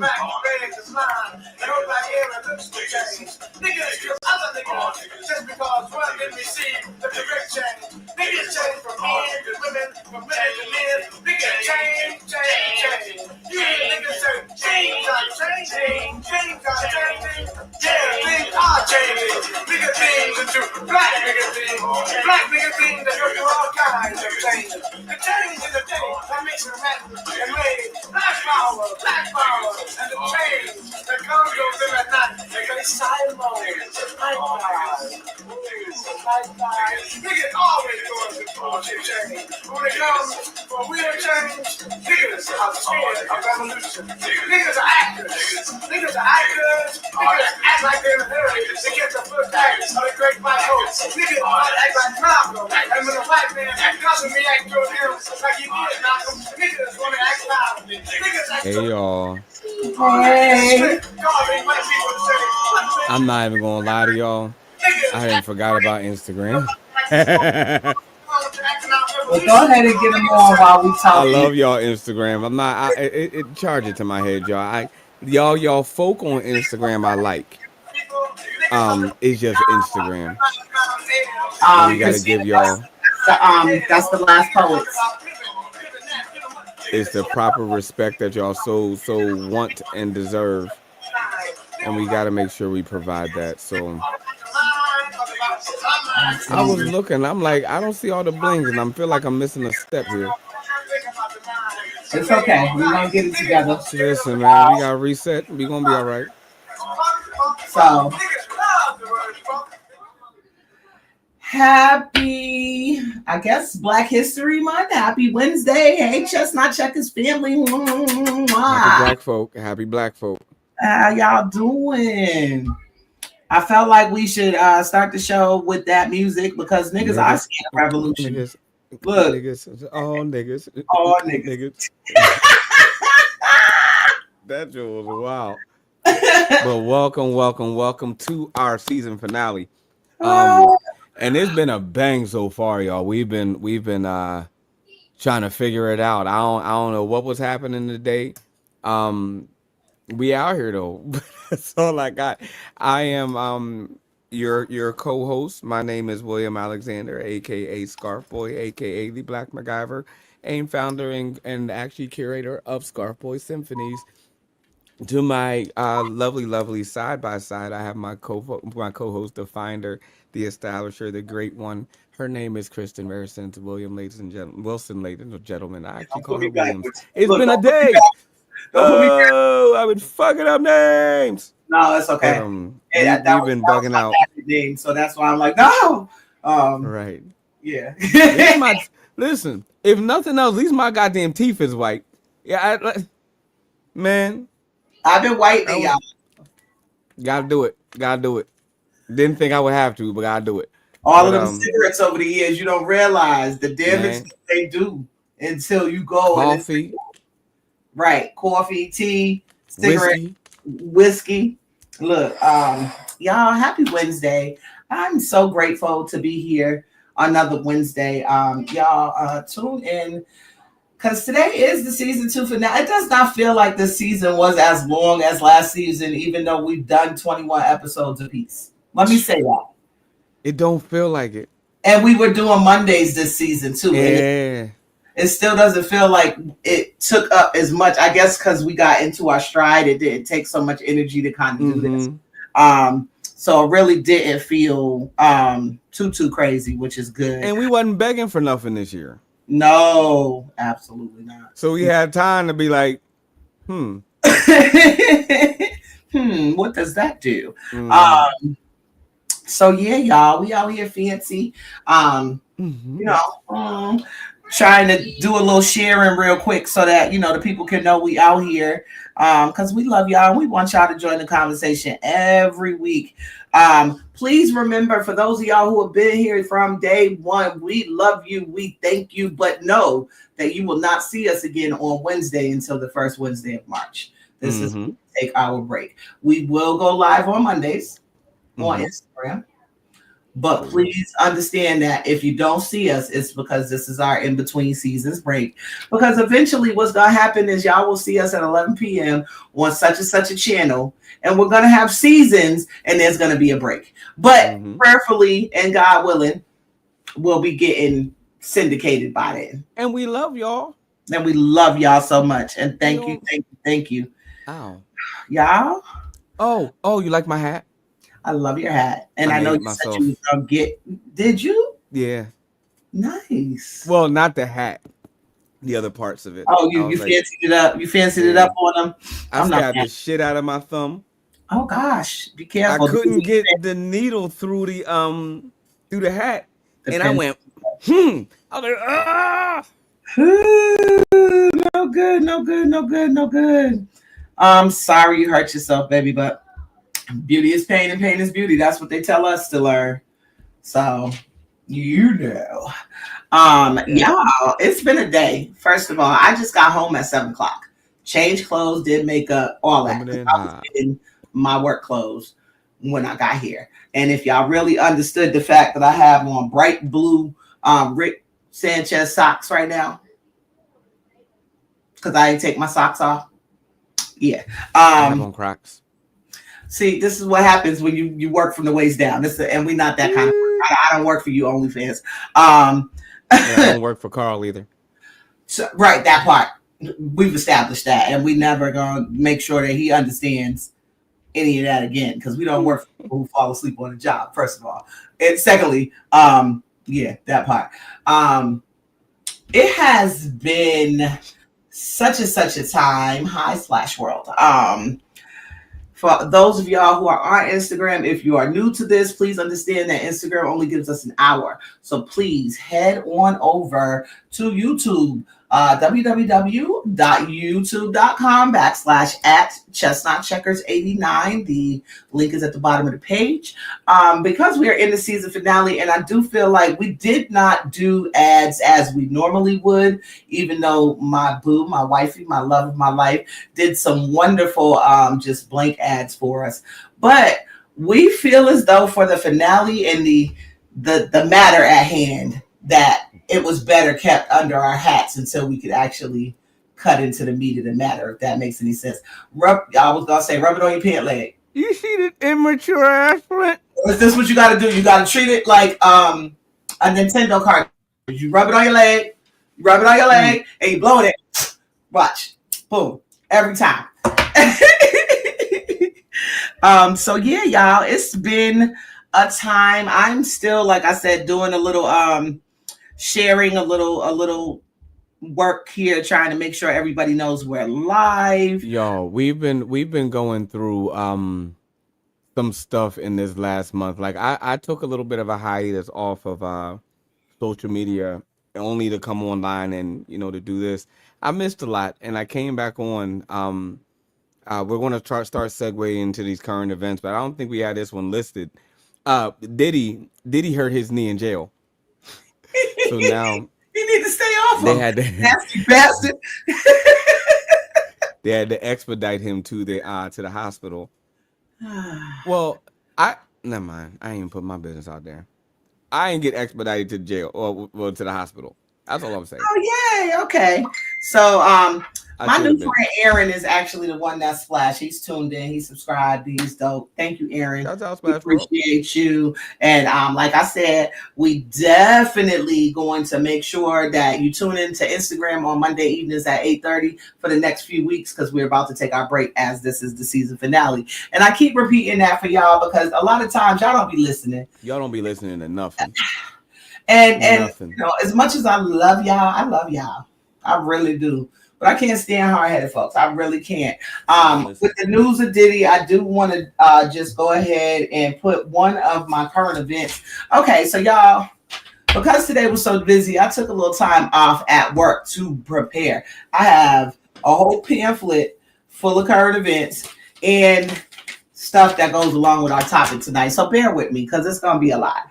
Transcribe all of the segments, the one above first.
smack, bang, the slime. And nobody ever looks to change. Niggas kill other niggas just because one let me see the direct change. Niggas change from men to women, from women to men. Niggas change. You hear niggas say, things are changing. Yeah, things are changing. Nigga things are true. Black nigga things. Black nigga things that go through all kinds of changes. The change is the thing that makes it happen and made black power, and the change that comes over them at night. They go Simon, niggas always going through bullshit change. When it comes for real change, niggas are scared of revolution. Niggas are actors. Niggas act like they're in a hurry to get the first act of the great white hope. Niggas might act like Malcolm, and when a white man doesn't react to him like he did Malcolm, niggas want to act loud. Hey y'all. Hey. I'm not even gonna lie to y'all. I hadn't forgot about Instagram. Well, go ahead and get them on while we talk. I love y'all Instagram. I'm not. It charge it to my head, y'all. Y'all folk on Instagram. I like. It's just Instagram. We gotta give y'all. That's the last poets. It's the proper respect that y'all so want and deserve, and we gotta make sure we provide that. So. I was looking. I'm like, I don't see all the blings, and I feel like I'm missing a step here. It's okay. We're gonna get it together. Listen, man, we gotta reset. We gonna be all right. So, happy, I guess, Black History Month. Happy Wednesday. Hey, Chestnut Checkers family. Happy Black folk. Happy Black folk. How y'all doing? I felt like we should start the show with that music because niggas are scared of revolution. Niggas, look, all niggas. That joke was wild. But welcome to our season finale. And it's been a bang so far, y'all. We've been trying to figure it out. I don't know what was happening today. We out here though. That's all I got. I am your co-host. My name is William Alexander, aka Scarf Boy, aka the Black MacGyver, and founder and actually curator of Scarf Boy Symphonies. To my lovely side by side, I have my co-host, the finder, the establisher, the great one. Her name is Kristen Marisons William, ladies and gentlemen. Wilson, ladies and gentlemen. I actually call her Williams. It's been a day. Oh, I've been fucking up names. No, that's okay. We've been bugging out. Name, so that's why I'm like, no. Right. Yeah. Listen, if nothing else, at least my goddamn teeth is white. Yeah, man. I've been whitening, y'all. Gotta do it. Didn't think I would have to, but gotta do it. All of them cigarettes over the years, you don't realize the damage they do until you go. Coffee. Right. Coffee, tea, cigarette, whiskey. Look, y'all, happy Wednesday. I'm so grateful to be here another Wednesday. Y'all tune in because today is the season 2 finale. It does not feel like this season was as long as last season, even though we've done 21 episodes apiece. Let me say that. It don't feel like it. And we were doing Mondays this season too. Yeah. It still doesn't feel like it took up as much, I guess, because we got into our stride. It didn't take so much energy to kind of do this. So it really didn't feel too crazy, which is good. And we wasn't begging for nothing this year. No, absolutely not. So we had time to be like, what does that do? So yeah, y'all, we out here fancy. Trying to do a little sharing real quick so that the people can know we out here, because we love y'all and we want y'all to join the conversation every week. Please remember, for those of y'all who have been here from day one, we love you, we thank you, but know that you will not see us again on Wednesday until the first Wednesday of March. This is when we take our break. We will go live on Mondays on Instagram. But please understand that if you don't see us, it's because this is our in between seasons break. Because eventually, what's going to happen is y'all will see us at 11 p.m. on such and such a channel, and we're going to have seasons, and there's going to be a break. But prayerfully and God willing, we'll be getting syndicated by then. And we love y'all. And we love y'all so much. And thank you. Ow. Y'all. Oh, you like my hat? I love your hat. And I know you said you was gonna get. Did you? Yeah. Nice. Well, not the hat. The other parts of it. Oh, you fancied it up. You fancied it up on them. I stabbed the shit out of my thumb. Oh gosh, be careful. I couldn't get the needle through the hat, and I went. I was like, ah. No good. I'm sorry you hurt yourself, baby, but beauty is pain and pain is beauty. That's what they tell us to learn. So, y'all, it's been a day. First of all, I just got home at 7 o'clock. Changed clothes, did makeup, all that. I was in my work clothes when I got here. And if y'all really understood the fact that I have on bright blue Rick Sanchez socks right now, because I didn't take my socks off. Yeah. I have on Crocs. See, this is what happens when you work from the waist down. And we're not that kind of work. I don't work for you, OnlyFans. I don't work for Carl either. So, right, that part. We've established that. And we never going to make sure that he understands any of that again. Because we don't work for people who fall asleep on the job, first of all. And secondly, that part. It has been such a time. Hi, Splash World. For those of y'all who are on Instagram, if you are new to this, please understand that Instagram only gives us an hour. So please head on over to YouTube, www.youtube.com/@ChestnutCheckers89. The link is at the bottom of the page. Because we are in the season finale, and I do feel like we did not do ads as we normally would, even though my boo, my wifey, my love of my life, did some wonderful just blank ads for us. But we feel as though for the finale and the matter at hand, that it was better kept under our hats until we could actually cut into the meat of the matter, if that makes any sense. I was gonna say, rub it on your pant leg. You see the immature ass print? Is this what you gotta do? You gotta treat it like a Nintendo card. You rub it on your leg, and you blow it. Watch. Boom. Every time. So yeah, y'all, it's been a time. I'm still, like I said, doing a little sharing a little work here, trying to make sure everybody knows we're live. Yo, we've been going through some stuff in this last month. Like I took a little bit of a hiatus off of social media only to come online and to do this. I missed a lot, and I came back on. We're going to start segueing into these current events, but I don't think we had this one listed. Diddy hurt his knee in jail. So now he need to stay off they him. had to, nasty bastard. They had to expedite him to the hospital. Well, never mind. I ain't even put my business out there. I ain't get expedited to jail or to the hospital. That's all I'm saying. Oh yay, okay. So my new friend Aaron is actually the one that splashed. He's tuned in. He subscribed. He's dope. Thank you, Aaron. We appreciate you. And like I said, we definitely going to make sure that you tune into Instagram on Monday evenings at 8:30 for the next few weeks, because we're about to take our break as this is the season finale. And I keep repeating that for y'all because a lot of times y'all don't be listening. Y'all don't be listening to nothing. And as much as I love y'all. I really do. But I can't stand hard-headed folks. I really can't. With the news of Diddy, I do want to just go ahead and put one of my current events. Okay, so y'all, because today was so busy, I took a little time off at work to prepare. I have a whole pamphlet full of current events and stuff that goes along with our topic tonight. So bear with me because it's going to be a lot.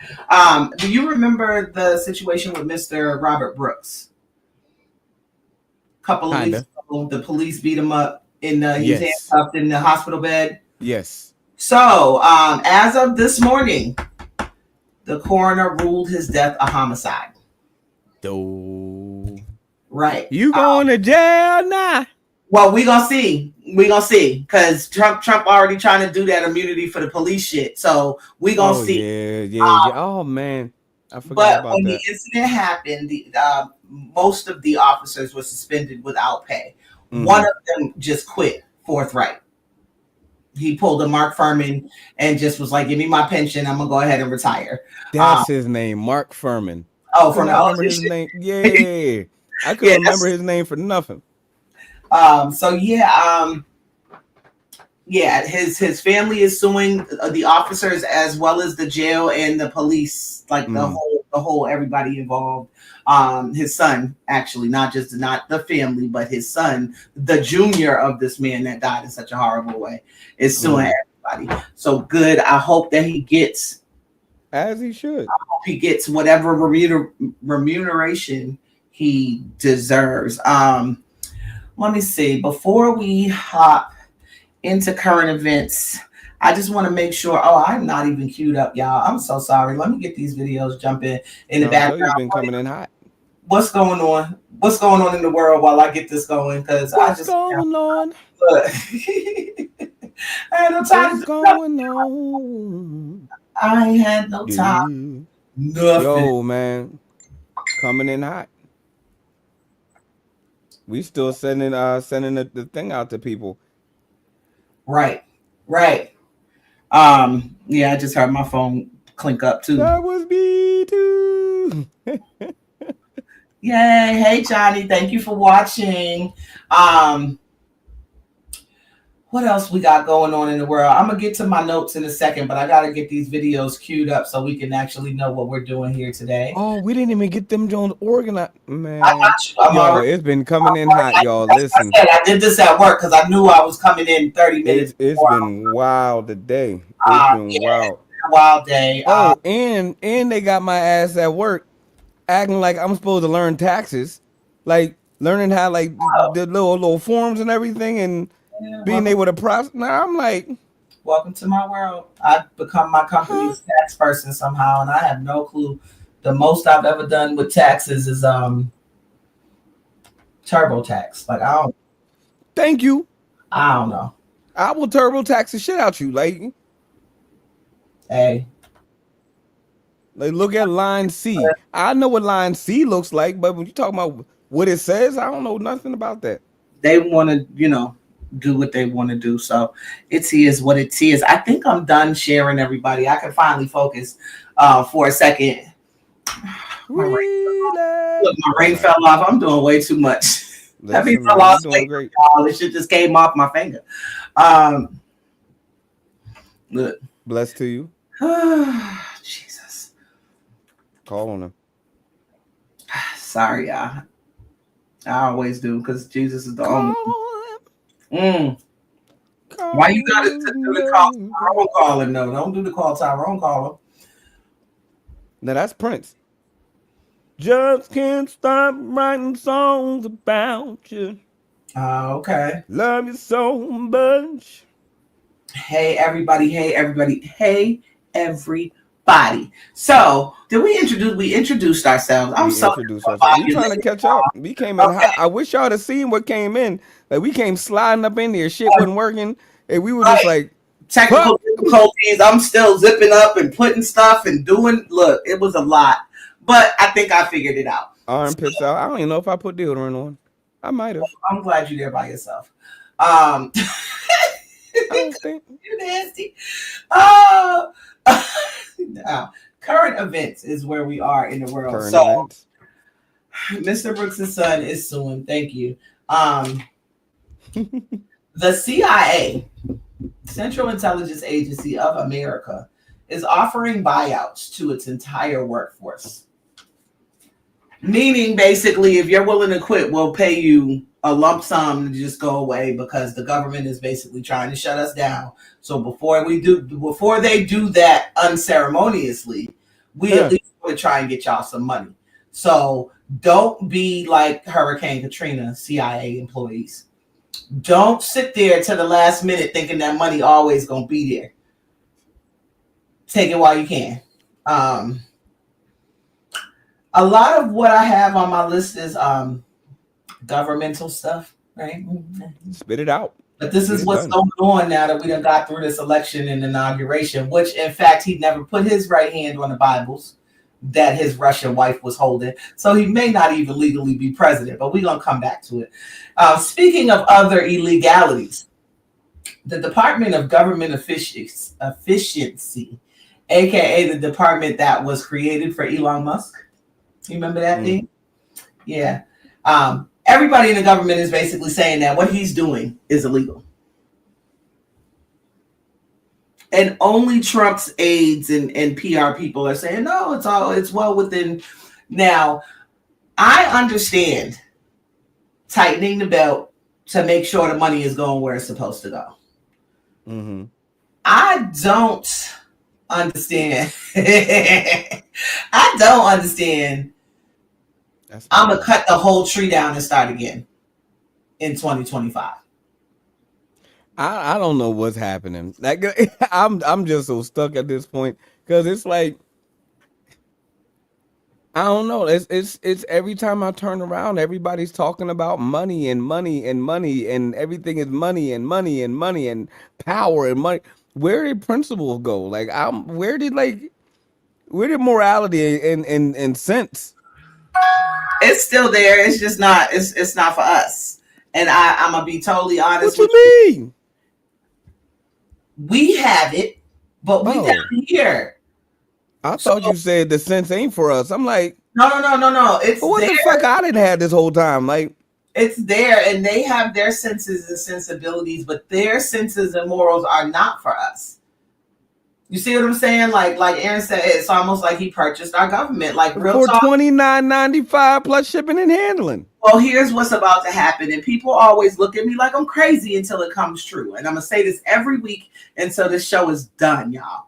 Do you remember the situation with Mr. Robert Brooks? Couple of weeks ago, the police beat him up he was handcuffed in the hospital bed. Yes. So as of this morning, The coroner ruled his death a homicide. Dope. Right. You going to jail now? Well, we gonna see. Because Trump already trying to do that immunity for the police shit. So we gonna see. Yeah. Oh man, I forgot but about when that. the incident happened, most of the officers were suspended without pay. Mhm. One of them just quit forthright. He pulled a Mark Furman and just was like, "Give me my pension. I'm gonna go ahead and retire." That's his name, Mark Furman. Oh, from I remember his name. Yeah, I couldn't remember his name for nothing. So his family is suing the officers as well as the jail and the police, like the whole everybody involved. His son, actually, not the family, but his son, the junior of this man that died in such a horrible way, is suing everybody. So good. I hope that he gets, as he should. I hope he gets whatever remuneration he deserves. Let me see. Before we hop into current events, I just want to make sure. Oh, I'm not even queued up, y'all. I'm so sorry. Let me get these videos jumping in the background. You've been coming in hot. What's going on? What's going on in the world while I get this going? Because what's going on? I had no time. What's going on? I ain't had no time. Nothing. Yo, man, coming in hot. We still sending the thing out to people. Right. Yeah, I just heard my phone clink up too. That was me too. Yay. Hey Johnny, thank you for watching. What else we got going on in the world? I'm gonna get to my notes in a second, but I gotta get these videos queued up so we can actually know what we're doing here today. Oh, we didn't even get them Jones organized, man. I got you. It's been coming in hot, y'all. Listen, I did this at work because I knew I was coming in 30 minutes. It's been wild today. It's been wild. A wild day. Oh, and they got my ass at work acting like I'm supposed to learn taxes, like learning how the little forms and everything, and being able to process. Now I'm like, welcome to my world. I've become my company's tax person somehow, and I have no clue. The most I've ever done with taxes is TurboTax. Like I don't. Thank you. I don't know. I will TurboTax the shit out you, like. Hey. Like look at line C. I know what line C looks like, but when you talk about what it says, I don't know nothing about that. They want to, do what they want to do. So it is what it is. I think I'm done sharing, everybody. I can finally focus for a second. My ring fell off. I'm doing way too much. That means I lost weight. It shit just came off my finger. Look. Blessed to you. Jesus. Call on him. Sorry, y'all. I always do because Jesus is the only. Why you gotta do the call Tyrone calling? No, don't do the call Tyrone calling. Now that's Prince. Just can't stop writing songs about you. Okay. Love you so much. Hey everybody. So did we introduce? We introduced ourselves. We trying to catch up. We came in hot. I wish y'all had seen what came in. Like we came sliding up in there. Shit wasn't working, and we were just like technical difficulties. I'm still zipping up and putting stuff and doing. Look, it was a lot, but I think I figured it out. Armpits out. I don't even know if I put deodorant on. I might have. I'm glad you're there by yourself. I don't think you're nasty. Now, current events is where we are in the world. Events. Mr. Brooks' son is suing. Thank you. The CIA, Central Intelligence Agency of America, is offering buyouts to its entire workforce. Meaning, basically, if you're willing to quit, we'll pay you a lump sum to just go away because the government is basically trying to shut us down. So before they do that unceremoniously, we at least want to try and get y'all some money. So don't be like Hurricane Katrina, CIA employees. Don't sit there to the last minute thinking that money always gonna be there. Take it while you can. A lot of what I have on my list is governmental stuff, right? Spit it out. But this Get is it what's done. going on now that we done got through this election and inauguration, which in fact he never put his right hand on the Bibles that his Russian wife was holding. So he may not even legally be president, but we're going to come back to it. Speaking of other illegalities, the Department of Government Efficiency, aka the department that was created for Elon Musk. You remember that thing? Yeah. Everybody in the government is basically saying that what he's doing is illegal. And only Trump's aides and PR people are saying, no, it's well within. Now, I understand tightening the belt to make sure the money is going where it's supposed to go. Mm-hmm. I don't understand. I don't understand. I'm going to cut the whole tree down and start again in 2025. I don't know what's happening. Like I'm just so stuck at this point because it's like I don't know. It's every time I turn around, everybody's talking about money and money and money and everything is money and money and money and power and money. Where did principles go? Like where did morality and sense? It's still there. It's just not. It's not for us. And I'm gonna be totally honest. What you mean? We have it, but we down here. I thought you said the sense ain't for us. I'm like, no. It's what there. The fuck I didn't have this whole time. Like, it's there, and they have their senses and sensibilities, but their senses and morals are not for us. You see what I'm saying? Like Aaron said, it's almost like he purchased our government. Like real talk, for $29.95 plus shipping and handling. Well, here's what's about to happen, and people always look at me like I'm crazy until it comes true. And I'm gonna say this every week until this show is done, y'all.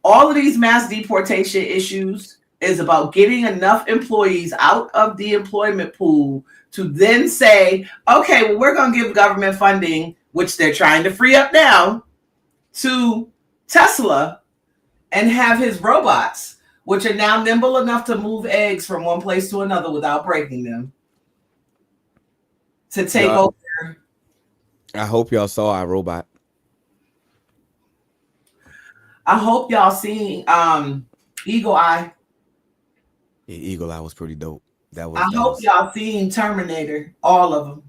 All of these mass deportation issues is about getting enough employees out of the employment pool to then say, okay, well, we're going to give government funding, which they're trying to free up now, to Tesla and have his robots, which are now nimble enough to move eggs from one place to another without breaking them, to take over. I hope y'all saw iRobot. I hope y'all seen Eagle Eye. Yeah, Eagle Eye was pretty dope. Hope y'all seen Terminator, all of them.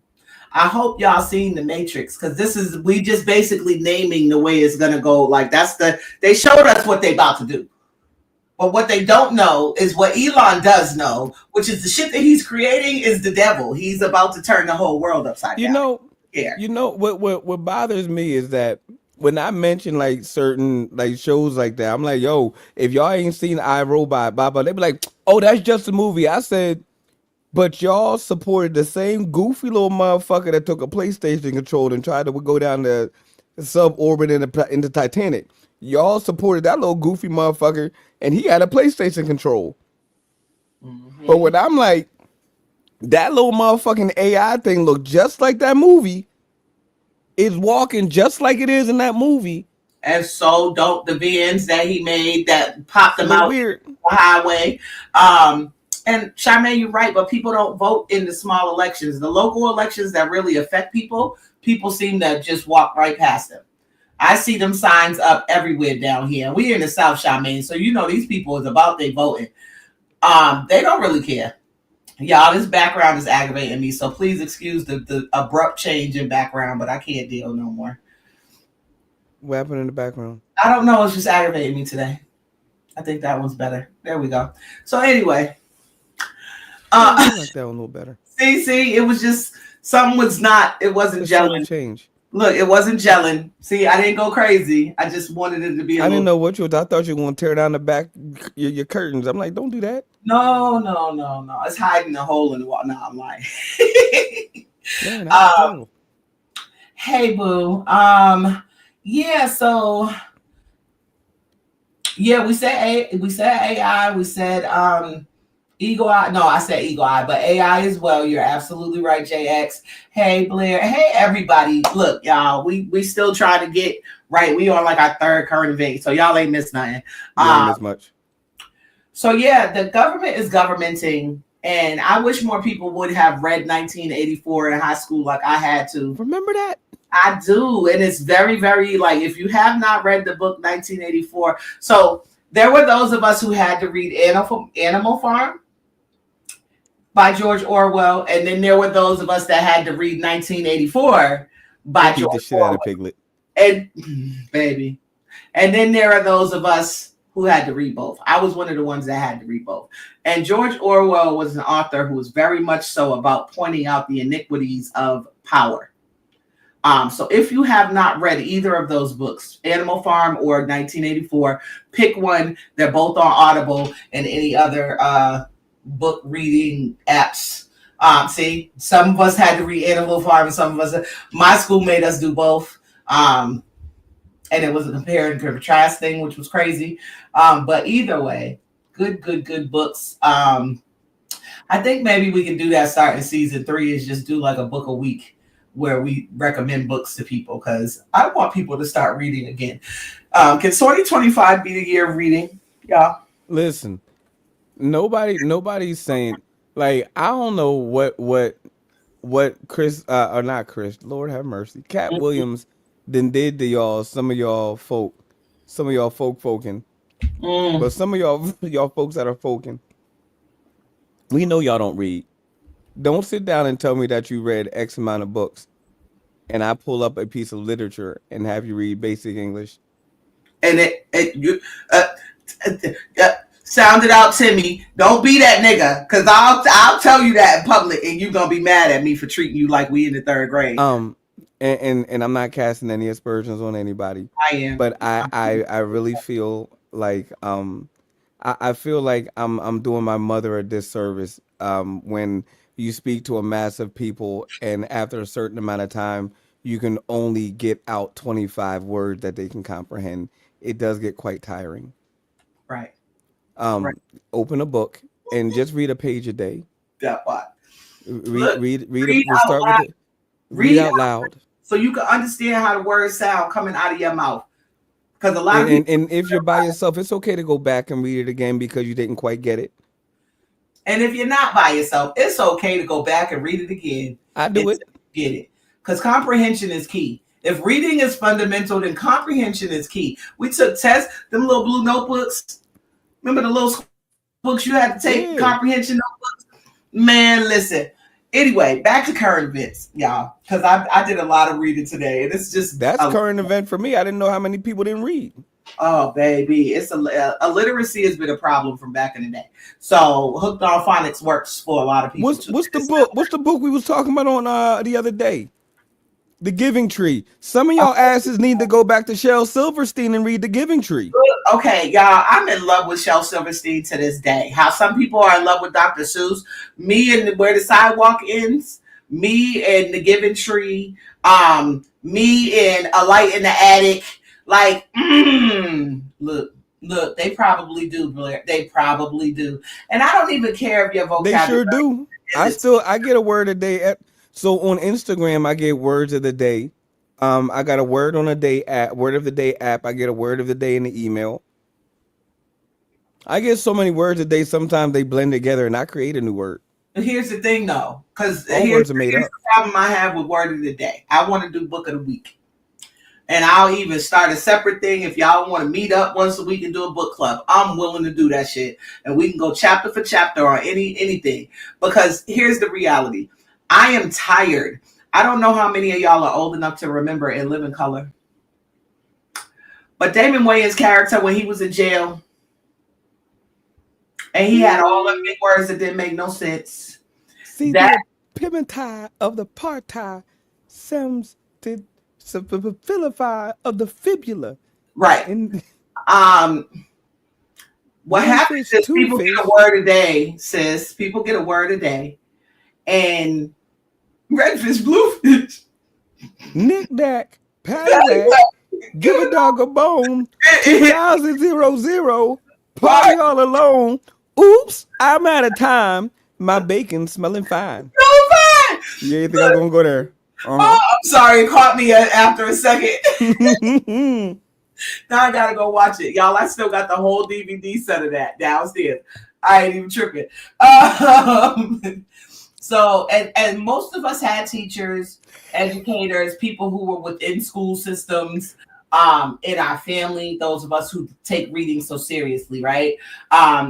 I hope y'all seen The Matrix, because we just basically naming the way it's gonna go. Like they showed us what they about to do. But what they don't know is what Elon does know, which is the shit that he's creating is the devil. He's about to turn the whole world upside down. You know what bothers me is that when I mention like certain like shows like that, I'm like, yo, if y'all ain't seen iRobot, Baba, they be like, oh, that's just a movie. I said, but y'all supported the same goofy little motherfucker that took a PlayStation controller and tried to go down the suborbit in the Titanic. Y'all supported that little goofy motherfucker, and he had a PlayStation control. Mm-hmm. But when I'm like, that little motherfucking AI thing looked just like that movie. It's walking just like it is in that movie. And so don't the VNs that he made that popped them out weird. On the highway. And Charmaine, you're right, but people don't vote in the small elections. The local elections that really affect people seem to just walk right past them. I see them signs up everywhere down here. We're in the South, Charmaine, so you know these people is about their voting. They don't really care. Y'all, this background is aggravating me, so please excuse the abrupt change in background, but I can't deal no more. What happened in the background? I don't know. It's just aggravating me today. I think that one's better. There we go. So anyway. I like that one a little better. See, it was just, it wasn't gelling. Change. Look, it wasn't gelling. See, I didn't go crazy. I just wanted it to be I didn't know what you was. I thought you were going to tear down the back, your curtains. I'm like, don't do that. No. It's hiding a hole in the wall. No, I'm lying. Yeah, hey, boo. Yeah, so yeah, we said AI, we said Eagle Eye. No, I said Eagle Eye, but AI as well. You're absolutely right, JX. Hey, Blair. Hey, everybody. Look, y'all, we still trying to get right. We are like our third current event, so y'all ain't missed nothing. You ain't missed much. So yeah, the government is governmenting, and I wish more people would have read 1984 in high school like I had to. Remember that? I do, and it's very, very like if you have not read the book 1984. So there were those of us who had to read Animal Farm by George Orwell, and then there were those of us that had to read 1984 by George the shit Orwell. Out of Piglet. And baby, and then there are those of us who had to read both. I was one of the ones that had to read both. And George Orwell was an author who was very much so about pointing out the iniquities of power. So if you have not read either of those books, Animal Farm or 1984, pick one. They're both on Audible and any other book reading apps. See, some of us had to read Animal Farm, and some of us, my school made us do both. And it was a compare and contrast thing, which was crazy. But either way, good books. I think maybe we can do that starting season 3 is just do like a book a week where we recommend books to people, because I want people to start reading again. Can 2025 be the year of reading? Yeah. Listen, nobody's saying, like, I don't know what Chris or not Chris, Lord have mercy, Cat Williams then did to y'all, some of y'all folking. But some of y'all folks that are folking, we know y'all don't read. Don't sit down and tell me that you read X amount of books and I pull up a piece of literature and have you read basic English. And you sound it out, Timmy. Don't be that nigga, because I'll tell you that in public and you're going to be mad at me for treating you like we in the 3rd grade. And I'm not casting any aspersions on anybody. I am. But I really feel like I feel like I'm doing my mother a disservice when you speak to a mass of people and after a certain amount of time you can only get out 25 words that they can comprehend. It does get quite tiring. Right. Open a book and just read a page a day. That what? Read out loud. So you can understand how the words sound coming out of your mouth. Because a lot of people, and if you're by yourself, it's okay to go back and read it again because you didn't quite get it. And if you're not by yourself, it's okay to go back and read it again. I do it. Get it. Because comprehension is key. If reading is fundamental, then comprehension is key. We took tests, them little blue notebooks. Remember the little books you had to take, Yeah. comprehension notebooks? Man, listen. Anyway, back to current events, y'all. Because I did a lot of reading today. And it's just... That's a current event for me. I didn't know how many people didn't read. Oh, baby. It's illiteracy has been a problem from back in the day. So Hooked on Phonics works for a lot of people. What's the book? What's the book we was talking about on the other day? The Giving Tree. Some of y'all asses need to go back to Shel Silverstein and read The Giving Tree. Okay, y'all, I'm in love with Shel Silverstein to this day. How some people are in love with Dr. Seuss. Me and Where the Sidewalk Ends. Me and The Giving Tree. Me and A Light in the Attic. Like, look, they probably do, Blair. They probably do. And I don't even care if your vocabulary. They sure do. I get a word a day. So on Instagram, I get words of the day. I got a word on a day app, word of the day app. I get a word of the day in the email. I get so many words a day. Sometimes they blend together, and I create a new word. Here's the thing, though, because words are made up. The problem I have with word of the day. I want to do book of the week. And I'll even start a separate thing. If y'all want to meet up once a week and do a book club, I'm willing to do that shit. And we can go chapter for chapter on anything. Because here's the reality. I am tired. I don't know how many of y'all are old enough to remember In Living Color. But Damon Wayans' character when he was in jail, and he had all the big words that didn't make no sense. See, that the pimentai of the partai seems to vilify of the fibula. Right. And what happens is people get a word a day, sis. People get a word a day. And redfish, bluefish. Knick-knack, paddywhack, give a dog a bone, 2000, party all alone, Oops, I'm out of time. My bacon smelling fine. So fine. You ain't think I was gonna go there? Oh, I'm sorry. It caught me after a second. Uh-huh. Now I gotta go watch it, y'all. I still got the whole DVD set of that downstairs. I ain't even tripping. So, and most of us had teachers, educators, people who were within school systems, in our family. Those of us who take reading so seriously, right?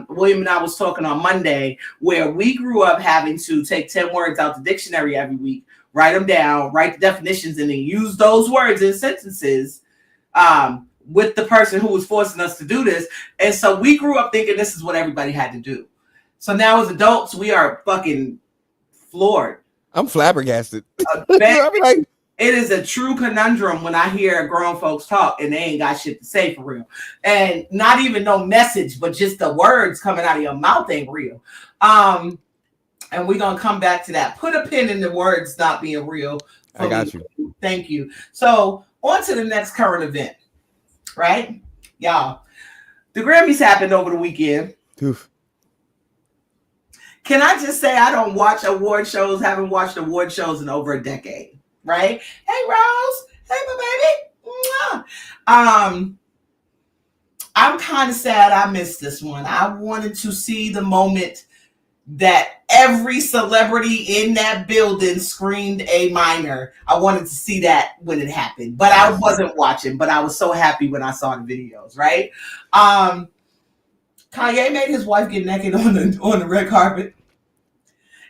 William and I was talking on Monday where we grew up having to take 10 words out the dictionary every week, write them down, write the definitions, and then use those words in sentences. With the person who was forcing us to do this. And so we grew up thinking this is what everybody had to do. So now as adults, we are fucking floored. I'm flabbergasted. I'm like, it is a true conundrum when I hear grown folks talk and they ain't got shit to say for real. And not even no message, but just the words coming out of your mouth ain't real. And we're going to come back to that. Put a pin in the words not being real. I got you. Thank you. So on to the next current event. Right, y'all. The Grammys happened over the weekend. Oof. Can I just say I don't watch award shows? Haven't watched award shows in over a decade. Right? Hey, Rose. Hey, my baby. I'm kind of sad I missed this one. I wanted to see the moment that every celebrity in that building screamed A minor. I wanted to see that when it happened, but I wasn't watching, but I was so happy when I saw the videos, right? Kanye made his wife get naked on the red carpet.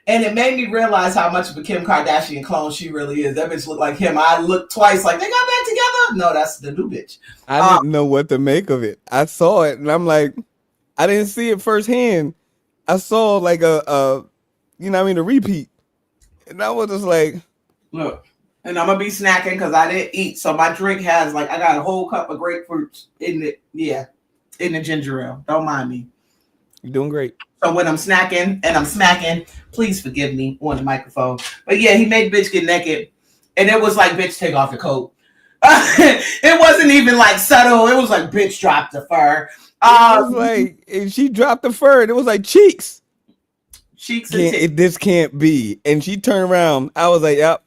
And it made me realize how much of a Kim Kardashian clone she really is. That bitch looked like him. I looked twice like, they got back together? No, that's the new bitch. I didn't know what to make of it. I saw it and I'm like, I didn't see it firsthand. I saw like a you know what I mean, a repeat. And I was just like, look, and I'm gonna be snacking because I didn't eat. So my drink has like I got a whole cup of grapefruit in the ginger ale. Don't mind me. You're doing great. So when I'm snacking and I'm smacking, please forgive me on the microphone. But yeah, he made bitch get naked. And it was like, bitch, take off your coat. It wasn't even like subtle. It was like, bitch, drop the fur. It was like, and she dropped the fur. And it was like, cheeks. Cheeks and tits. This can't be. And she turned around. I was like, yep.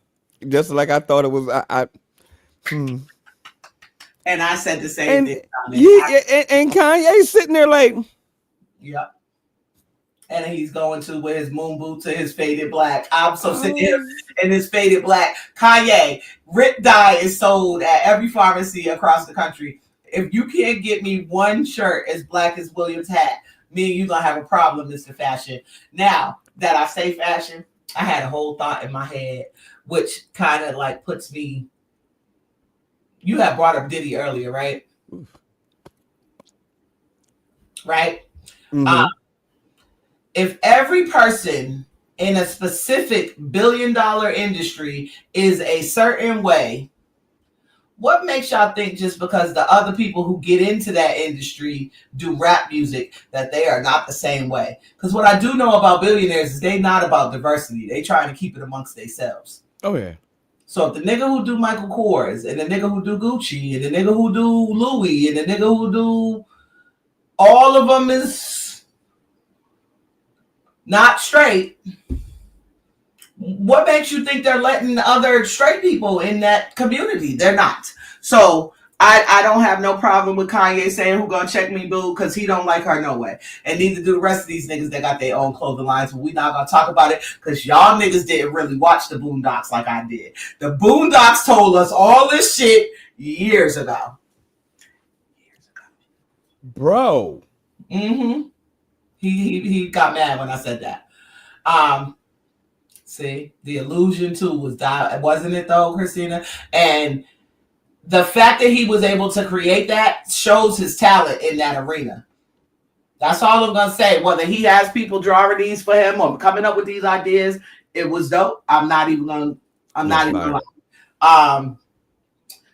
Just like I thought it was. And I said the same thing. And Kanye sitting there like, yep. And he's going to with his moon boots and his faded black. I'm so sick of him and his faded black. Kanye, Rip Dye is sold at every pharmacy across the country. If you can't get me one shirt as black as William's hat, me and you gonna have a problem, Mr. Fashion. Now that I say fashion, I had a whole thought in my head, which kind of like puts me. You had brought up Diddy earlier, right? Right? mm-hmm. If every person in a specific billion-dollar industry is a certain way, what makes y'all think just because the other people who get into that industry do rap music that they are not the same way? Because what I do know about billionaires is they not about diversity. They trying to keep it amongst themselves. Oh, yeah. So if the nigga who do Michael Kors and the nigga who do Gucci and the nigga who do Louis and the nigga who do all of them is not straight, what makes you think they're letting other straight people in that community? They're not. So I don't have no problem with Kanye saying who gonna check me, boo, because he don't like her no way. And neither do the rest of these niggas that got their own clothing lines. But we not gonna talk about it because y'all niggas didn't really watch the Boondocks like I did. The Boondocks told us all this shit years ago. Bro. Mm-hmm. He got mad when I said that. See, the illusion too was that, wasn't it though, Christina? And the fact that he was able to create that shows his talent in that arena. That's all I'm gonna say. Whether he has people drawing these for him or coming up with these ideas, it was dope. I'm not even gonna.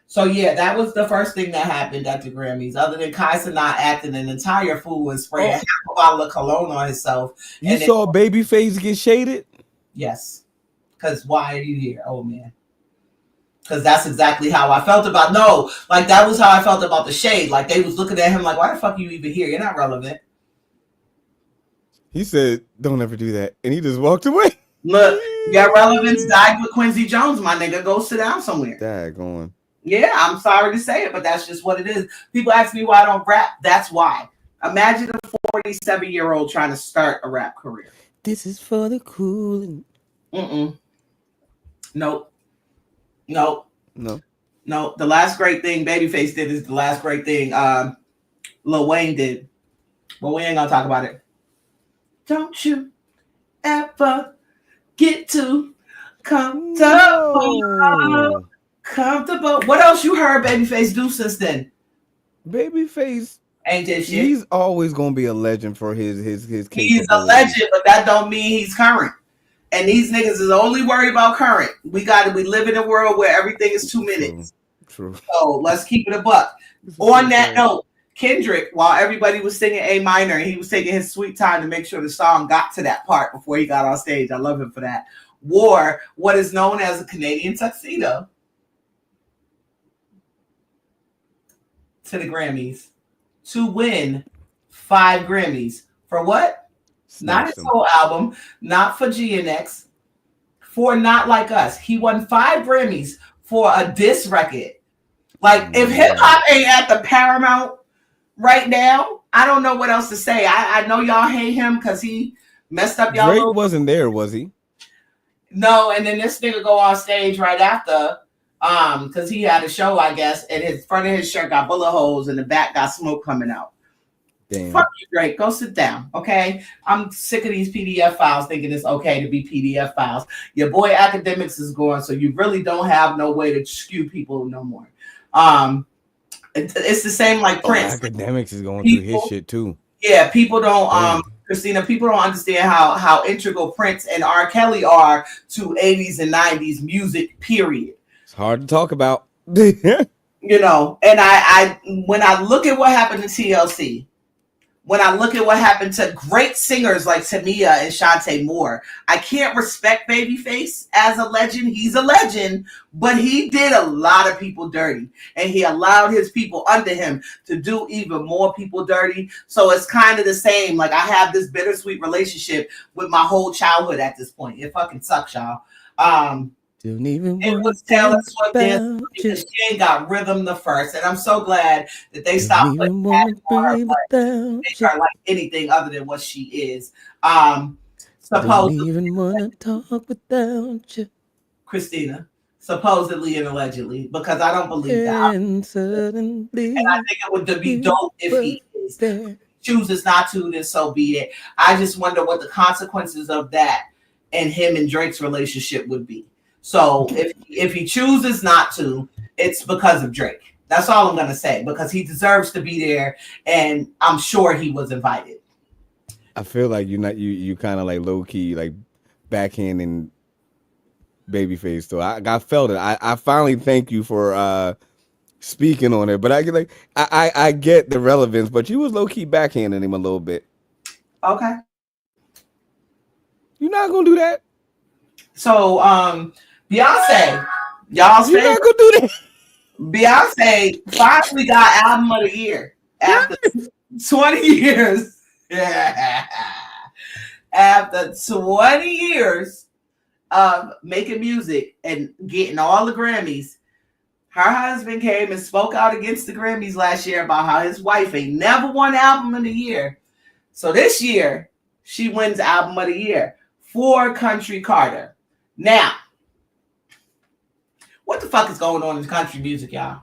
So yeah, that was the first thing that happened at the Grammys. Other than Kaisa not acting an entire fool and spraying half a bottle of cologne on himself. You saw Babyface get shaded? Yes. Because why are you here, old man? Because that's exactly how I felt about. No, like that was how I felt about the shade. Like they was looking at him like, why the fuck are you even here? You're not relevant. He said, "Don't ever do that," and he just walked away. Look, your relevance died with Quincy Jones, my nigga. Go sit down somewhere. Daggone. Yeah, I'm sorry to say it, but that's just what it is. People ask me why I don't rap. That's why. Imagine a 47-year-old trying to start a rap career. This is for the cool. Nope. No. The last great thing Babyface did is the last great thing Lil Wayne did. But we ain't gonna talk about it. Don't you ever get too comfortable. No. Comfortable. What else you heard Babyface do since then? Babyface Ain't this shit. He's always gonna be a legend for his He's a legend, but that don't mean he's current. And these niggas is only worried about current. We live in a world where everything is 2 minutes. True. So let's keep it a buck. On that note, Kendrick, while everybody was singing A minor, he was taking his sweet time to make sure the song got to that part before he got on stage. I love him for that. Wore what is known as a Canadian tuxedo to the Grammys to win 5 Grammys. For what? Not his whole album, not for GNX, for Not Like Us. He won 5 Grammys for a diss record. Like, if hip hop ain't at the Paramount right now, I don't know what else to say. I know y'all hate him because he messed up y'all. Drake wasn't there, was he? No, and then this nigga go on stage right after, because he had a show, I guess, and his front of his shirt got bullet holes and the back got smoke coming out. Damn. Fuck you, Drake. Go sit down, okay? I'm sick of these PDF files thinking it's okay to be PDF files. Your boy Academics is gone, so you really don't have no way to skew people no more. It's the same like Prince. Academics is going through his shit too. Yeah, people don't Christina, people don't understand how integral Prince and R. Kelly are to 80s and 90s music, period. It's hard to talk about. You know, and I when I look at what happened to TLC, when I look at what happened to great singers like Tamia and Shantae Moore, I can't respect Babyface as a legend. He's a legend, but he did a lot of people dirty, and he allowed his people under him to do even more people dirty. So it's kind of the same. Like, I have this bittersweet relationship with my whole childhood at this point. It fucking sucks, y'all. It was Taylor Swift because she ain't got rhythm the first, and I'm so glad that they stopped putting that on her. Make her like anything other than what she is. Supposedly, even want to talk without you, Christina. Supposedly and allegedly, because I don't believe that. And I think it would be dope if he is. Chooses not to, then so be it. I just wonder what the consequences of that and him and Drake's relationship would be. So if he chooses not to, it's because of Drake. That's all I'm gonna say, because he deserves to be there, and I'm sure he was invited. I feel like you kind of like low key like backhanding Babyface. So I felt it. I finally thank you for speaking on it, but I get the relevance, but you was low key backhanding him a little bit. Okay, you're not gonna do that. So Beyonce, y'all's favorite. You're not gonna do that. Beyonce finally got album of the year after 20 years. Yeah. After 20 years of making music and getting all the Grammys, her husband came and spoke out against the Grammys last year about how his wife ain't never won album of the year. So this year, she wins album of the year for Country Carter. Now, what the fuck is going on in country music, y'all?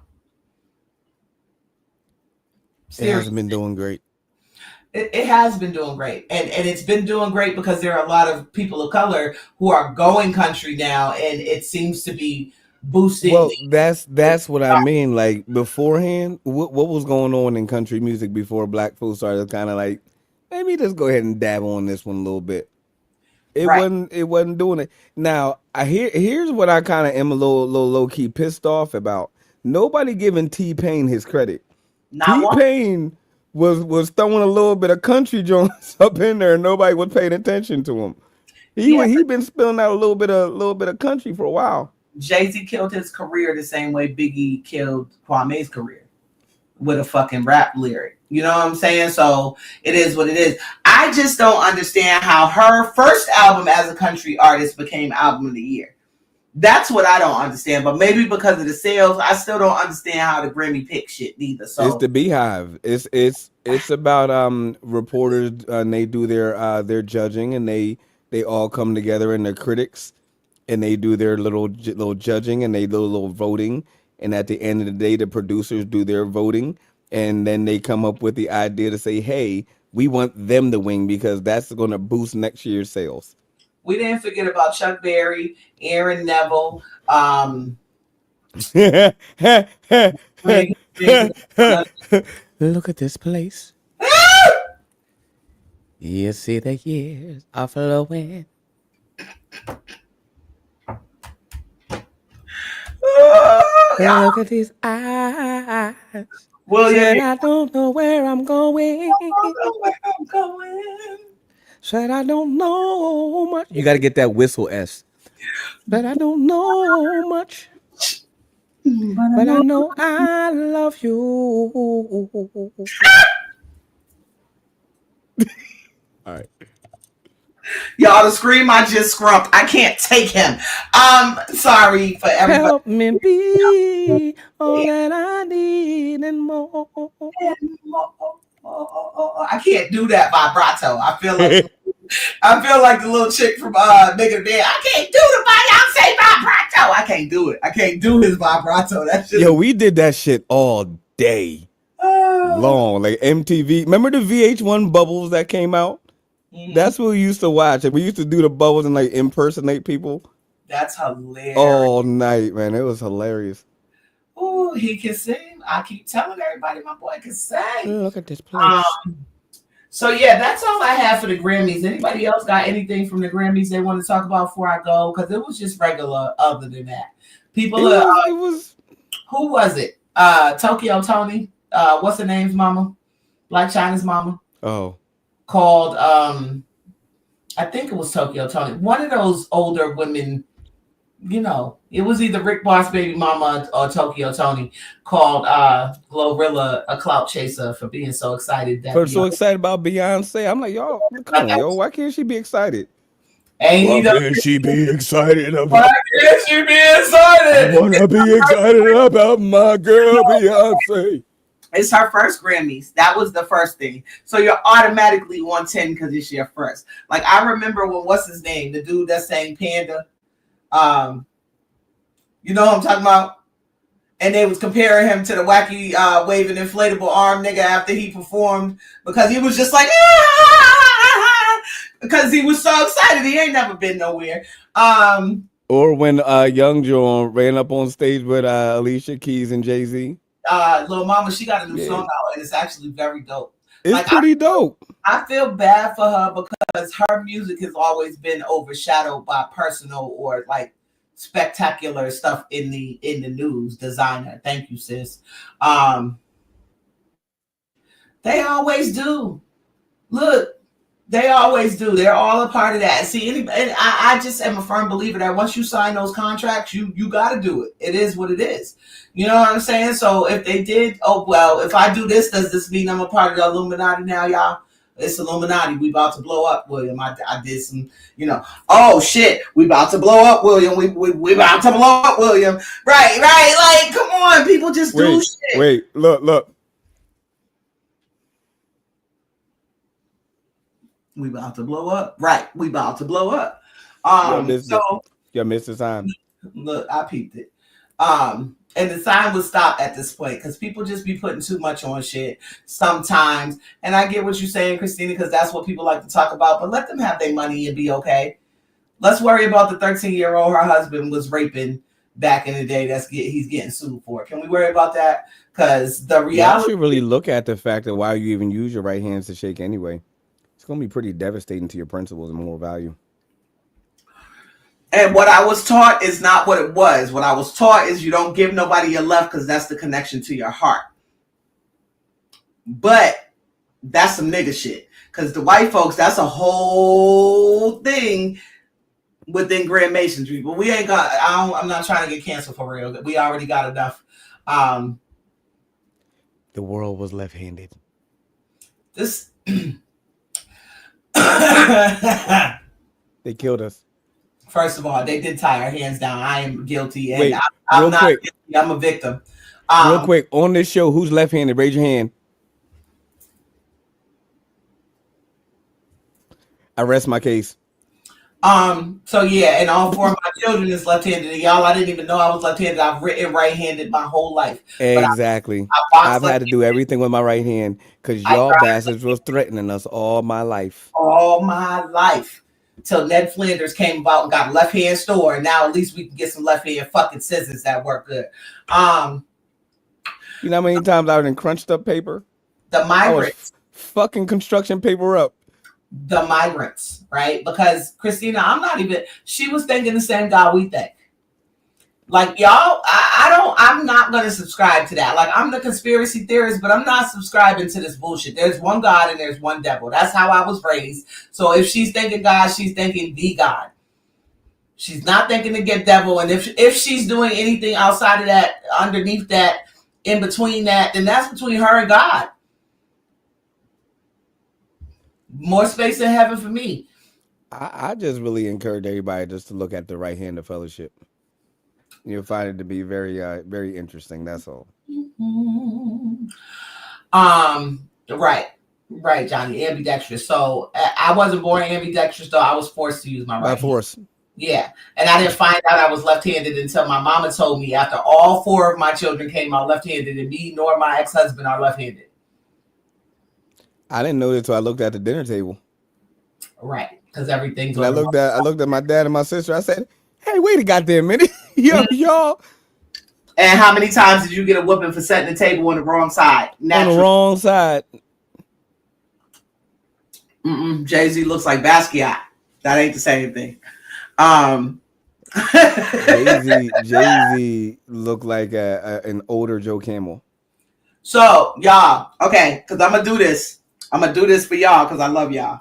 Seriously. It hasn't been doing great. It has been doing great. And it's been doing great because there are a lot of people of color who are going country now, and it seems to be boosting. Well, that's what I mean. Like, beforehand, what was going on in country music before black folks started kind of like, maybe just go ahead and dab on this one a little bit. It wasn't doing it. Now, here's what I kind of am a little low key pissed off about. Nobody giving T-Pain his credit. T-Pain was throwing a little bit of country joints up in there, and nobody was paying attention to him. He been spilling out a little bit of country for a while. Jay-Z killed his career the same way Biggie killed Kwame's career, with a fucking rap lyric. You know what I'm saying? So it is what it is. I just don't understand how her first album as a country artist became album of the year. That's what I don't understand. But maybe because of the sales, I still don't understand how the Grammy pick shit either. It's So the Beehive. It's about reporters and they do their judging and they all come together and they're critics and they do their little judging and they do a little voting and at the end of the day the producers do their voting and then they come up with the idea to say, hey, we want them to win because that's going to boost next year's sales. we didn't forget about Chuck Berry, Aaron Neville. Look at this place. You see the years are flowing. Look at these eyes. Well, yeah. I don't know where I'm going. Said I don't know much. You got to get that whistle S. But I don't know much. But I know I love you. All right. Y'all, the scream I just scrumped. I can't take him. Sorry for everybody. Help me be all that I need and more. I can't do that vibrato. I feel like the little chick from Nigga Dead. I can't do the Beyonce vibrato. I can't do it. I can't do his vibrato. That shit. Yo, we did that shit all day long. Like MTV. Remember the VH1 bubbles that came out? Mm-hmm. That's what we used to watch. And we used to do the bubbles and like impersonate people. That's hilarious. All night, man. It was hilarious. Oh, he can sing. I keep telling everybody my boy can sing. Look at this place. So yeah, that's all I have for the Grammys. Anybody else got anything from the Grammys they want to talk about before I go? Because it was just regular. Other than that, people. It was. Who was it? Tokyo Tony. What's her name's mama? Blac Chyna's mama. Oh. Called. I think it was Tokyo Tony. One of those older women. You know, it was either Rick Boss baby mama or Tokyo Tony called Glorilla a clout chaser for being so excited that so excited about Beyonce. I'm like, y'all, come on, yo, why can't she be excited? Why can't she be excited about? Why can't she be excited? I wanna be excited about my girl Beyonce. It's her first Grammys. That was the first thing. So you're automatically 110 because it's your first. Like I remember when what's his name, the dude that sang Panda. You know what I'm talking about? And they was comparing him to the wacky waving inflatable arm nigga after he performed because he was just like because he was so excited. He ain't never been nowhere. Or when Young Joan ran up on stage with Alicia Keys and Jay-Z. Lil Mama, she got a new song out and it's actually very dope. It's like, pretty dope. I feel bad for her because her music has always been overshadowed by personal or like spectacular stuff in the news. Designer, thank you, sis. They always do. Look, they always do. They're all a part of that. See, and I just am a firm believer that once you sign those contracts, you got to do it. It is what it is. You know what I'm saying? So if they did, oh, well, if I do this, does this mean I'm a part of the Illuminati now, y'all? It's Illuminati. We about to blow up, William. I did some, you know, oh, shit. We about to blow up, William. We about to blow up, William. Right. Like, come on. People just do shit. Wait, look. We about to blow up. Right. We about to blow up. You missed the sign. Look, I peeped it. And the sign would stop at this point because people just be putting too much on shit sometimes. And I get what you're saying, Christina, because that's what people like to talk about. But let them have their money and be okay. Let's worry about the 13-year-old her husband was raping back in the day. He's getting sued for. Can we worry about that? Because the reality. You should really look at the fact that why you even use your right hands to shake anyway. It's going to be pretty devastating to your principles and moral value. And what I was taught is not what it was. What I was taught is you don't give nobody your left because that's the connection to your heart. But that's some nigga shit. Because the white folks, that's a whole thing within Grand Masons people. We ain't got, I'm not trying to get canceled for real. We already got enough. The world was left-handed. This. They killed us. First of all, they did tie our hands down. I am guilty, and Wait, I'm real not quick. guilty. I'm a victim. Real quick, on this show, who's left-handed? Raise your hand. I rest my case. So yeah, and all 4 of my children is left-handed. And y'all, I didn't even know I was left-handed. I've written right-handed my whole life. Exactly. I've had to do everything with my right hand because y'all bastards was threatening us all my life. All my life. Till Ned Flanders came about and got a left-hand store, and now at least we can get some left-hand fucking scissors that work good. You know how many times I done crunched up paper? The migrants. Fucking construction paper up. The migrants, right? Because Christina, she was thinking the same God we think. Like y'all, I'm not going to subscribe to that. Like I'm the conspiracy theorist, but I'm not subscribing to this bullshit. There's one God and there's one devil. That's how I was raised. So if she's thinking God, she's thinking the God. She's not thinking the devil. And if she's doing anything outside of that, underneath that, in between that, then that's between her and God. More space in heaven for me. I just really encourage everybody just to look at the right hand of fellowship. You'll find it to be very, very interesting. That's all. Right, Johnny, ambidextrous. So I wasn't born ambidextrous, though. I was forced to use my right. By force. Hand. Yeah, and I didn't find out I was left-handed until my mama told me after all 4 of my children came out left-handed, and me nor my ex-husband are left-handed. I didn't know that until I looked at the dinner table. Right, because everything's. I looked at my dad and my sister. I said, "Hey, wait a goddamn minute, y'all." And how many times did you get a whooping for setting the table on the wrong side? On the wrong side. Jay-Z looks like Basquiat. That ain't the same thing. Jay-Z looked like an older Joe Camel. So y'all, okay, because I'm gonna do this. I'm gonna do this for y'all because I love y'all.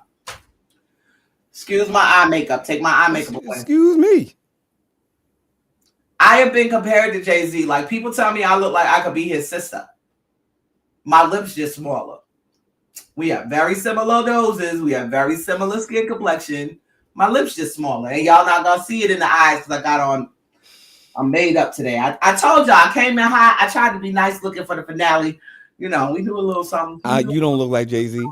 Excuse my eye makeup. Take my eye makeup away. Excuse me. I have been compared to Jay-Z. Like people tell me I look like I could be his sister. My lips just smaller. We have very similar noses. We have very similar skin complexion. My lips just smaller. And y'all not gonna see it in the eyes because I'm made up today. I told y'all I came in hot. I tried to be nice looking for the finale. You know, we do a little something. You don't look like Jay-Z.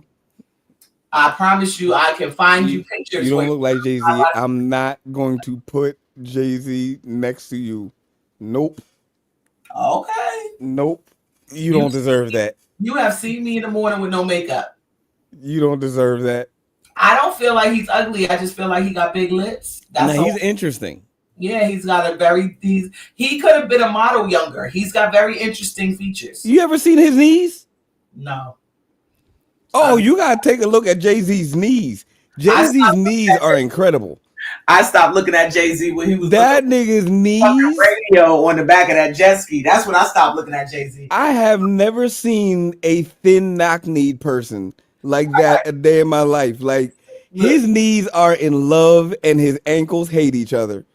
I promise you I can find you pictures. You don't look like Jay-Z. I'm not going to put Jay-Z next to you. Nope. Okay. Nope. You don't deserve that. You have seen me in the morning with no makeup. You don't deserve that. I don't feel like he's ugly. I just feel like he got big lips. He's interesting. Yeah, he's got he could have been a model younger. He's got very interesting features. You ever seen his knees? No. Oh, you gotta take a look at Jay-Z's knees. Jay-Z's knees are incredible. I stopped looking at Jay-Z when he was that nigga's knees radio on the back of that jet ski. That's when I stopped looking at Jay-Z. I have never seen a thin knock-kneed person like that a day in my life. Like his knees are in love and his ankles hate each other.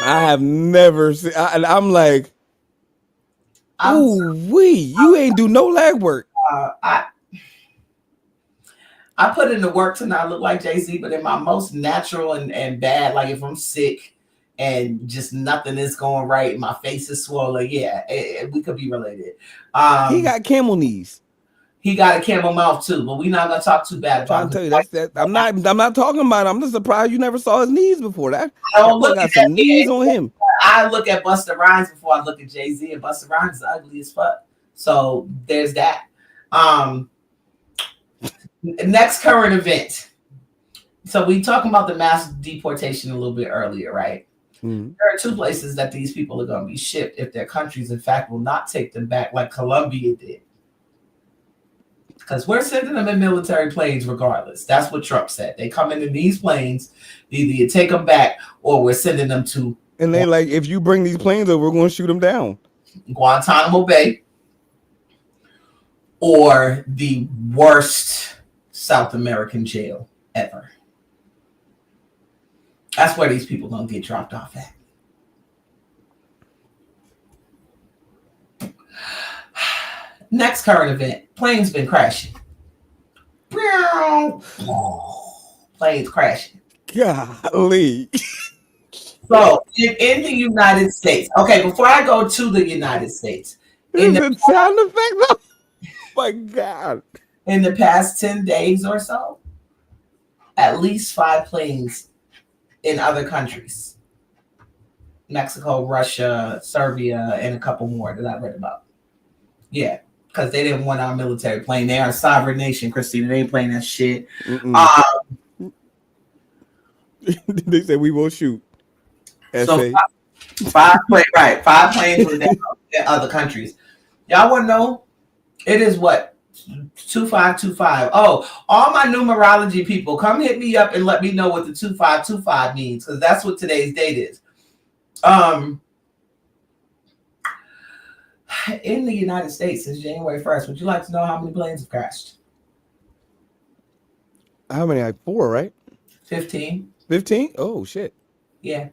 I have never seen. I'm like, ooh wee! You ain't do no leg work. I put in the work to not look like Jay-Z, but in my most natural and bad, like if I'm sick and just nothing is going right, my face is swollen. Yeah, we could be related. He got camel knees. He got a camel mouth too, but we're not gonna talk too bad about it. Tell you that I'm not talking about it. I'm just surprised you never saw his knees before. That got some knees on him. I look at Busta Rhymes before I look at Jay-Z, and Busta Rhymes is ugly as fuck. So there's that. Next current event. So we talking about the mass deportation a little bit earlier, right? Mm-hmm. There are 2 places that these people are going to be shipped if their countries, in fact, will not take them back like Colombia did. Because we're sending them in military planes regardless. That's what Trump said. They come in these planes, either you take them back or we're sending them to. And they like, if you bring these planes over, we're going to shoot them down. Guantanamo Bay or the worst South American jail ever. That's where these people gonna get dropped off at. Next current event: planes been crashing. Planes crashing. Golly. So in the United States, okay. Before I go to the United States, This is a sound effect. Oh my God. In the past 10 days or so, at least 5 planes in other countries. Mexico, Russia, Serbia, and a couple more that I read about. Yeah, because they didn't want our military plane. They are a sovereign nation, Christina. They ain't playing that shit. They said we will shoot. So 5 planes were down in other countries. Y'all want to know? It is what? 2525. Oh, all my numerology people, come hit me up and let me know what the 2525 means, because that's what today's date is. In the United States since January 1st, would you like to know how many planes have crashed? How many? Like 4, right? 15. 15? Oh shit. Yeah,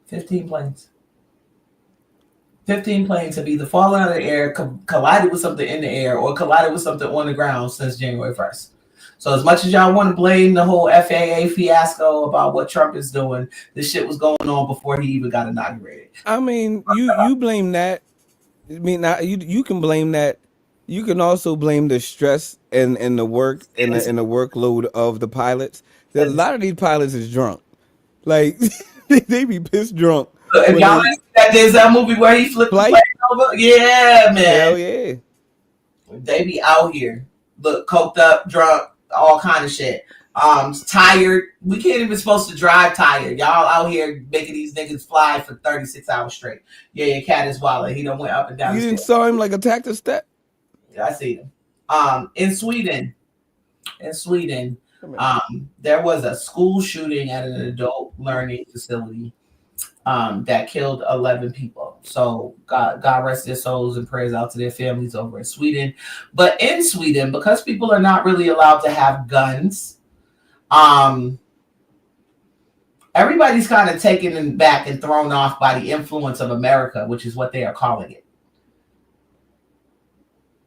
15 planes. 15 planes have either fallen out of the air, collided with something in the air, or collided with something on the ground since January 1st. So as much as y'all want to blame the whole FAA fiasco about what Trump is doing, this shit was going on before he even got inaugurated. I mean, you blame that. I mean, you can blame that. You can also blame the stress and the work and the workload of the pilots. A lot of these pilots is drunk. Like they be pissed drunk. If y'all see that Denzel movie where he flipped the plane over, yeah, man. Hell yeah. They be out here, look, coked up, drunk, all kind of shit. Tired. We can't even supposed to drive tired. Y'all out here making these niggas fly for 36 hours straight. Yeah, your cat is wild. He done went up and down. You didn't saw him like attack the step? Yeah, I see him. In Sweden, there was a school shooting at an adult learning facility that killed 11 people. So God rest their souls and prayers out to their families over in Sweden. But in Sweden, because people are not really allowed to have guns, everybody's kind of taken back and thrown off by the influence of America, which is what they are calling it.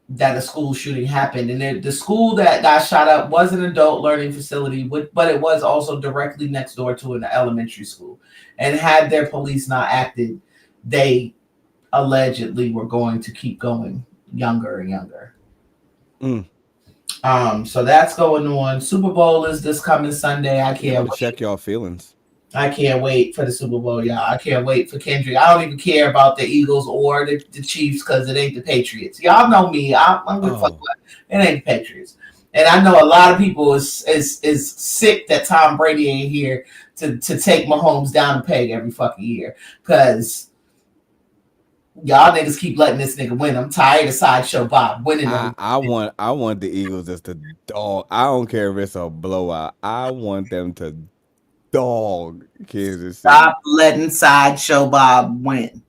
That a school shooting happened, and the school that got shot up was an adult learning facility, but it was also directly next door to an elementary school. And had their police not acted, they allegedly were going to keep going younger and younger. So that's going on. Super Bowl is this coming Sunday. I can't wait. Check y'all feelings. I can't wait for the Super Bowl, y'all. I can't wait for Kendrick. I don't even care about the Eagles or the Chiefs because it ain't the Patriots. Y'all know me. I'm gonna fuck with it. It ain't the Patriots. And I know a lot of people is sick that Tom Brady ain't here to take Mahomes down the peg every fucking year. Because y'all niggas keep letting this nigga win. I'm tired of Sideshow Bob winning. I want the Eagles just to dog. I don't care if it's a blowout. I want them to dog Kansas City. Stop letting Sideshow Bob win.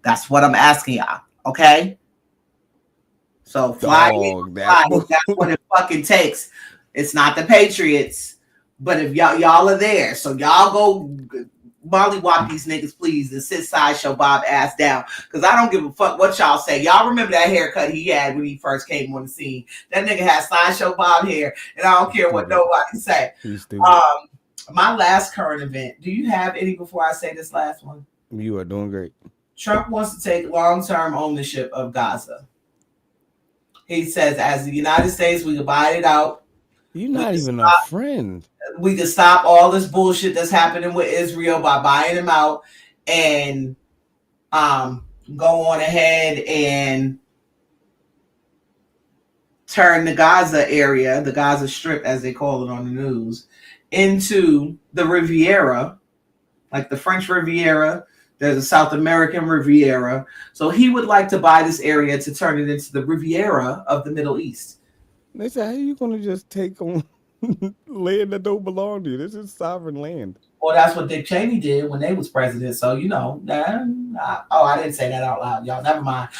That's what I'm asking y'all. Okay? So fly. That's what it fucking takes. It's not the Patriots, but if y'all are there, so y'all go mollywop these niggas, please, and sit Sideshow Bob ass down. Because I don't give a fuck what y'all say. Y'all remember that haircut he had when he first came on the scene. That nigga had Sideshow Bob hair, and I don't care what nobody say. My last current event. Do you have any before I say this last one? You are doing great. Trump wants to take long-term ownership of Gaza. He says, as the United States, we can buy it out. You're not even a friend. We can stop all this bullshit that's happening with Israel by buying them out and go on ahead and turn the Gaza area, the Gaza Strip, as they call it on the news, into the Riviera, like the French Riviera. There's a South American Riviera. So he would like to buy this area to turn it into the Riviera of the Middle East. They say, how are you going to just take on land that don't belong to you? This is sovereign land. Well, that's what Dick Cheney did when they was president. So, you know, I didn't say that out loud, y'all. Never mind.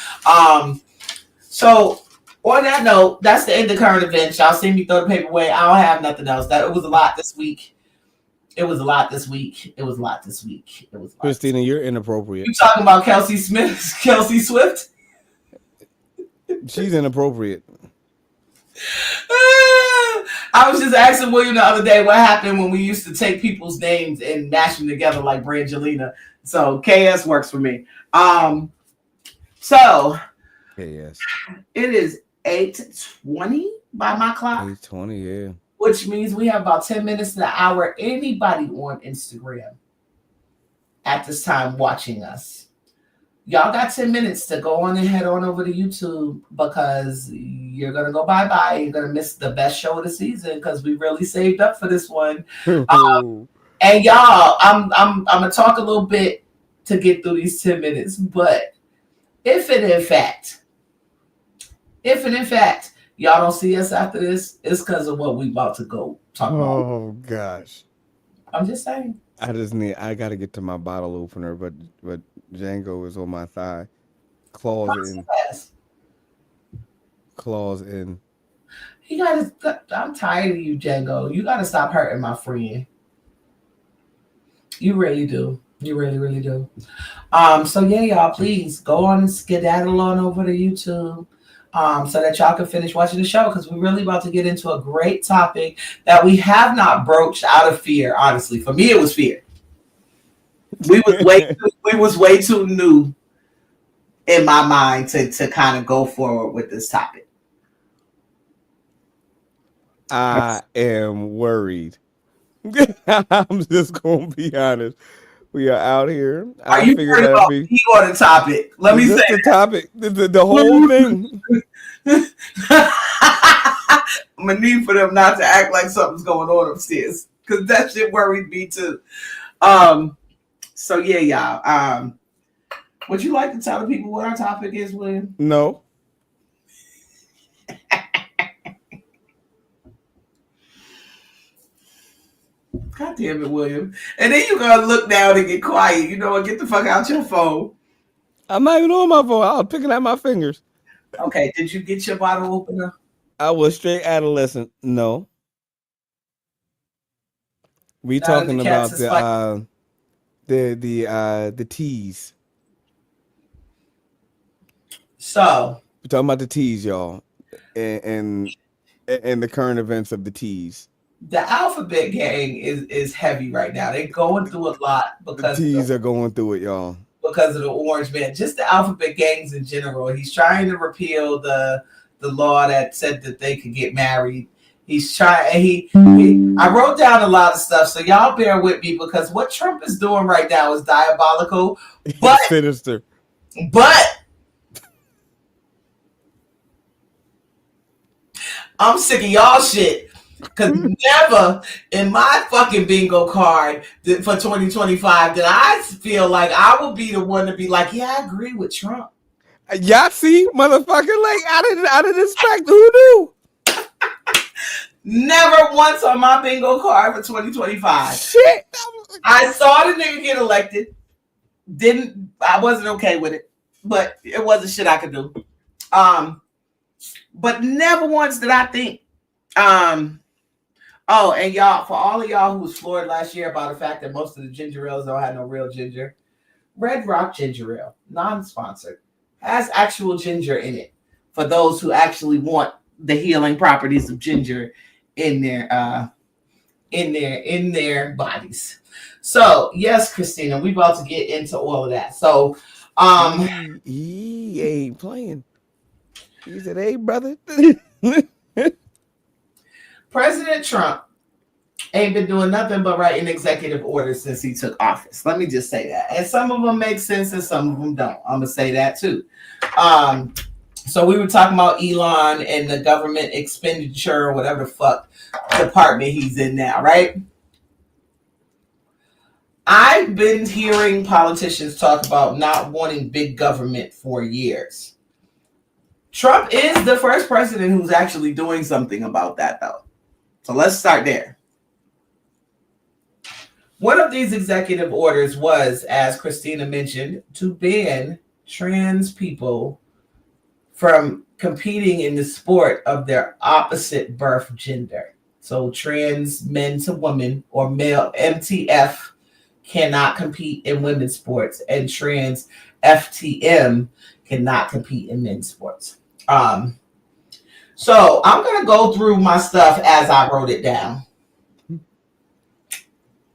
So on that note, that's the end of current events. Y'all see me throw the paper away. I don't have nothing else. It was a lot this week. Christina, you're inappropriate. You talking about Kelsey Swift? She's inappropriate. I was just asking William the other day what happened when we used to take people's names and mash them together like Brangelina. So KS works for me. So KS. it is 8:20 by my clock. 8:20, yeah. Which means we have about 10 minutes to the hour. Anybody on Instagram at this time watching us, y'all got 10 minutes to go on and head on over to YouTube because you're going to go bye-bye. You're going to miss the best show of the season because we really saved up for this one. And y'all, I'm going to talk a little bit to get through these 10 minutes. But if and in fact, y'all don't see us after this, it's because of what we about to go talk about. Oh, gosh. I'm just saying. I got to get to my bottle opener, but Django is on my thigh. Claws in. I'm tired of you, Django. You got to stop hurting my friend. You really do. You really, really do. So yeah, y'all, please go on and skedaddle on over to YouTube. So that y'all can finish watching the show because we're really about to get into a great topic that we have not broached out of fear. Honestly, for me, it was fear. We was way too new in my mind to kind of go forward with this topic. I am worried. I'm just gonna be honest. We are out here. Are you worried about me or the topic? Let me say the topic. The whole thing. I'm gonna need for them not to act like something's going on upstairs because that shit worried me too. So yeah, y'all. Would you like to tell the people what our topic is, William? No. God damn it, William. And then you're going to look down and get quiet. You know what? Get the fuck out your phone. I'm not even on my phone. I was picking at my fingers. Okay. Did you get your bottle opener? I was straight adolescent. No. We talking about the teas. So. We're talking about the teas, y'all. And the current events of the teas. The Alphabet Gang is heavy right now. They're going through a lot because the T's are going through it, y'all. Because of the Orange Man. Just the Alphabet Gangs in general. He's trying to repeal the law that said that they could get married. He's trying. I wrote down a lot of stuff, so y'all bear with me because what Trump is doing right now is diabolical, but sinister. But I'm sick of y'all shit. Because never in my fucking bingo card for 2025 did I feel like I would be the one to be like, yeah, I agree with Trump. Y'all see, motherfucker, like I didn't expect. Who knew? Never once on my bingo card for 2025. Shit. I saw the nigga get elected. I wasn't okay with it, but it wasn't shit I could do. But never once did I think, oh, and y'all, for all of y'all who was floored last year about the fact that most of the ginger ales don't have no real ginger, Red Rock Ginger Ale, non-sponsored, has actual ginger in it for those who actually want the healing properties of ginger in their bodies. So yes, Christina, we about to get into all of that. So he ain't playing. He said, "Hey, brother." President Trump ain't been doing nothing but writing executive orders since he took office. Let me just say that. And some of them make sense and some of them don't. I'm going to say that too. So we were talking about Elon and the government expenditure or whatever the fuck department he's in now, right? I've been hearing politicians talk about not wanting big government for years. Trump is the first president who's actually doing something about that, though. So let's start there. One of these executive orders was, as Christina mentioned, to ban trans people from competing in the sport of their opposite birth gender. So trans men to women or male MTF cannot compete in women's sports, and trans FTM cannot compete in men's sports. So I'm gonna go through my stuff as I wrote it down,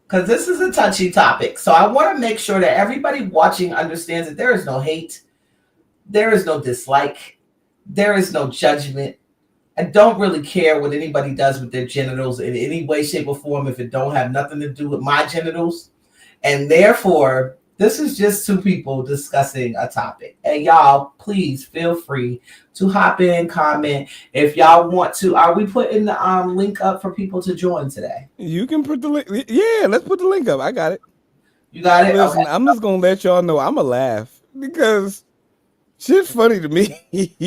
because this is a touchy topic. So I want to make sure that everybody watching understands that there is no hate, there is no dislike, there is no judgment. I don't really care what anybody does with their genitals in any way, shape, or form if it don't have nothing to do with my genitals. And therefore, this is just two people discussing a topic. And y'all, please feel free to hop in, comment. If y'all want to, are we putting the link up for people to join today? You can put the link. Yeah, let's put the link up. I got it. You got it? Listen, Okay. I'm just going to let y'all know I'm going to laugh because shit's funny to me.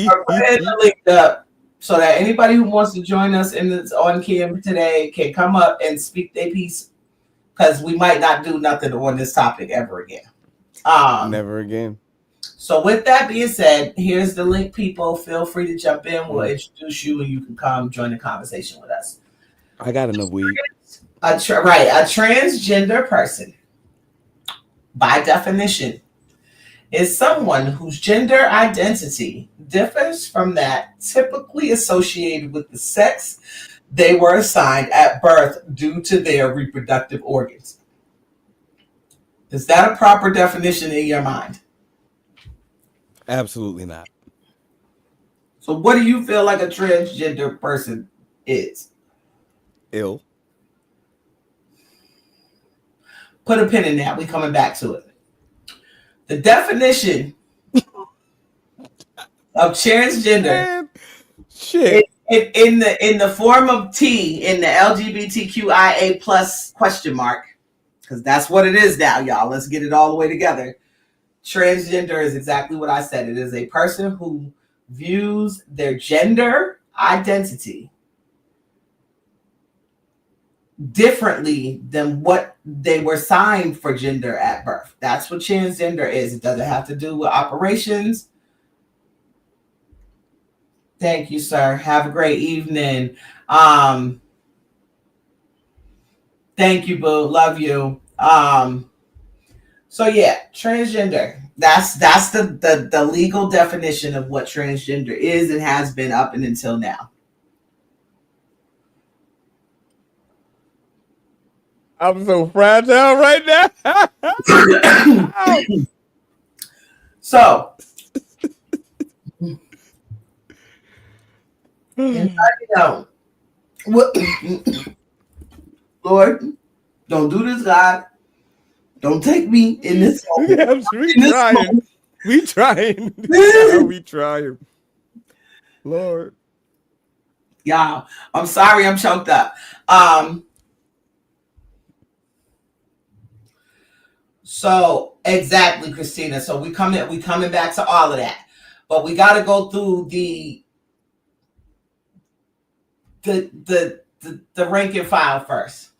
I'll put the link up so that anybody who wants to join us in this on cam today can come up and speak their piece, because we might not do nothing on this topic ever again. Never again. So with that being said, here's the link, people. Feel free to jump in. We'll introduce you and you can come join the conversation with us. I got enough weed. A transgender person, by definition, is someone whose gender identity differs from that typically associated with the sex they were assigned at birth due to their reproductive organs. Is that a proper definition in your mind? Absolutely not. So what do you feel like a transgender person is? Ill. Put a pin in that. We're coming back to it. The definition of transgender, Man, shit. in the form of T in the LGBTQIA plus question mark, because that's what it is now, y'all. Let's get it all the way together. Transgender is exactly what I said. It is a person who views their gender identity differently than what they were signed for gender at birth. That's what transgender is. It doesn't have to do with operations. Thank you, sir. Have a great evening. Thank you, boo. Love you. So yeah, transgender. That's the legal definition of what transgender is and has been up and until now. I'm so fragile right now. So, Lord, don't do this, God. Don't take me in this moment. We trying. We trying. Lord. Y'all, I'm sorry I'm choked up. So exactly, Christina. So we coming back to all of that. But we got to go through the rank and file first.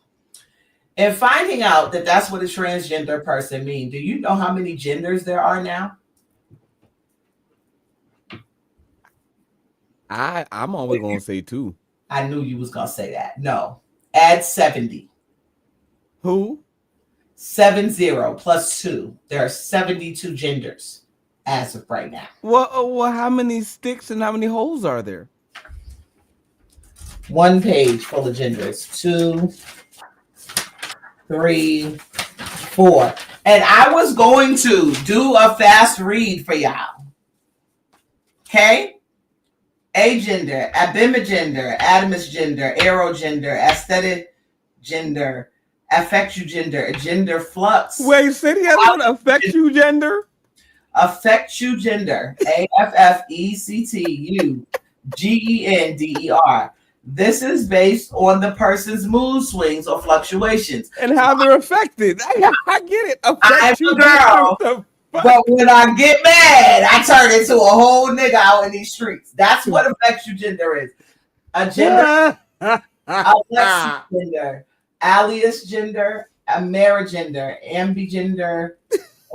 And finding out that that's what a transgender person means. Do you know how many genders there are now? I'm always going to say 2. I knew you was going to say that. No. Add 70. Who? 70 plus 2. There are 72 genders as of right now. Well, how many sticks and how many holes are there? One page full of genders. 2, 3, 4. And I was going to do a fast read for y'all. Okay? Agender, abimagender, adamus gender, aerogender, aesthetic gender, affectu gender, gender flux. Wait, say the other one, affectu gender? Affectu gender, AFFECTUGENDER. This is based on the person's mood swings or fluctuations. And how they're affected. I get it. I'm a girl. But when I get mad, I turn into a whole nigga out in these streets. That's what affectu gender is. A gender, Alexi gender, alias gender, amerigender, ambigender,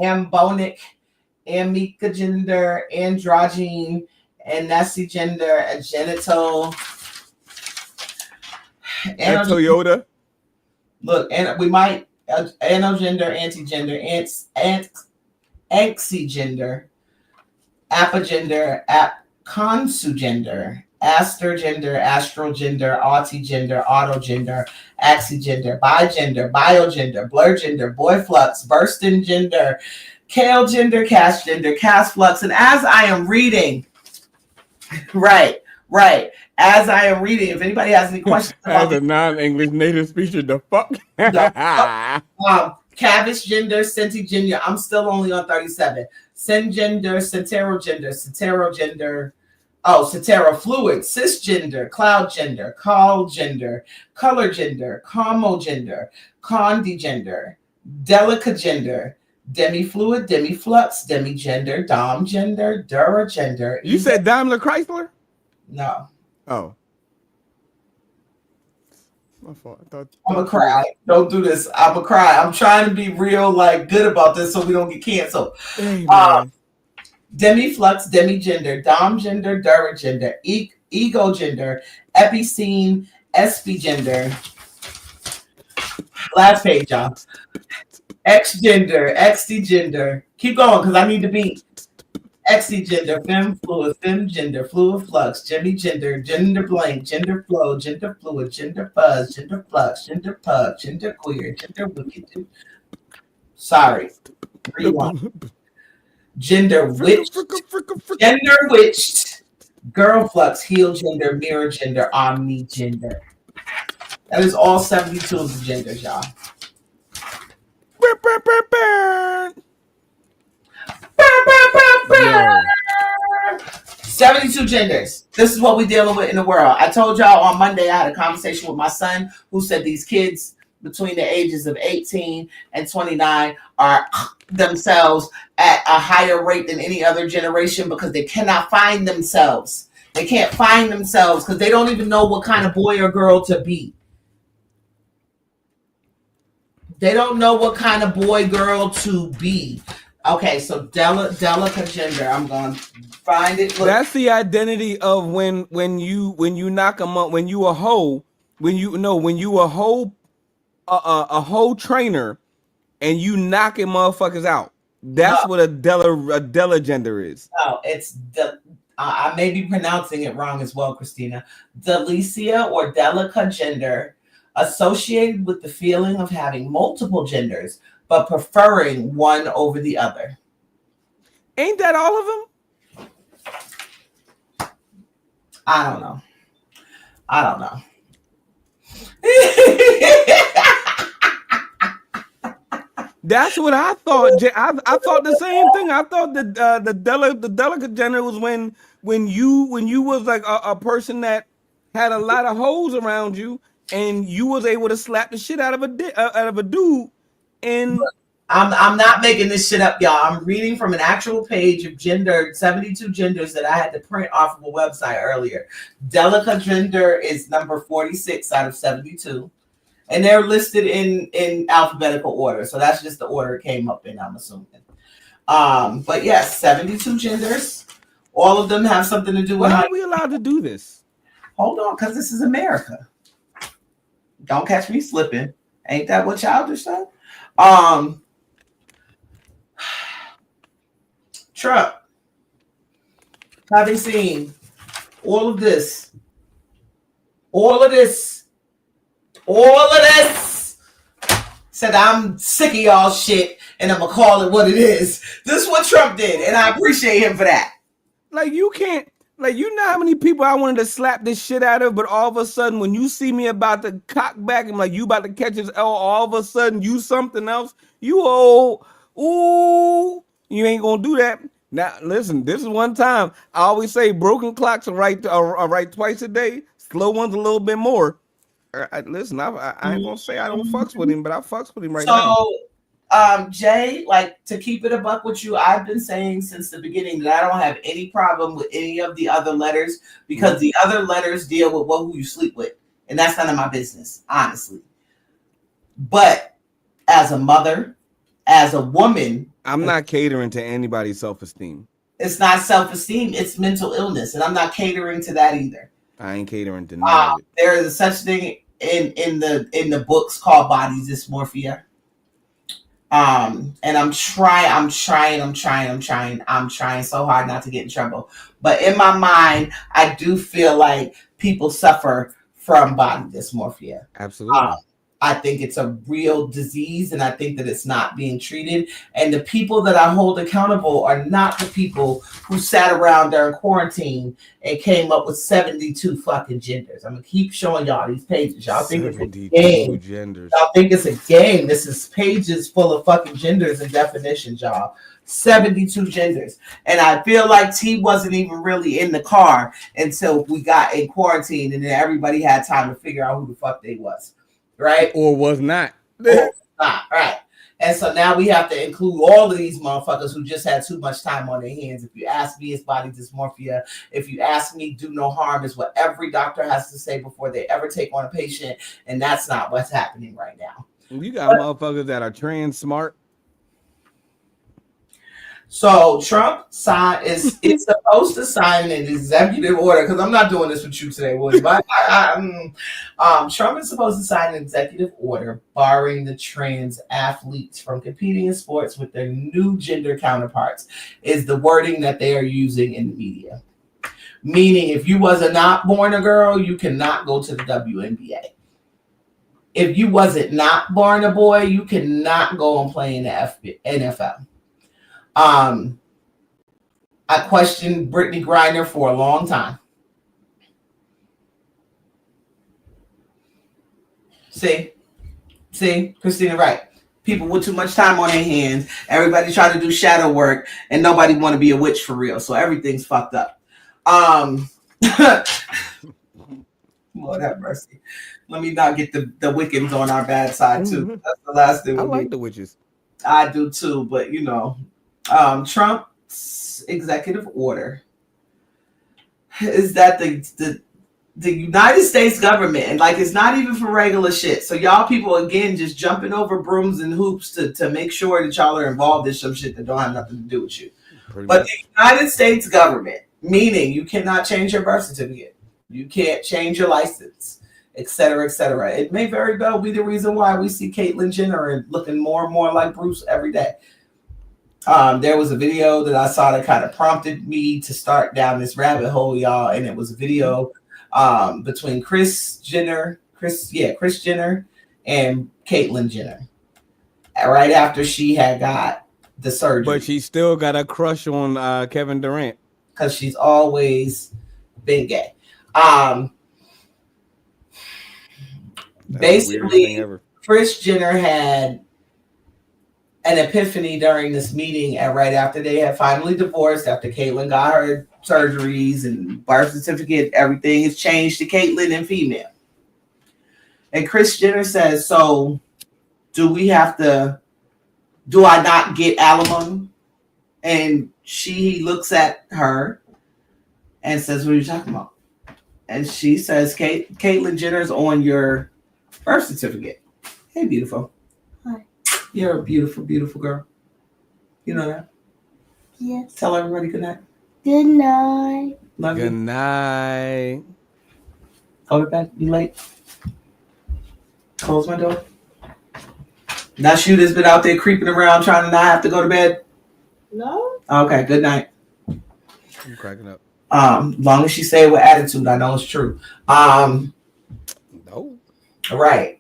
ambonic, amica gender, androgyne, anesi gender, a genital. And Toyota. Look, and we might anogender, antigender, anxigender, apogender, consugender, astergender, astrogender, autigender, autogender, axigender, bigender, biogender, blurgender, boyflux, bursting gender, kale gender, cast flux. And as I am reading, right. As I am reading, if anybody has any questions as a non-English native speaker, the fuck? Cabbage gender, centigender. I'm still only on 37. Syngender, centerogender, ceterofluid, cisgender, cloud gender, call gender, color gender, comogender, condigender, delicagender, demifluid, demiflux, demigender, dom gender, duragender. You said Daimler Chrysler? No. Oh. My fault. I'm gonna cry. Don't do this. I'm gonna cry. I'm trying to be real, like, good about this so we don't get canceled. Hey, Demiflux, demigender, dom gender, duragender, ego gender, epicene, espigender. Last page, y'all. X gender, XD Keep going, because I need to be XD gender, fem fluid, fem gender, fluid flux, Jimmy gender, gender blank, gender flow, gender fluid, gender fuzz, gender flux, gender pug, gender queer, gender wicked. Sorry. Rewind. Gender witched, girl flux, heel gender, mirror gender, omni gender. That is all 72 of the genders, y'all. 72 genders. This is what we're dealing with in the world. I told y'all on Monday I had a conversation with my son who said these kids between the ages of 18 and 29 are themselves at a higher rate than any other generation because they cannot find themselves. They can't find themselves because they don't even know what kind of boy or girl to be. They don't know what kind of boy, girl to be. Okay, so delicate gender. I'm going to find it. Look. That's the identity of when you knock them up, when you a hoe, when you a hoe, a hoe trainer, and you knocking motherfuckers out. That's what a delegender is. No, it's I may be pronouncing it wrong as well, Christina. Delicia or delica gender, associated with the feeling of having multiple genders, but preferring one over the other. Ain't that all of them? I don't know. That's what I thought. I thought the same thing. I thought the delicate gender was when you was like a person that had a lot of hoes around you, and you was able to slap the shit out of a dude. And I'm not making this shit up, y'all. I'm reading from an actual page of 72 genders that I had to print off of a website earlier. Delicate gender is number 46 out of 72. And they're listed in alphabetical order. So that's just the order it came up in, I'm assuming. But yes, 72 genders. All of them have something to do with how are we allowed to do this? Hold on, because this is America. Don't catch me slipping. Ain't that what Childish said? Trump, having seen all of this, said, I'm sick of y'all shit and I'm gonna call it what it is. This is what Trump did, and I appreciate him for that. Like, you can't, like, you know how many people I wanted to slap this shit out of, but all of a sudden when you see me about to cock back and like you about to catch his L, all of a sudden you something else, you you ain't gonna do that. Now listen, this is one time. I always say broken clocks are right twice a day, slow ones a little bit more. Listen, I ain't gonna say I don't fucks with him, but I fucks with him right now. Jay, like, to keep it a buck with you, I've been saying since the beginning that I don't have any problem with any of the other letters because the other letters deal with who you sleep with, and that's none of my business, honestly. But as a mother, as a woman, I'm not catering to anybody's self-esteem. It's not self-esteem, it's mental illness, and I'm not catering to that either. I ain't catering to none of it. There is a such thing in the books called body dysmorphia. And I'm trying so hard not to get in trouble. But in my mind, I do feel like people suffer from body dysmorphia. Absolutely. I think it's a real disease, and I think that it's not being treated. And the people that I hold accountable are not the people who sat around during quarantine and came up with 72 fucking genders. I'm gonna keep showing y'all these pages. Y'all think it's a game. Genders. Y'all think it's a game. This is pages full of fucking genders and definitions, y'all. 72 genders. And I feel like T wasn't even really in the car until we got in quarantine, and then everybody had time to figure out who the fuck they was. Right? Or was not. Right. And so now we have to include all of these motherfuckers who just had too much time on their hands. If you ask me, it's body dysmorphia. If you ask me, do no harm is what every doctor has to say before they ever take on a patient. And that's not what's happening right now. You got motherfuckers that are trans smart. So Trump is supposed to sign an executive order, because I'm not doing this with you today, William. Trump is supposed to sign an executive order barring the trans athletes from competing in sports with their new gender counterparts, is the wording that they are using in the media. Meaning, if you was not born a girl, you cannot go to the WNBA. If you wasn't not born a boy, you cannot go and play in the NFL. I questioned Brittany Griner for a long time. See, Christina, right? People with too much time on their hands. Everybody trying to do shadow work, and nobody want to be a witch for real. So everything's fucked up. Lord have mercy. Let me not get the Wiccans on our bad side too. That's the last thing. I like the witches. I do too, but you know. Trump's executive order is that the United States government, and like it's not even for regular shit. So y'all people again just jumping over brooms and hoops to make sure that y'all are involved in some shit that don't have nothing to do with you. But the United States government, meaning you cannot change your birth certificate, you can't change your license, etc., etc. It may very well be the reason why we see Caitlyn Jenner looking more and more like Bruce every day. There was a video that I saw that kind of prompted me to start down this rabbit hole, y'all, and it was a video between Kris Jenner and Caitlyn Jenner right after she had got the surgery. But she still got a crush on Kevin Durant because she's always been gay. Basically, Kris Jenner had an epiphany during this meeting, and right after they had finally divorced, after Caitlyn got her surgeries and birth certificate, everything has changed to Caitlyn and female. And Kris Jenner says, so do I not get alimony? And she looks at her and says, what are you talking about? And she says, Caitlyn Jenner's on your birth certificate. Hey, beautiful. You're a beautiful, beautiful girl. You know that? Yes. Tell everybody good night. Good night. Love you. Good night. Go to bed. You late? Close my door. That's you that's been out there creeping around trying to not have to go to bed? No. Okay, good night. I'm cracking up. Long as she say it with attitude, I know it's true. No. Right.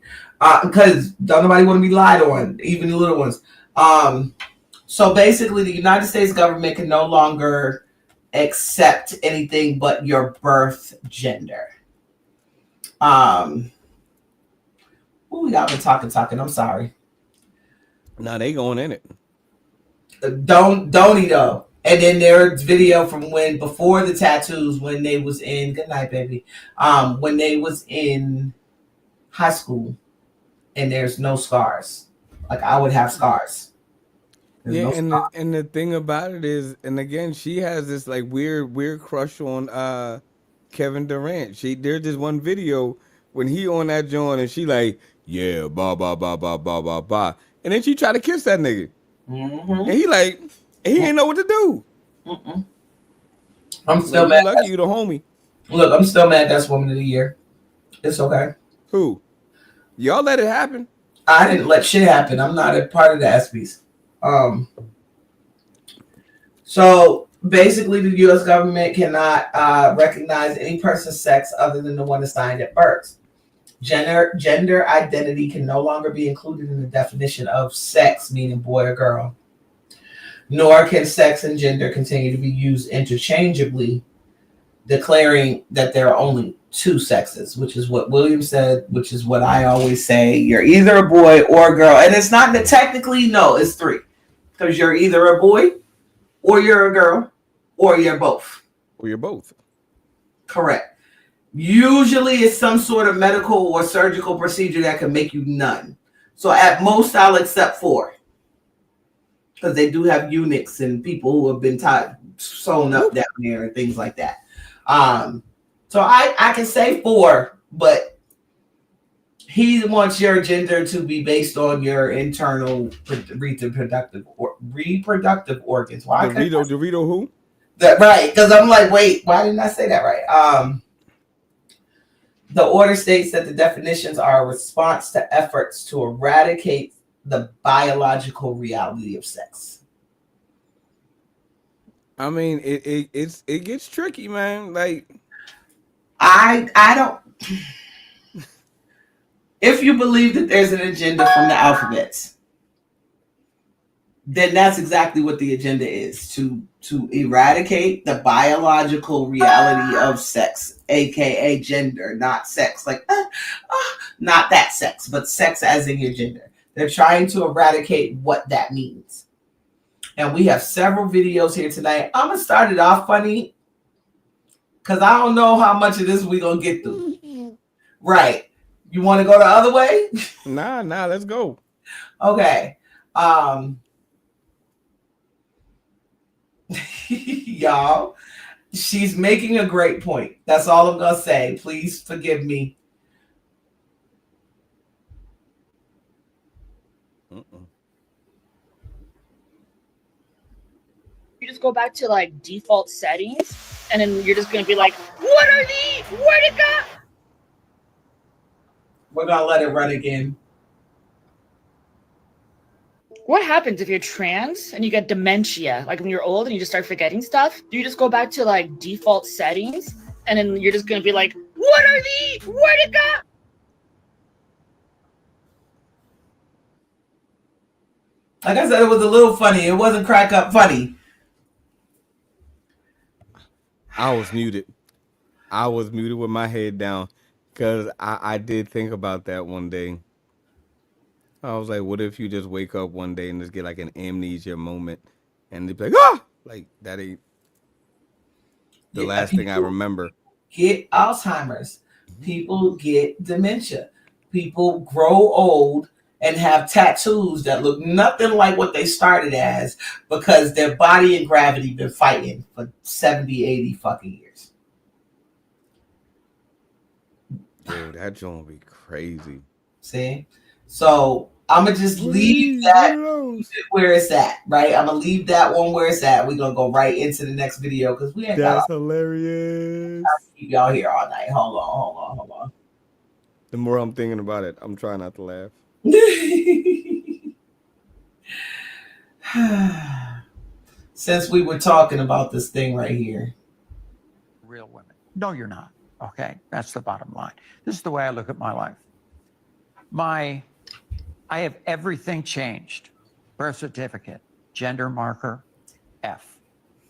Because don't nobody want to be lied on, even the little ones. So basically, the United States government can no longer accept anything but your birth gender. We got me talking. I'm sorry. Nah, they going in it. Don't though. And then there's video from before the tattoos, when they was in, good night, baby. When they was in high school. And there's no scars. Like I would have scars. There's and the thing about it is, and again, she has this like weird crush on Kevin Durant. There's this one video when he on that joint and she like, yeah, ba ba ba ba ba ba ba, and then she try to kiss that nigga, and he ain't know what to do. I'm still mad. Lucky you the homie. Look, I'm still mad. That's Woman of the Year. It's okay. Who? Y'all let it happen. I didn't let shit happen. I'm not a part of the ESPYs. So basically, the U.S. government cannot recognize any person's sex other than the one assigned at birth. Gender identity can no longer be included in the definition of sex, meaning boy or girl. Nor can sex and gender continue to be used interchangeably, declaring that there are only two sexes, which is what William said, which is what I always say. You're either a boy or a girl. And it's not that technically, no, it's three. Because you're either a boy or you're a girl or you're both. Or you're both. Correct. Usually it's some sort of medical or surgical procedure that can make you none. So at most I'll accept 4. Because they do have eunuchs and people who have been sewn up down there and things like that. So I can say 4, but he wants your gender to be based on your internal reproductive organs. Why? Dorito who? Right, because I'm like, wait, why didn't I say that right? The order states that the definitions are a response to efforts to eradicate the biological reality of sex. I mean, it gets tricky, man. Like, I don't. If you believe that there's an agenda from the alphabets, then that's exactly what the agenda is: to eradicate the biological reality of sex, aka gender, not sex, like not that sex, but sex as in your gender. They're trying to eradicate what that means. And we have several videos here tonight. I'm going to start it off funny because I don't know how much of this we're going to get through. Right. You want to go the other way? Nah, let's go. Okay. Y'all, she's making a great point. That's all I'm going to say. Please forgive me. You just go back to like default settings, and then you're just gonna be like, "What are these? Where'd it go?" We're gonna let it run again. What happens if you're trans and you get dementia? Like when you're old and you just start forgetting stuff? Do you just go back to like default settings, and then you're just gonna be like, "What are these? Where'd it go?" Like I said, it was a little funny. It wasn't crack up funny. I was muted with my head down because I did think about that one day. I was like, what if you just wake up one day and just get like an amnesia moment and they'd be like, ah! Like, that ain't the last thing I remember. Get Alzheimer's. People get dementia. People grow old and have tattoos that look nothing like what they started as because their body and gravity been fighting for 70, 80 fucking years. Dude, that joint be crazy. See? So I'm going to just leave that where it's at, right? I'm going to leave that one where it's at. We're going to go right into the next video because we ain't got hilarious. Keep y'all here all night. Hold on. The more I'm thinking about it, I'm trying not to laugh. Since we were talking about this thing right here. Real women. No, you're not. Okay. That's the bottom line. This is the way I look at my life. I have everything changed. Birth certificate, gender marker, F.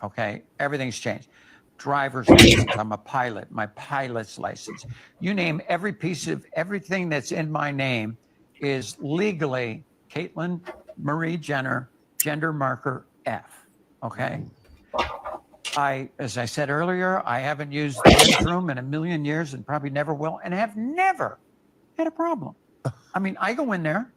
Okay. Everything's changed. Driver's license. I'm a pilot. My pilot's license. You name every piece of everything that's in my name is legally Caitlyn Marie Jenner, gender marker F. Okay. As I said earlier, I haven't used the men's room in a million years and probably never will, and have never had a problem. I mean, I go in there.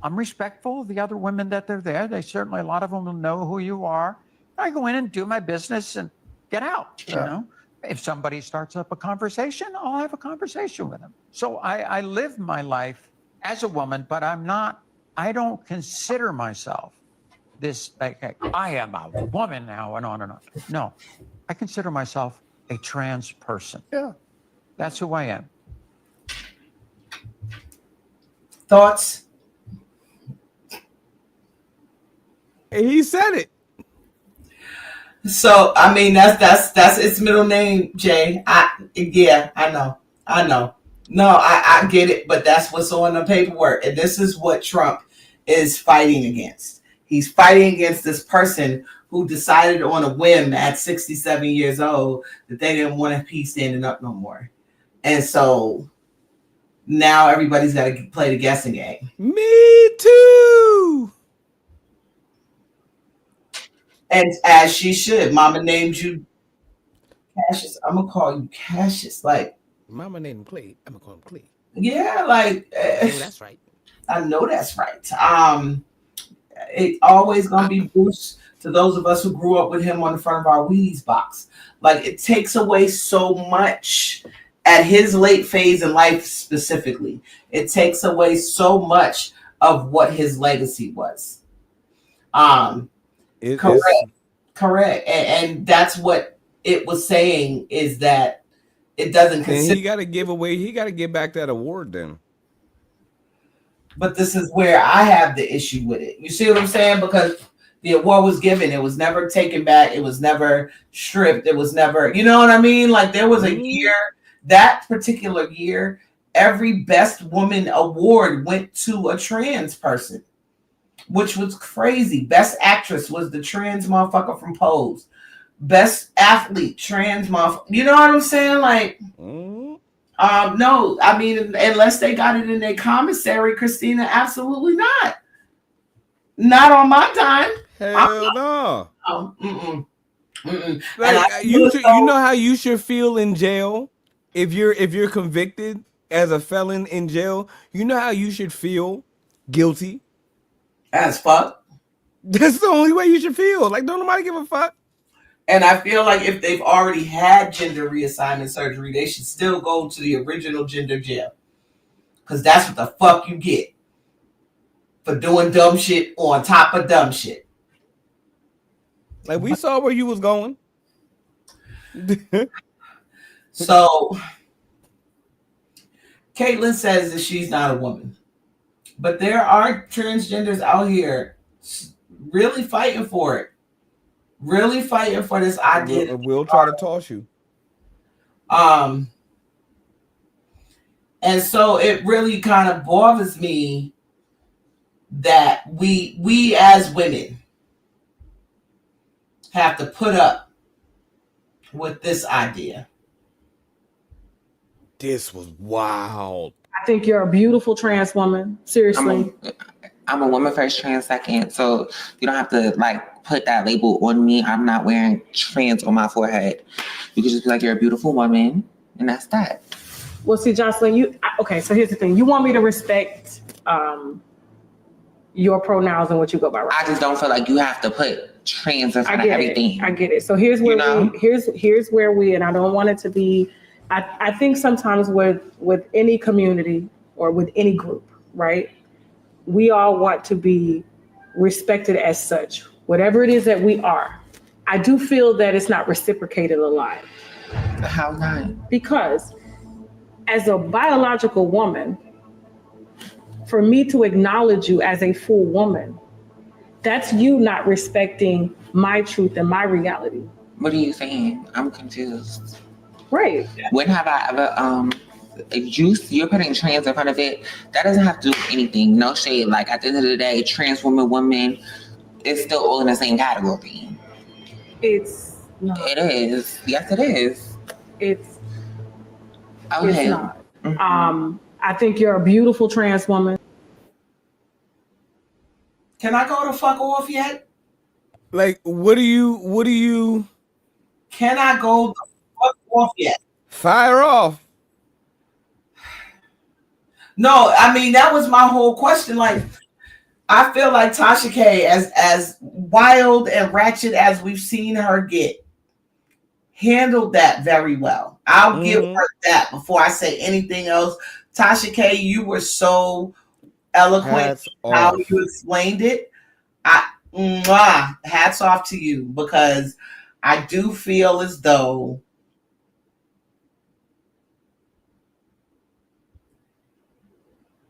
I'm respectful of the other women that are there. They certainly, a lot of them will know who you are. I go in and do my business and get out. You know, if somebody starts up a conversation, I'll have a conversation with them. So I live my life as a woman, but I don't consider myself this, like, I am a woman now and on and on. No, I consider myself a trans person. Yeah. That's who I am. Thoughts? He said it. So I mean that's its middle name, Jay. I know. No, I get it, but that's what's on the paperwork, and this is what Trump is fighting against. He's fighting against this person who decided on a whim at 67 years old that they didn't want to be standing up no more, and so now everybody's got to play the guessing game. Me too. And as she should. Mama named you Cassius. I'm gonna call you Cassius. Like, Mama named him Clay. I'm gonna call him Clay. yeah, like That's right. I know that's right. It always gonna be Bruce to those of us who grew up with him on the front of our Wheaties box. Like, it takes away so much at his late phase in life specifically. It takes away so much of what his legacy was. Correct. And that's what it was saying, is that it doesn't consider. And he got to give away. He got to give back that award then. But this is where I have the issue with it. You see what I'm saying? Because the award was given, it was never taken back, it was never stripped, it was never, you know what I mean? Like, there was a year, that particular year, every Best Woman award went to a trans person, which was crazy. Best Actress was the trans motherfucker from Pose. Best Athlete, trans motherfucker. You know what I'm saying? Like, no, I mean, unless they got it in their commissary, Christina, absolutely not. Not on my time. Hell no. Like, And you know how you should feel in jail if you're convicted as a felon in jail. You know how you should feel guilty. As fuck. That's the only way you should feel. Like, don't nobody give a fuck. And I feel like if they've already had gender reassignment surgery, they should still go to the original gender jail. Because that's what the fuck you get for doing dumb shit on top of dumb shit. Like, we saw where you was going. So, Caitlyn says that she's not a woman. But there are transgenders out here really fighting for it. Really fighting for this idea. We'll try to toss you. And so it really kind of bothers me that we as women have to put up with this idea. This was wild. I think you're a beautiful trans woman. Seriously. I'm a woman first, trans second. So you don't have to like put that label on me. I'm not wearing trans on my forehead. You can just be like, you're a beautiful woman, and that's that. Well, see, Jocelyn, okay, so here's the thing. You want me to respect your pronouns and what you go by, right? I just don't feel like you have to put trans in front of everything. I get it. So here's where here's where we, and I don't want it to be, I think sometimes with any community or with any group, right? We all want to be respected as such, whatever it is that we are. I do feel that it's not reciprocated a lot. How not? Because as a biological woman, for me to acknowledge you as a full woman, that's you not respecting my truth and my reality. What are you saying? I'm confused. Right. When have I ever you're putting trans in front of it? That doesn't have to do with anything. No shade. Like, at the end of the day, trans woman is still all in the same category. It's not. It is. Yes, it is. It's okay. It's not. Mm-hmm. I think you're a beautiful trans woman. Can I go the fuck off yet? Like, what do you Can I go the fuck off yet? Fire off. No, I mean, that was my whole question. Like, I feel like Tasha K, as wild and ratchet as we've seen her get, handled that very well. I'll give her that before I say anything else. Tasha K, you were so eloquent how you explained it. Hats off to you, because I do feel as though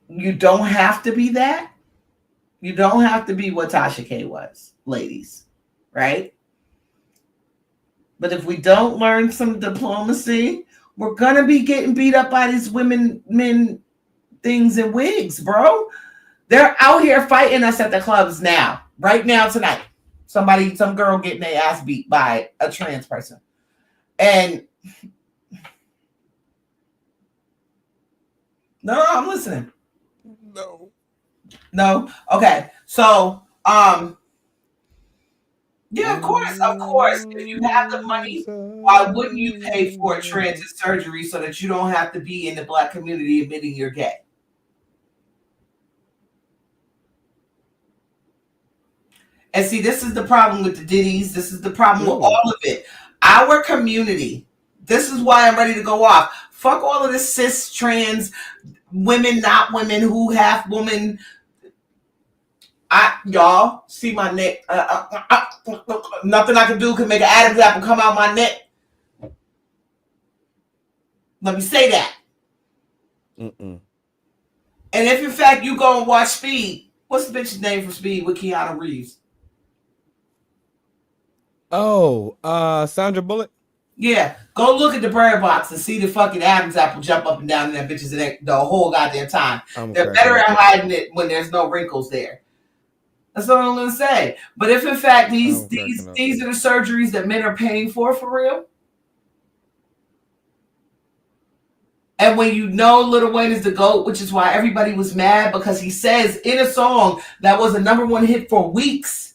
you don't have to be that. You don't have to be what Tasha K was. ladies, right? But if we don't learn some diplomacy, we're gonna be getting beat up by these men things in wigs, bro. They're out here fighting us at the clubs now, right now, tonight. Some girl getting their ass beat by a trans person. And no, I'm listening. No. Okay. So, yeah, of course. If you have the money, why wouldn't you pay for a transit surgery so that you don't have to be in the Black community admitting you're gay? And see, this is the problem with the Diddies. This is the problem with all of it. Our community, this is why I'm ready to go off. Fuck all of this cis, trans, women, not women, who half woman. Y'all see my neck. Nothing I can do can make an Adam's apple come out my neck. Let me say that. And if in fact you go and watch Speed, what's the bitch's name from Speed with Keanu Reeves? Oh, Sandra Bullock. Yeah, go look at the Bird Box and see the fucking Adam's apple jump up and down in that bitch's neck the whole goddamn time. They're better at hiding it when there's no wrinkles there. That's what I'm gonna say. But if in fact these are the surgeries that men are paying for real, and when you know Lil Wayne is the GOAT, which is why everybody was mad because he says in a song that was a #1 hit for weeks,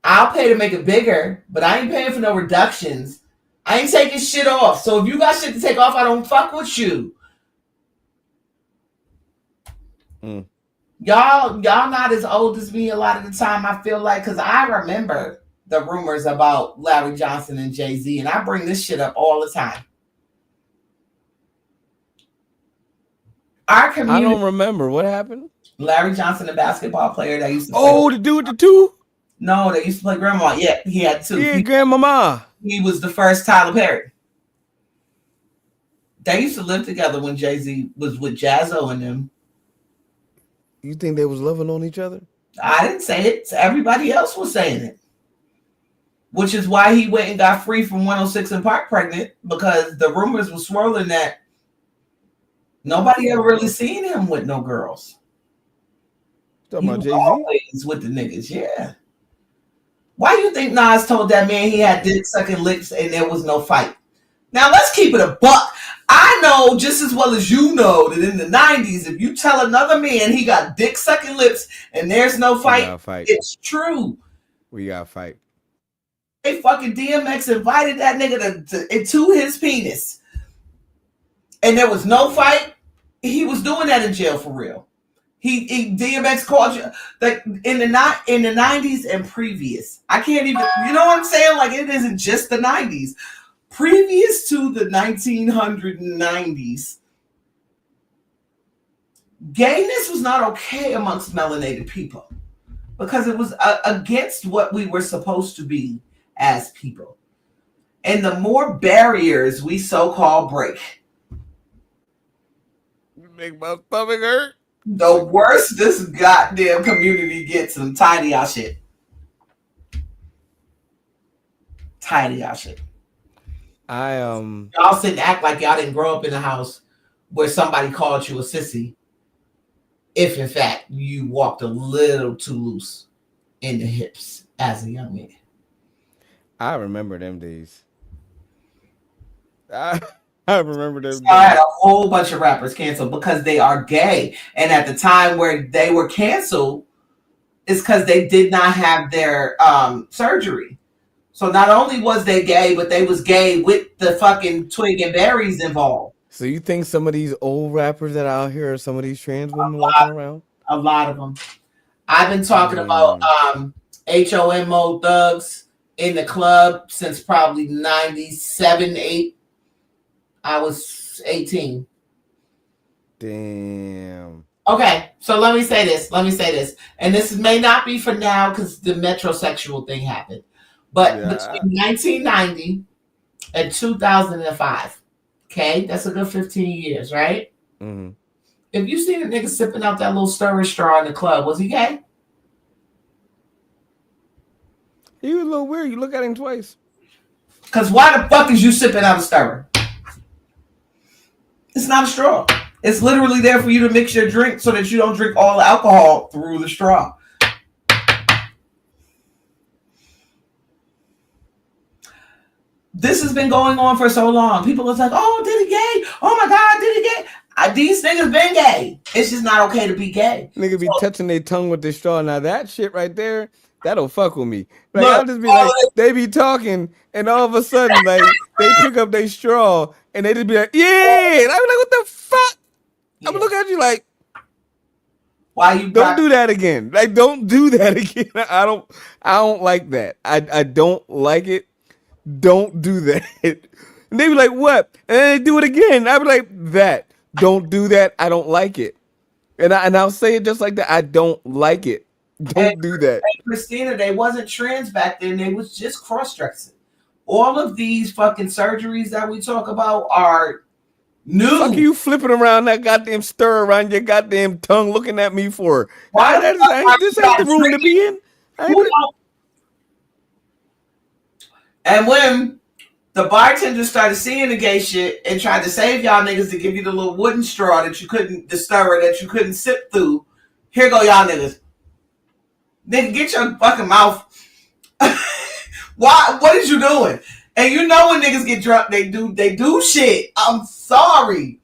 I'll pay to make it bigger, but I ain't paying for no reductions. I ain't taking shit off. So if you got shit to take off, I don't fuck with you. Y'all not as old as me a lot of the time, I feel like, because I remember the rumors about Larry Johnson and Jay-Z, and I bring this shit up all the time. Our community. I don't remember what happened. Larry Johnson, the basketball player that used to play. The dude with the two? No, they used to play grandma. Yeah, he had two. Yeah, grandmama. He was the first Tyler Perry. They used to live together when Jay-Z was with Jazzo and them. You think they was loving on each other? I didn't say it. Everybody else was saying it. Which is why he went and got free from 106 and Park pregnant, because the rumors were swirling that nobody ever really seen him with no girls. Talking about Jay-Z? Always with the niggas, yeah. Why do you think Nas told that man he had dick sucking lips and there was no fight? Now let's keep it a buck. I know just as well as you know that in the 90s, if you tell another man he got dick sucking lips and there's no fight, it's true. We gotta fight. They fucking DMX invited that nigga to his penis. And there was no fight. He was doing that in jail for real. He DMX called you like in the 90s and previous. I can't even, you know what I'm saying? Like, it isn't just the 90s. Previous to the 1990s, gayness was not okay amongst melanated people because it was against what we were supposed to be as people. And the more barriers we so-called break, you make my stomach hurt. The worse this goddamn community gets. And tidy y'all shit. Tidy y'all shit. Y'all sit and act like y'all didn't grow up in a house where somebody called you a sissy. If in fact you walked a little too loose in the hips as a young man. I remember them days. I remember them days. I had a whole bunch of rappers canceled because they are gay. And at the time where they were canceled, it's because they did not have their surgery. So not only was they gay, but they was gay with the fucking twig and berries involved. So you think some of these old rappers that are out here are some of these trans women walking around? A lot of them. I've been talking about HOMO thugs in the club since probably 97, 8. I was 18. Damn. Okay, so let me say this. And this may not be for now because the metrosexual thing happened. But between 1990 and 2005, okay, that's a good 15 years, right? Mm-hmm. If you seen a nigga sipping out that little stirring straw in the club, was he gay? He was a little weird. You look at him twice. Because why the fuck is you sipping out of stirrer? It's not a straw. It's literally there for you to mix your drink so that you don't drink all the alcohol through the straw. This has been going on for so long. People are like, oh, Diddy gay. Oh my God, Diddy gay. These niggas been gay. It's just not okay to be gay. Nigga be touching their tongue with the straw. Now that shit right there, that'll fuck with me. Like Look, I'll just be like, they be talking, and all of a sudden, like they pick up their straw, and they just be like, yeah. And I be like, what the fuck? Yeah. I'm gonna look at you like, why you don't do that again. Like, don't do that again. I don't like that. I don't like it. Don't do that. And they be like, what? And then they do it again. I be like, that. Don't do that. I don't like it. And I'll say it just like that. I don't like it. Don't do that. Christina, they wasn't trans back then. They was just cross-dressing. All of these fucking surgeries that we talk about are new. Fuck you flipping around that goddamn stir around your goddamn tongue looking at me for? Why this ain't the room to be in. And when the bartender started seeing the gay shit and tried to save y'all niggas to give you the little wooden straw that you couldn't, the stirrer that you couldn't sip through, here go y'all niggas. Nigga, get your fucking mouth. Why? What is you doing? And you know when niggas get drunk, they do shit. I'm sorry.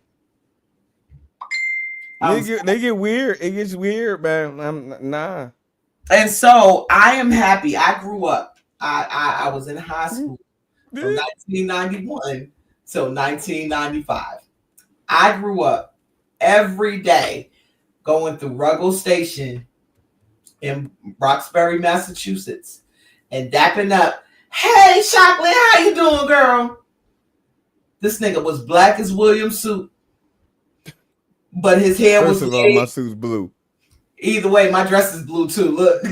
They get weird. It gets weird, man. Nah. And so I am happy. I grew up. I was in high school from 1991 till 1995. I grew up every day going through Ruggles Station in Roxbury, Massachusetts, and dapping up. Hey, Chocolate, how you doing, girl? This nigga was black as William suit, but his hair was. First of all, my suit's blue. Either way, my dress is blue too. Look,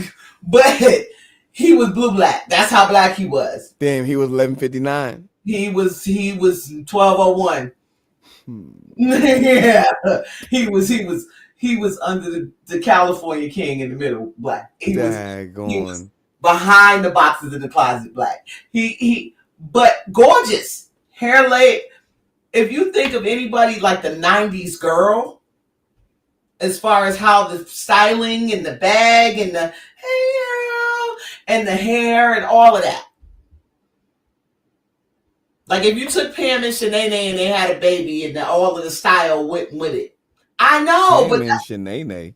but he was blue black. That's how black he was. Damn, he was 1159. He was 1201. Yeah, he was under the California king in the middle, black. He was behind the boxes in the closet, black. But gorgeous, hair laid. If you think of anybody like the 90s girl, as far as how the styling and the bag and the hair and the hair and all of that. Like if you took Pam and Shanae and they had a baby and all of the style went with it. I know, Pam but and Shanae.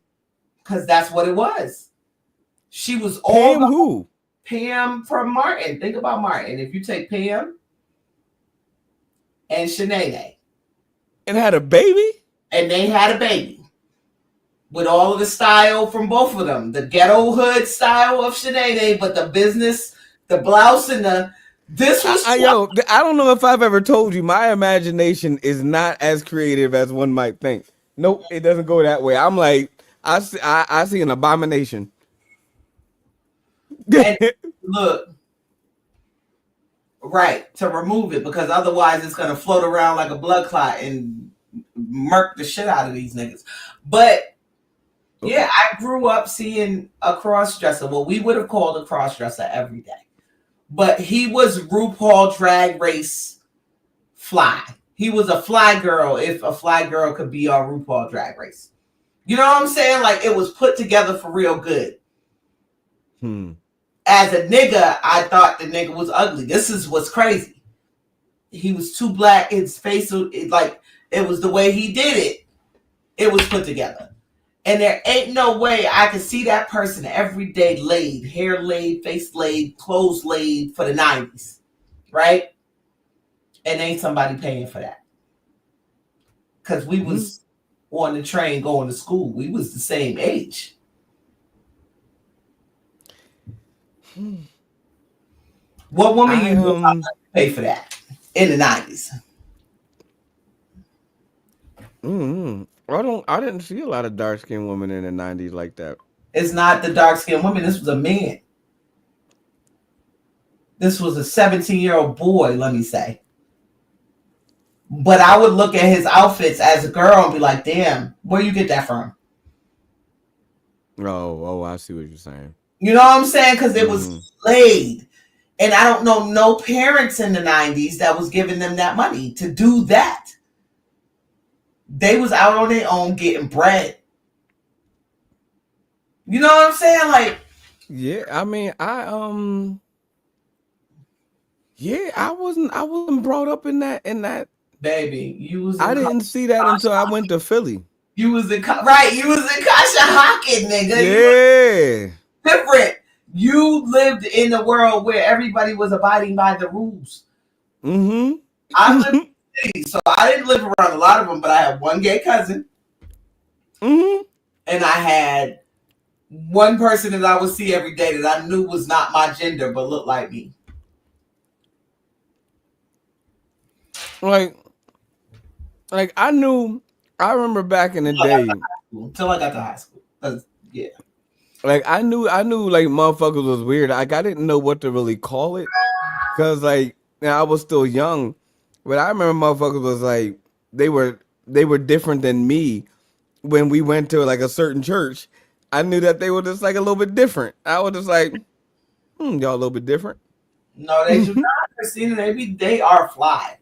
Because that's what it was. She was Pam who? Pam from Martin. Think about Martin. If you take Pam and Shanae. And had a baby? And they had a baby. With all of the style from both of them. The ghetto hood style of Shanae, but the business, the blouse and the... This was... I don't know if I've ever told you, my imagination is not as creative as one might think. Nope, it doesn't go that way. I'm like, I see an abomination. And look, right, to remove it, because otherwise it's going to float around like a blood clot and murk the shit out of these niggas. But yeah, I grew up seeing a cross-dresser, what we would have called a cross-dresser every day. But he was RuPaul Drag Race fly. He was a fly girl, if a fly girl could be on RuPaul Drag Race. You know what I'm saying? Like, it was put together for real good. As a nigga, I thought the nigga was ugly. This is what's crazy. He was too black. His face, it was the way he did it. It was put together. And there ain't no way I could see that person every day laid, hair laid, face laid, clothes laid for the 90s. Right? And ain't somebody paying for that. Because we was on the train going to school. We was the same age. What woman you pay for that in the 90s? I didn't see a lot of dark-skinned women in the 90s like that. It's not the dark-skinned woman. This was a man. This was a 17-year-old boy, let me say. But I would look at his outfits as a girl and be like, damn, where you get that from? Oh, I see what you're saying. You know what I'm saying? Because it was laid. And I don't know no parents in the 90s that was giving them that money to do that. They was out on their own getting bread. You know what I'm saying? Like, yeah, I mean, I wasn't brought up in that. Baby, you was. I didn't see that until I went to Philly. You was in right. You was in Conshohocken, nigga. Yeah, different. You lived in a world where everybody was abiding by the rules. Mm-hmm. I lived in the city, so I didn't live around a lot of them, but I had one gay cousin. Mm-hmm. And I had one person that I would see every day that I knew was not my gender, but looked like me. Like I remember back in the day. Until I got to high school. Yeah. Like I knew like motherfuckers was weird. Like I didn't know what to really call it. Cause like I was still young. But I remember motherfuckers was like they were different than me when we went to like a certain church. I knew that they were just like a little bit different. I was just like, y'all a little bit different. No, they do not, Christina. They are fly.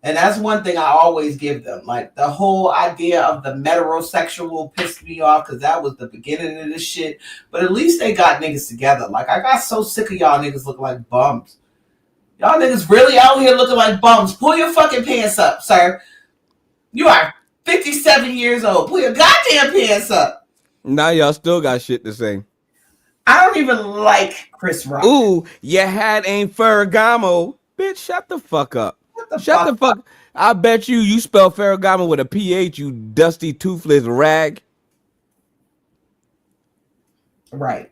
And that's one thing I always give them. Like the whole idea of the metrosexual pissed me off because that was the beginning of this shit. But at least they got niggas together. Like I got so sick of y'all niggas looking like bums. Y'all niggas really out here looking like bums. Pull your fucking pants up, sir. You are 57 years old. Pull your goddamn pants up. Now y'all still got shit to say. I don't even like Chris Rock. Ooh, your hat ain't Ferragamo. Bitch, shut the fuck up. Shut the fuck. I bet you spell Ferragamo with a PH, you dusty, toothless rag. Right.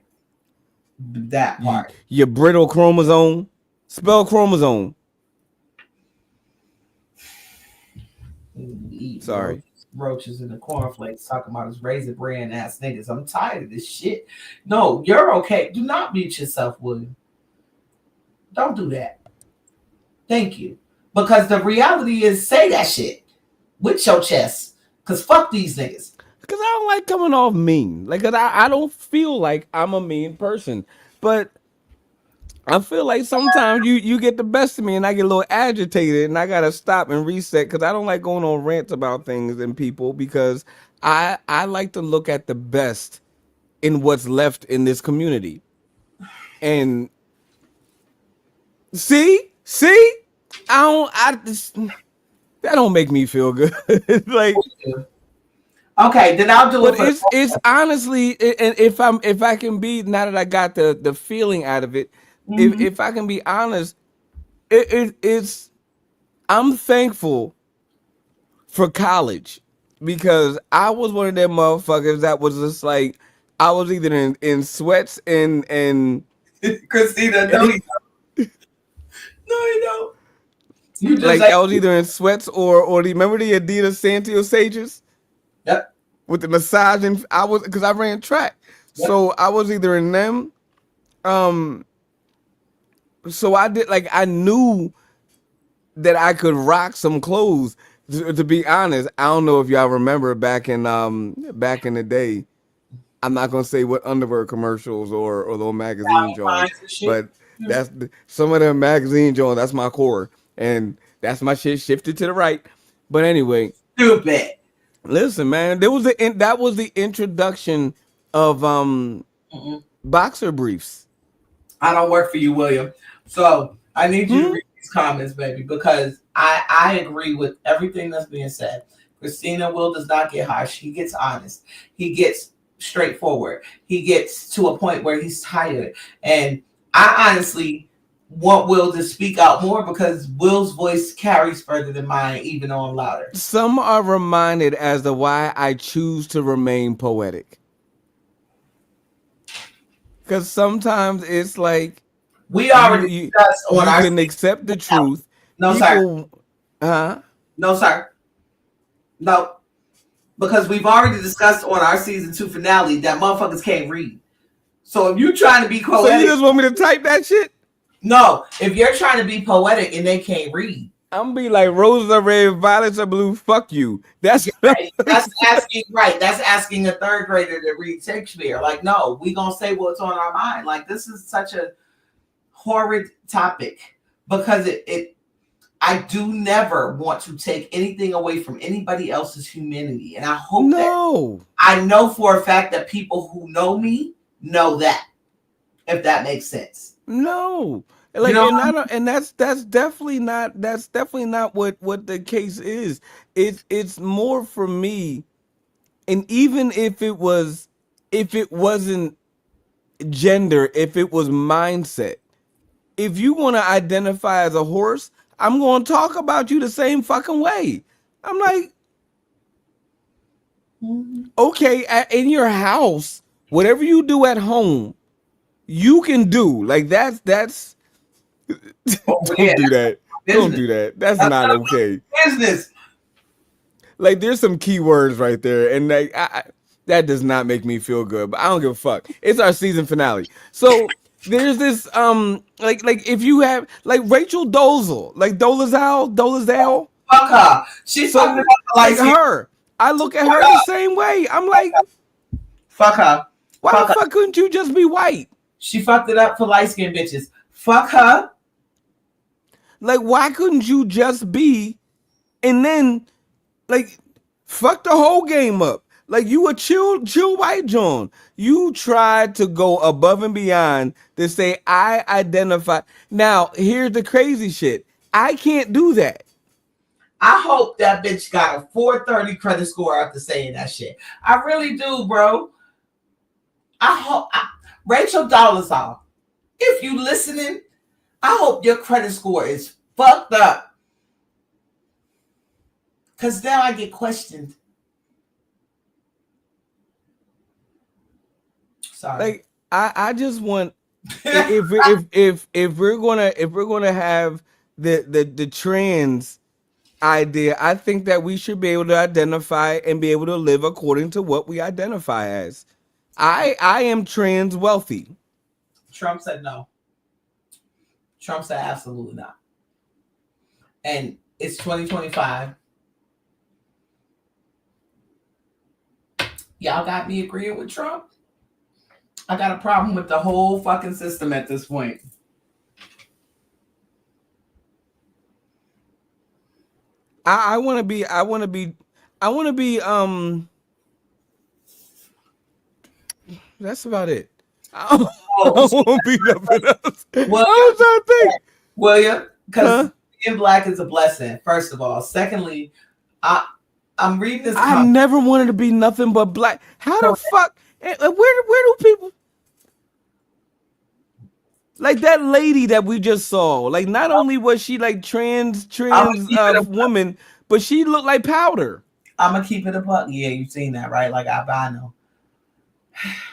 That part. Your brittle chromosome. Spell chromosome. Sorry. Roaches in the cornflakes talking about his razor brand ass niggas. I'm tired of this shit. No, you're okay. Do not mute yourself, William. Don't do that. Thank you. Because the reality is, say that shit with your chest. Because fuck these niggas. Because I don't like coming off mean. Like, I don't feel like I'm a mean person. But I feel like sometimes you get the best of me and I get a little agitated and I got to stop and reset because I don't like going on rants about things and people because I like to look at the best in what's left in this community. And see? That don't make me feel good. Like, okay, then I'll do it. But it's honestly, and if I can be, now that I got the feeling out of it, if I can be honest, it's I'm thankful for college because I was one of them motherfuckers that was just like I was either in sweats and Christina, no, you don't. No, you don't. You just like I was either in sweats or remember the Adidas Santio Sages? Yep. With the massage and because I ran track. Yep. So I was either in them. So I did I knew that I could rock some clothes. To be honest, I don't know if y'all remember back in the day. I'm not gonna say what underwear commercials or those magazine joints, but that's some of them magazine joints. That's my core, and that's my shit shifted to the right. But anyway, stupid. Listen, man, that was the introduction of boxer briefs. I don't work for you, William. So I need you to read these comments, baby, because I agree with everything that's being said. Christina Will does not get harsh. He gets honest. He gets straightforward. He gets to a point where he's tired. And I honestly want Will to speak out more because Will's voice carries further than mine, even though I'm louder. Some are reminded as to why I choose to remain poetic. Because sometimes it's like we already discussed on you can accept the truth. No, people, sir. No, sir. No. Because we've already discussed on our season 2 finale that motherfuckers can't read. So if you're trying to be poetic, so you just want me to type that shit? No. If you're trying to be poetic and they can't read, I'm be like, roses are red, violets are blue. Fuck you. That's Right. That's asking, right? That's asking a third grader to read Shakespeare. Like, no, we gonna say what's on our mind. Like, this is such a horrid topic because I do never want to take anything away from anybody else's humanity, and I hope that I know for a fact that people who know me know that, if that makes sense. No. Like, and that's definitely not what the case is. It's more for me, and even if it wasn't gender, if it was mindset, if you want to identify as a horse, I'm going to talk about you the same fucking way. I'm like, okay, in your house, whatever you do at home, you can do. Like, that's don't do that. Don't do that. That's not okay. Business. Like, there's some key words right there, and like that does not make me feel good. But I don't give a fuck. It's our season finale, so there's this like if you have like Rachel Dolezal, like Dolezal. Fuck her. She's so, like her. I look at her the same way. I'm like, fuck her. Why the fuck couldn't you just be white? She fucked it up for light skinned bitches. Fuck her. Like, why couldn't you just be, and then, like, fuck the whole game up? Like, you a chill white John. You tried to go above and beyond to say, I identify. Now, here's the crazy shit. I can't do that. I hope that bitch got a 430 credit score after saying that shit. I really do, bro. I hope, Rachel Dolezal, if you listening, I hope your credit score is fucked up. Because now I get questioned. Sorry. Like, I just want if we're gonna have the trans idea, I think that we should be able to identify and be able to live according to what we identify as. I am trans wealthy. Trump said no. Trump said absolutely not. And it's 2025. Y'all got me agreeing with Trump? I got a problem with the whole fucking system at this point. I want to be that's about it. I won't be nothing else. Well, I was trying to think. William, because being black is a blessing, first of all. Secondly, I'm reading this. I never wanted to be nothing but black. How the fuck? Where do people like that lady that we just saw? Like, not only was she like trans woman, but she looked like powder. I'm gonna keep it a buck. Yeah, you've seen that, right? Like I know.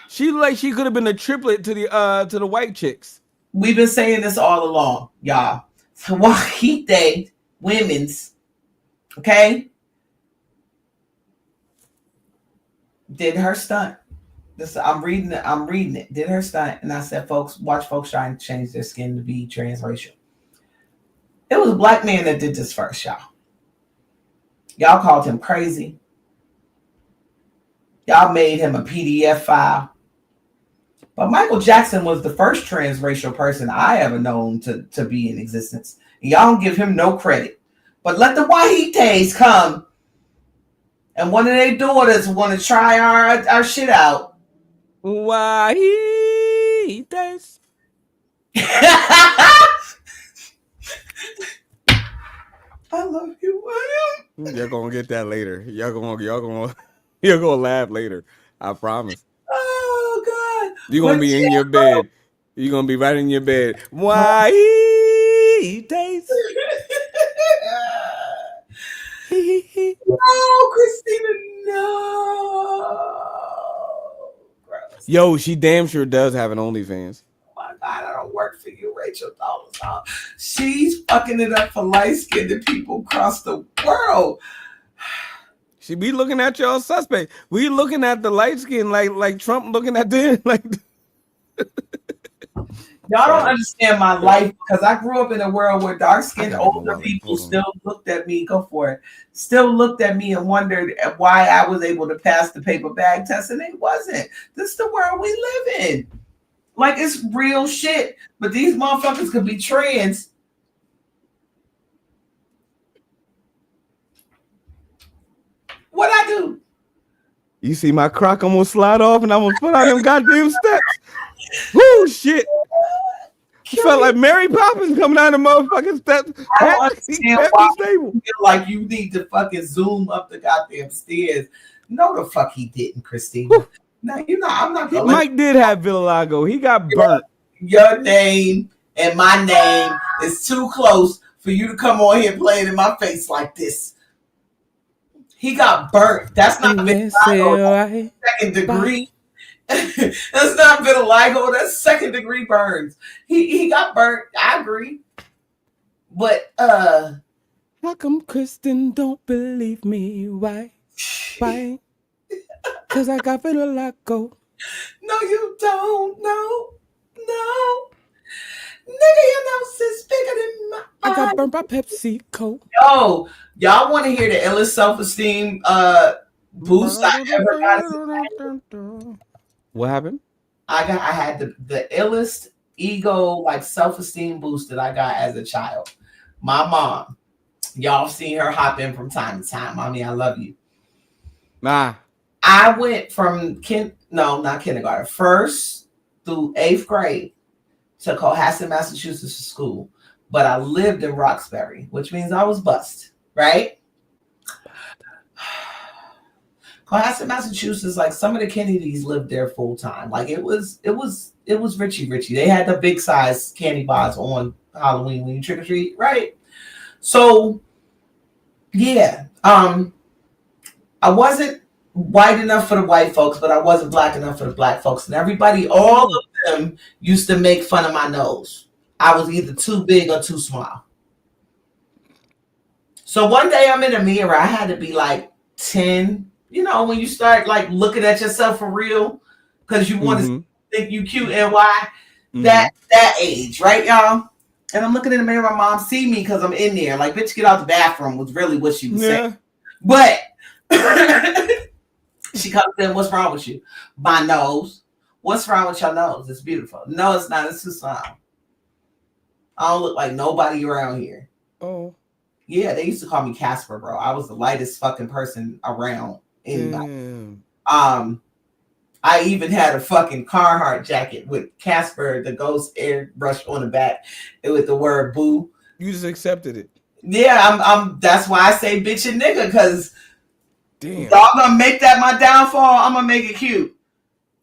She looked like she could have been a triplet to the white chicks. We've been saying this all along, y'all. So Wahite women's, okay, did her stunt. This I'm reading it. Did her stunt, and I said, watch folks trying to change their skin to be transracial. It was a black man that did this first, y'all. Y'all called him crazy. Y'all made him a PDF file. But Michael Jackson was the first transracial person I ever known to be in existence. And y'all don't give him no credit. But let the Wahites come, and one of their daughters want to try our shit out. Wahites. I love you, William. You're gonna get that later. You're gonna laugh later. I promise. Oh God. You're gonna be in your bed. You're gonna be right in your bed. Why taste? No, Christina, no. Gross. Yo, she damn sure does have an OnlyFans. Oh my God, I don't work for you, Rachel Dolezal. She's fucking it up for light-skinned people across the world. She be looking at y'all suspect. We looking at the light skin like Trump looking at them like Y'all don't Sorry. understand my life because I grew up in a world where dark-skinned I gotta go older while it- people hold on. still looked at me. Go for it. Still looked at me and wondered why I was able to pass the paper bag test, and it wasn't. This is the world we live in. Like it's real shit. But these motherfuckers could be trans. What I do? You see my crock almost slide off and I almost put on them goddamn steps. Whoo, shit. It felt like Mary Poppins coming down the motherfucking steps. I don't understand Kept why me stable. you feel like you need to fucking zoom up the goddamn stairs. No, the fuck he didn't, Christina. Whew. No, you know, I'm not gonna let Mike did have vitiligo. He got burnt. your name and my name is too close for you to come on here playing in my face like this. He got burnt. That's not vitiligo. That's second degree. That's not vitiligo. That's second degree burns. He got burnt. I agree. But How come Kristen don't believe me? Why? Why? Because I got vitiligo. no, you don't. No. Nigga, your nose is bigger than my I got burnt by PepsiCo. Yo, y'all want to hear the illest self-esteem boost I ever got? What happened? I had the illest ego, like self-esteem boost that I got as a child. My mom, y'all seen her hop in from time to time. Mommy, I love you. Nah. I went from not kindergarten, first through 8th grade to Cohasset, Massachusetts to school. But I lived in Roxbury, which means I was bused, right? Cohasset, Massachusetts, like some of the Kennedys lived there full time. Like it was Richie. They had the big size candy bars on Halloween when you trick or treat, right? So yeah, I wasn't white enough for the white folks, but I wasn't black enough for the black folks, and everybody, all of them, used to make fun of my nose. I was either too big or too small. So one day I'm in a mirror. I had to be like 10. You know, when you start like looking at yourself for real, because you want to think you cute and why that age, right, y'all? And I'm looking in the mirror. My mom see me because I'm in there. Like, bitch, get out the bathroom was really what she was saying. But she comes in, what's wrong with you? My nose. What's wrong with your nose? It's beautiful. No, it's not. It's too small. I don't look like nobody around here. Oh. Yeah, they used to call me Casper, bro. I was the lightest fucking person around anybody. Damn. I even had a fucking Carhartt jacket with Casper, the ghost airbrush on the back with the word boo. You just accepted it. Yeah, I'm that's why I say bitch and nigga, because Damn. y'all gonna make that my downfall. I'm gonna make it cute.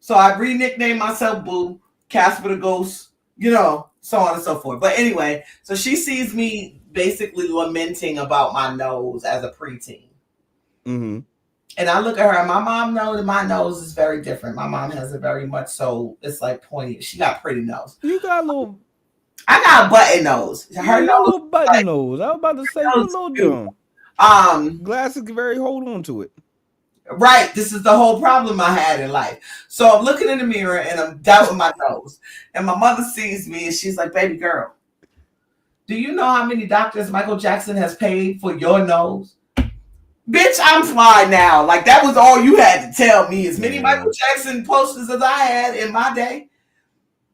So I re-nicknamed myself Boo, Casper the Ghost, you know, so on and so forth. But anyway, so she sees me basically lamenting about my nose as a preteen. Mm-hmm. And I look at her, and my mom knows that my nose is very different. My mom has a very much so, it's like pointy. She got a pretty nose. You got a little. I got a button nose. Her nose, little button nose. I was about to say you a little dumb. Glasses can very hold on to it. Right. This is the whole problem I had in life. So I'm looking in the mirror and I'm doubting my nose. And my mother sees me and she's like, baby girl, do you know how many doctors Michael Jackson has paid for your nose? Bitch, I'm fly now. Like, that was all you had to tell me. As many Michael Jackson posters as I had in my day.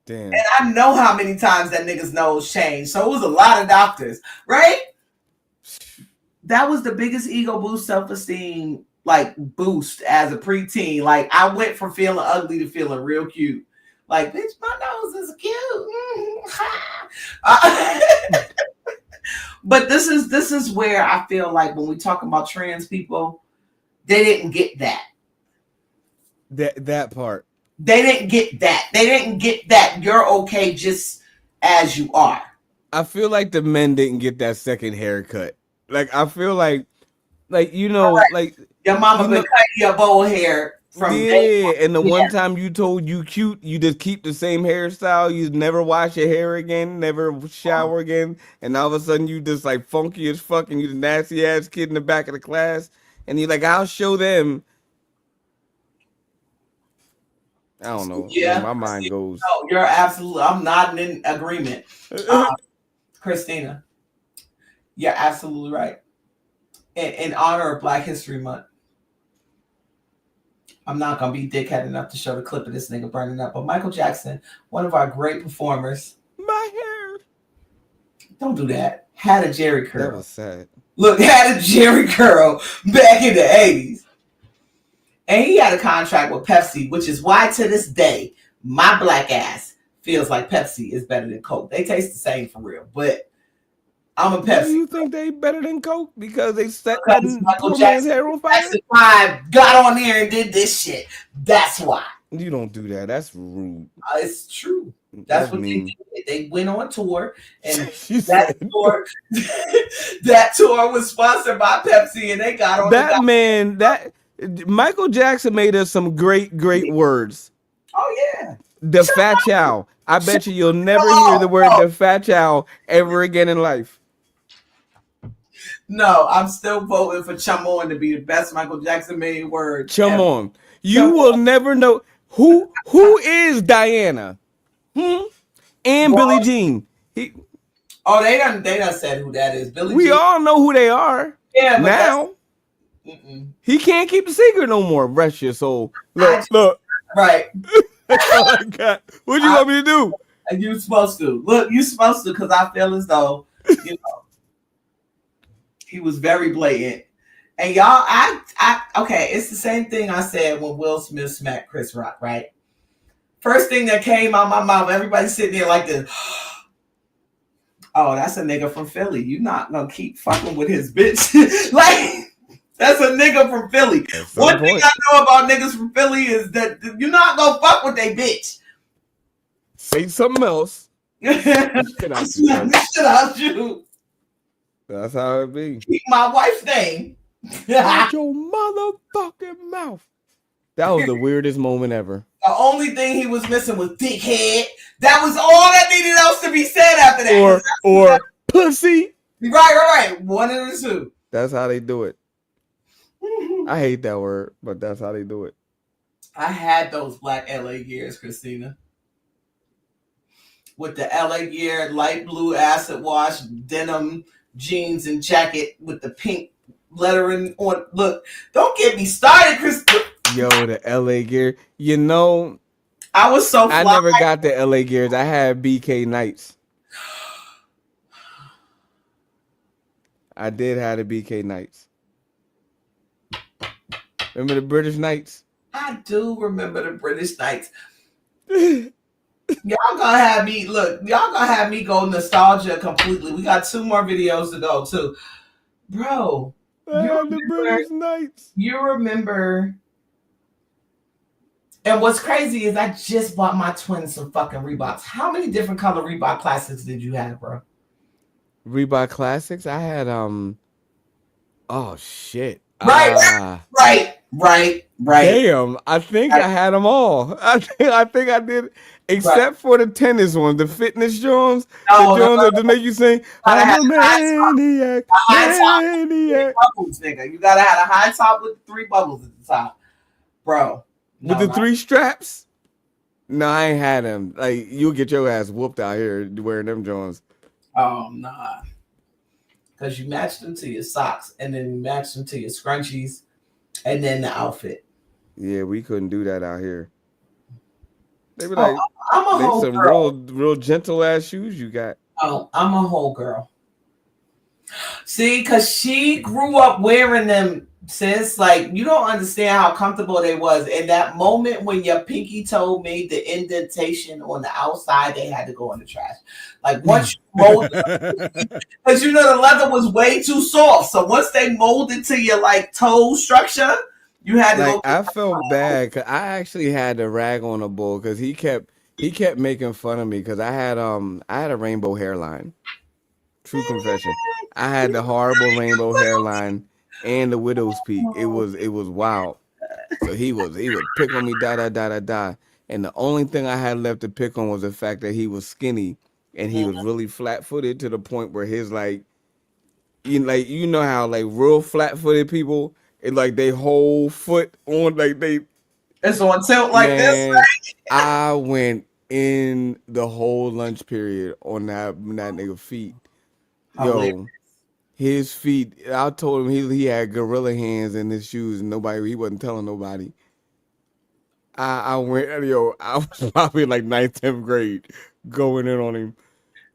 Damn. And I know how many times that nigga's nose changed. So it was a lot of doctors, right? That was the biggest ego boost, self-esteem, like, boost as a preteen. Like, I went from feeling ugly to feeling real cute. Like, bitch, my nose is cute. But this is where I feel like when we talk about trans people, they didn't get that. That part. They didn't get that. They didn't get that you're okay just as you are. I feel like the men didn't get that second haircut. Like, I feel like you know, like your mama been cutting your bowl hair from and the one time you told you cute, you just keep the same hairstyle. You never wash your hair again, never shower again, and all of a sudden you just like funky as fuck, and you the nasty ass kid in the back of the class, and you're like, I'll show them. I don't know. Yeah. My mind goes. No, you're absolutely. I'm not in agreement, Christina. You're absolutely right. In honor of Black History Month, I'm not gonna be dickhead enough to show the clip of this nigga burning up. But Michael Jackson, one of our great performers. My hair. Don't do that. Had a Jerry curl. That was sad. Look, had a Jerry curl back in the 80s. And he had a contract with Pepsi, which is why to this day, my black ass feels like Pepsi is better than Coke. They taste the same for real, but I'm a Pepsi. Do you think they better than Coke because they set Because Michael poor man's Jackson, hair on fire? Jackson 5 got on there and did this shit. That's why. You don't do that. That's rude. It's true. That's what mean. they did. They went on tour, and She that said- tour, that tour was sponsored by Pepsi, and they got on that man. That Michael Jackson made us some great words. Oh yeah. The Fat Chow. I bet you'll never hear the word the Fat Chow ever again in life. No, I'm still voting for Chum On to be the best Michael Jackson made word. Chum ever. On. You will never know who is Diana. And Well, Billie Jean. Oh, they done said who that is. Billie We Jean. all know who they are. Yeah, but Now he can't keep the secret no more. Rest your soul. Look. Right. Oh my God. What you want me to do? And you supposed to. Look, you supposed to, because I feel as though, you know, he was very blatant. And y'all, okay, it's the same thing I said when Will Smith smacked Chris Rock, right? First thing that came out my mouth, everybody sitting there like this. Oh, that's a nigga from Philly. You not gonna keep fucking with his bitch. Like, that's a nigga from Philly. One thing I know about niggas from Philly is that you're not gonna fuck with they bitch. Say something else. Shit out you. That's how it be. Keep my wife's name. Out your motherfucking mouth. That was the weirdest moment ever. The only thing he was missing was dickhead. That was all that needed else to be said after that. Or pussy. Right. One of the two. That's how they do it. I hate that word, but that's how they do it. I had those black LA gears, Christina. With the LA gear, light blue acid wash, denim jeans and jacket with the pink lettering on. Look, don't get me started, Christina. Yo, the LA gear. You know, I was so fly. I never got the LA gears. I had BK Knights. I did have the BK Knights. Remember the British Knights? I do remember the British Knights. Y'all gonna have me go nostalgia completely. We got 2 more videos to go too. Bro. The British Knights. You remember. And what's crazy is I just bought my twins some fucking Reeboks. How many different color Reebok classics did you have, bro? Reebok Classics? I had oh shit. Right. Damn, I think I had them all. I think I did, except for the tennis ones, the fitness Jones, the Jones that make you sing, I'm a maniac, maniac. Bubbles, nigga. You gotta have a high top with 3 bubbles at the top, bro. With the 3 straps? No, I ain't had them. Like, you'll get your ass whooped out here wearing them Jones. Oh, nah. Because you matched them to your socks, and then you matched them to your scrunchies, and then the outfit. Yeah, we couldn't do that out here. They be like, I'm a whole some girl. real gentle ass shoes you got. Oh, I'm a whole girl. See, because she grew up wearing them, sis. Like, you don't understand how comfortable they was. In that moment when your pinky toe made the indentation on the outside, they had to go in the trash. Like, once you molded, because you know the leather was way too soft. So once they molded to your like toe structure, you had to like, go. I felt bad because I actually had to rag on a bull because he kept making fun of me because I had a rainbow hairline. True confession. I had the horrible rainbow hairline and the widow's peak. It was wild. So he would pick on me, da. And the only thing I had left to pick on was the fact that he was skinny and he was really flat-footed to the point where his you know how like real flat-footed people, it like they whole foot on like they It's on tilt like this. Man, I went in the whole lunch period on that nigga feet. Yo, Hilarious. his feet. I told him he had gorilla hands in his shoes, and he wasn't telling nobody. I went, I was probably like 9th, 10th grade going in on him.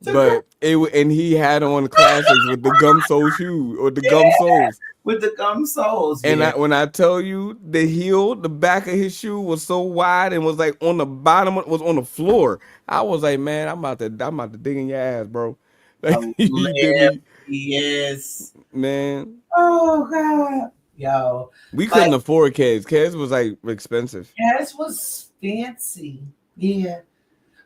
But and he had on classics with the gum sole shoe or the gum soles. With the gum soles. And yeah. when I tell you the heel, the back of his shoe was so wide and was like on the bottom, was on the floor. I was like, man, I'm about to dig in your ass, bro. Like, you did me. Yes. Man. Oh God. Yo. We couldn't afford Keds. Keds was like expensive. Keds was fancy. Yeah.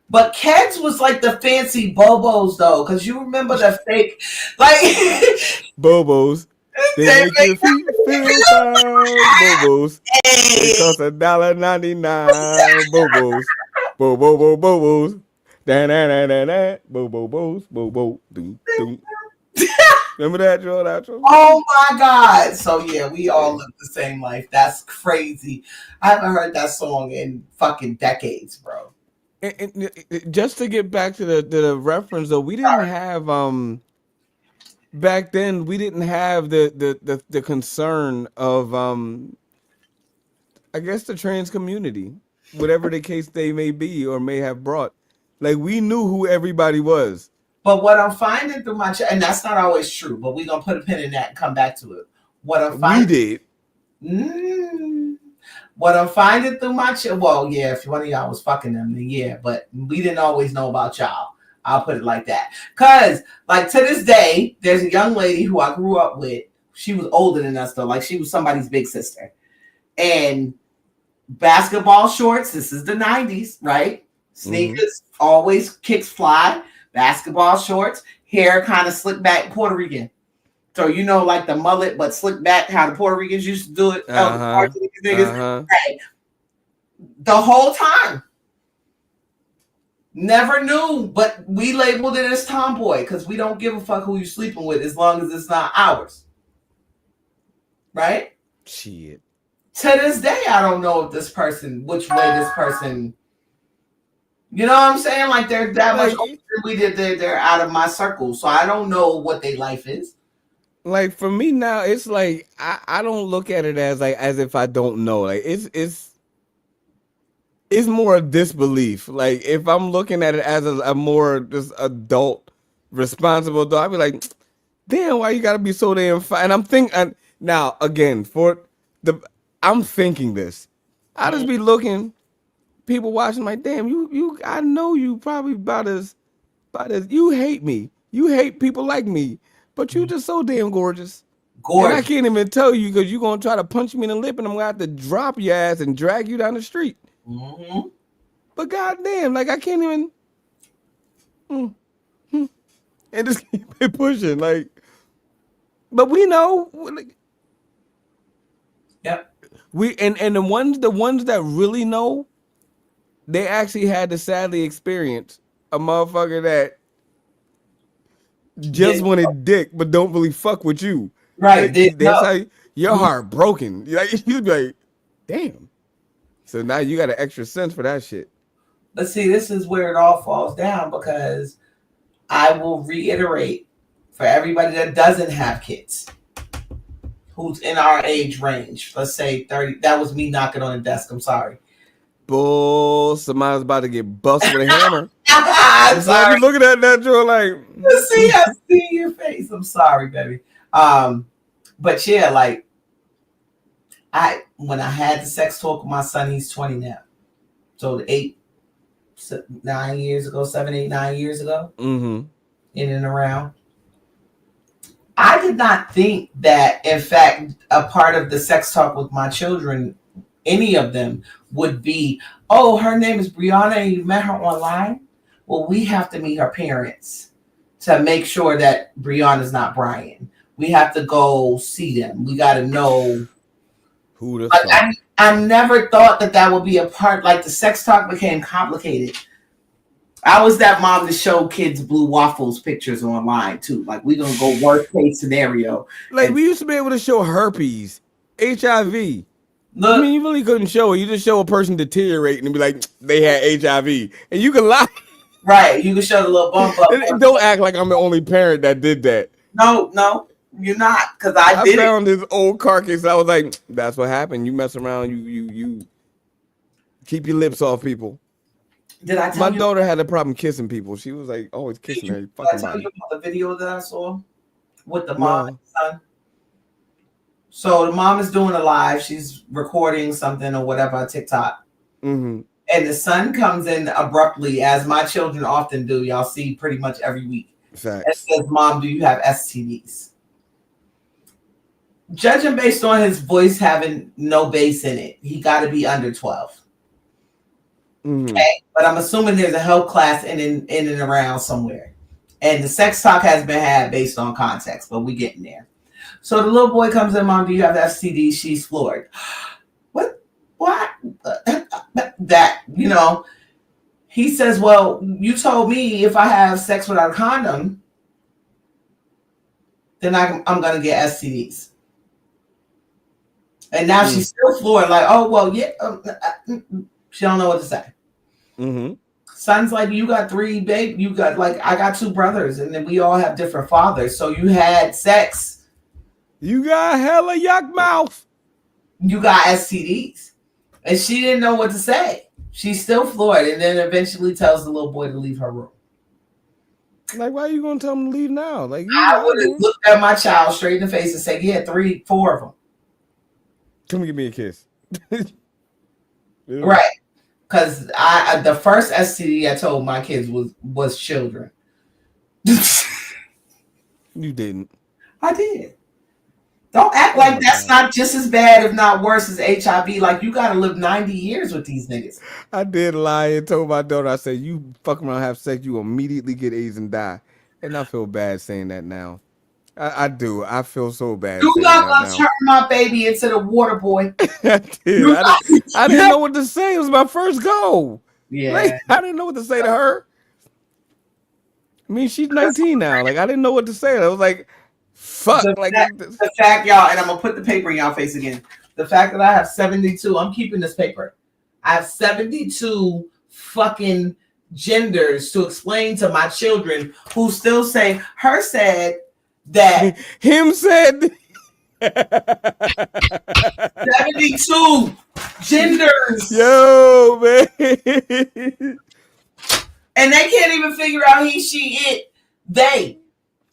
But Keds was like the fancy Bobos though, because you remember the fake, like Bobos. They make your feet feel fine. Bobos. It costs $1.99. Bobos. Bobos. Da-da-da-da-da. Bobos. Bobo. Doom. Remember that, Joe? Oh my God. So yeah, we all live the same life. That's crazy. I haven't heard that song in fucking decades, bro. And just to get back to the reference though, we didn't have back then we didn't have the concern of I guess the trans community, whatever the case they may be or may have brought. Like we knew who everybody was. But what I'm finding through my and that's not always true, but we're gonna put a pin in that and come back to it. What I'm finding what I'm finding through my well, yeah, if one of y'all was fucking them, then yeah, but we didn't always know about y'all. I'll put it like that. Cause like to this day, there's a young lady who I grew up with. She was older than us though, like she was somebody's big sister. And basketball shorts, this is the 90s, right? Sneakers, always kicks fly, basketball shorts, hair kind of slicked back, Puerto Rican. So you know, like the mullet, but slicked back, how the Puerto Ricans used to do it. Right. The whole time. Never knew, but we labeled it as tomboy because we don't give a fuck who you're sleeping with as long as it's not ours. Right? Shit. To this day, I don't know if which way this person, you know what I'm saying? Like they're that much older than we did. They're out of my circle. So I don't know what their life is. Like for me now, it's like I don't look at it as if I don't know. Like it's more disbelief. Like if I'm looking at it as a more just adult, responsible adult, I'd be like, damn, why you gotta be so damn fine? And I'm thinking now again I'm thinking this. I just be looking, people watching like, damn, you I know you probably about as you hate me. You hate people like me. But you just so damn gorgeous. And I can't even tell you because you're going to try to punch me in the lip and I'm going to have to drop your ass and drag you down the street. But goddamn, like I can't even. And just keep it pushing. Like, but we know. Like, yep. And the ones that really know, they actually had to sadly experience a motherfucker that just wanted dick, but don't really fuck with you. Right. That's how your heart broken. Like, you'd be like, damn. So now you got an extra sense for that shit. But see, this is where it all falls down because I will reiterate for everybody that doesn't have kids, who's in our age range, let's say 30. That was me knocking on the desk. I'm sorry. Bull, somebody's about to get busted with a hammer. I'm sorry. You looking at that, Joe, like. See, I see your face. I'm sorry, baby. But yeah, like when I had the sex talk with my son, he's 20 now. So 7, 8, 9 years ago, in and around. I did not think that, in fact, a part of the sex talk with my children, any of them, would be, oh, her name is Brianna and you met her online? Well, we have to meet her parents to make sure that Brianna's not Brian. We have to go see them. We got to know. Who the fuck? I never thought that would be a part. Like the sex talk became complicated. I was that mom to show kids blue waffles pictures online too. Like we gonna go worst case scenario. Like we used to be able to show herpes, HIV. Look, I mean, you really couldn't show it. You just show a person deteriorating and be like, they had HIV, and you can lie. right. You can show the little bump up. And don't act like I'm the only parent that did that. No, you're not, because I did found this old carcass. I was like, that's what happened. You mess around, you keep your lips off people. Did I tell My you? daughter had a problem kissing people. She was like always kissing her Did I fucking tell body. you about the video that I saw with the mom No. and son? So the mom is doing a live. She's recording something or whatever on TikTok. Mm-hmm. And the son comes in abruptly, as my children often do. Y'all see pretty much every week. And Facts. says, Mom, do you have STDs? Judging based on his voice having no bass in it, he got to be under 12. Mm-hmm. Okay? But I'm assuming there's a health class in and around somewhere. And the sex talk has been had based on context, but we getting there. So the little boy comes in, Mom, do you have STDs? She's floored. What? That, you know, he says, well, you told me if I have sex without a condom, then I'm going to get STDs. And now she's still floored, like, oh, well, yeah. She don't know what to say. Mm-hmm. Son's like, you got 3 baby. You got, like, I got 2 brothers, and then we all have different fathers. So you had sex. You got hella yuck mouth. You got STDs. And she didn't know what to say. She's still floored, and then eventually tells the little boy to leave her room. Like, why are you gonna tell him to leave now? Like, I would have looked at my child straight in the face and said, yeah, 3, 4 of them. Come give me a kiss. Right. Because I the first STD I told my kids was children. You didn't. I did. Don't act like that's not just as bad, if not worse, as HIV. Like, you got to live 90 years with these niggas. I did lie and told my daughter, I said, you fuck around, have sex, you immediately get AIDS and die. And I feel bad saying that now. I do. I feel so bad. You're saying not that going to now. turn my baby into the water boy. I did. I didn't know what to say. It was my first go. Yeah. Like, I didn't know what to say to her. I mean, she's 19 now. Like, I didn't know what to say. I was like, fuck. The fact, y'all, and I'm going to put the paper in y'all face again. The fact that I have 72, I'm keeping this paper. I have 72 fucking genders to explain to my children who still say, her said that. Him said. 72 genders. Yo, man. And they can't even figure out he, she, it, they.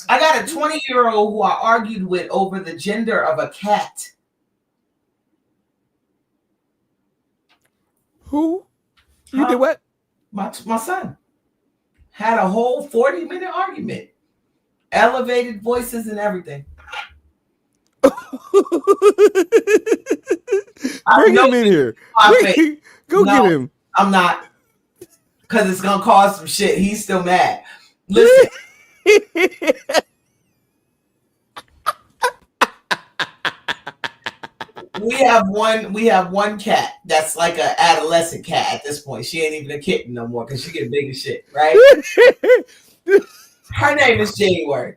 I got a 20-year-old who I argued with over the gender of a cat. Who? You did what? My son. Had a whole 40-minute argument. Elevated voices and everything. Bring him in here. Go get him. I'm not. Because it's going to cause some shit. He's still mad. Listen. We have one cat that's like an adolescent cat at this point. She ain't even a kitten no more because she get big as shit, right? Her name is January.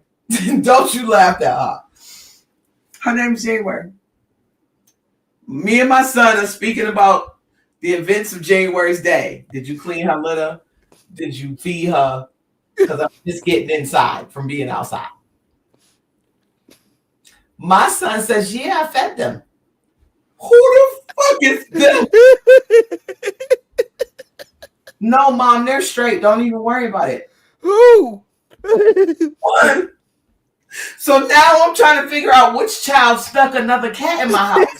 Don't you laugh that hard. Her name is January. Me and my son are speaking about the events of January's day. Did you clean her litter? Did you feed her? Because I'm just getting inside from being outside. My son says, yeah, I fed them. Who the fuck is them? No, Mom, they're straight. Don't even worry about it. Who? What? So now I'm trying to figure out which child stuck another cat in my house.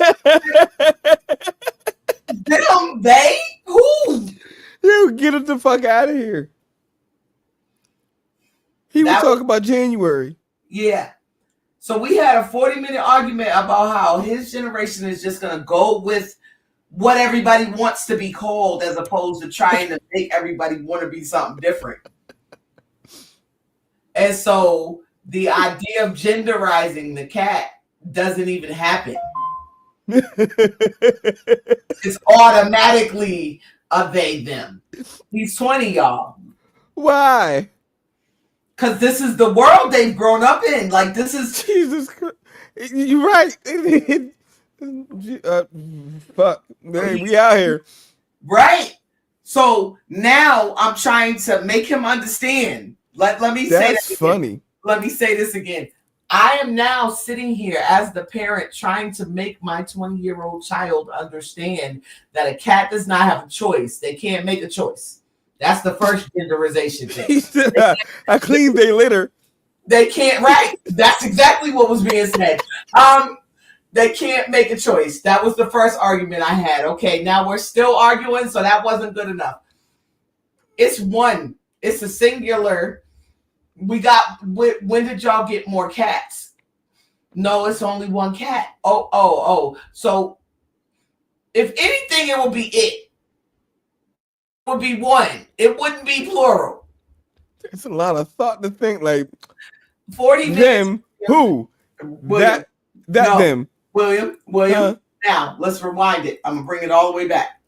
Them, they? Who? You get it the fuck out of here. He was talking about January. Yeah. So we had a 40-minute argument about how his generation is just going to go with what everybody wants to be called as opposed to trying to make everybody want to be something different. And so the idea of genderizing the cat doesn't even happen. It's automatically a they, them. He's 20, y'all. Why? Because this is the world they've grown up in. Like, this is... Jesus Christ. You're right. Fuck. Hey, we out here. Right. So now I'm trying to make him understand. Let me say That's that funny. Let me say this again. I am now sitting here as the parent trying to make my 20-year-old child understand that a cat does not have a choice. They can't make a choice. That's the first genderization He thing. said, I cleaned their litter. They can't, right? That's exactly what was being said. They can't make a choice. That was the first argument I had. Okay, now we're still arguing, so that wasn't good enough. It's one. It's a singular. We got. When did y'all get more cats? No, it's only one cat. Oh. So, if anything, it would be it. It would be one. It wouldn't be plural. It's a lot of thought to think. Like 40 minutes. them. Who? William. That No. them. William. Now, let's rewind it. I'm going to bring it all the way back.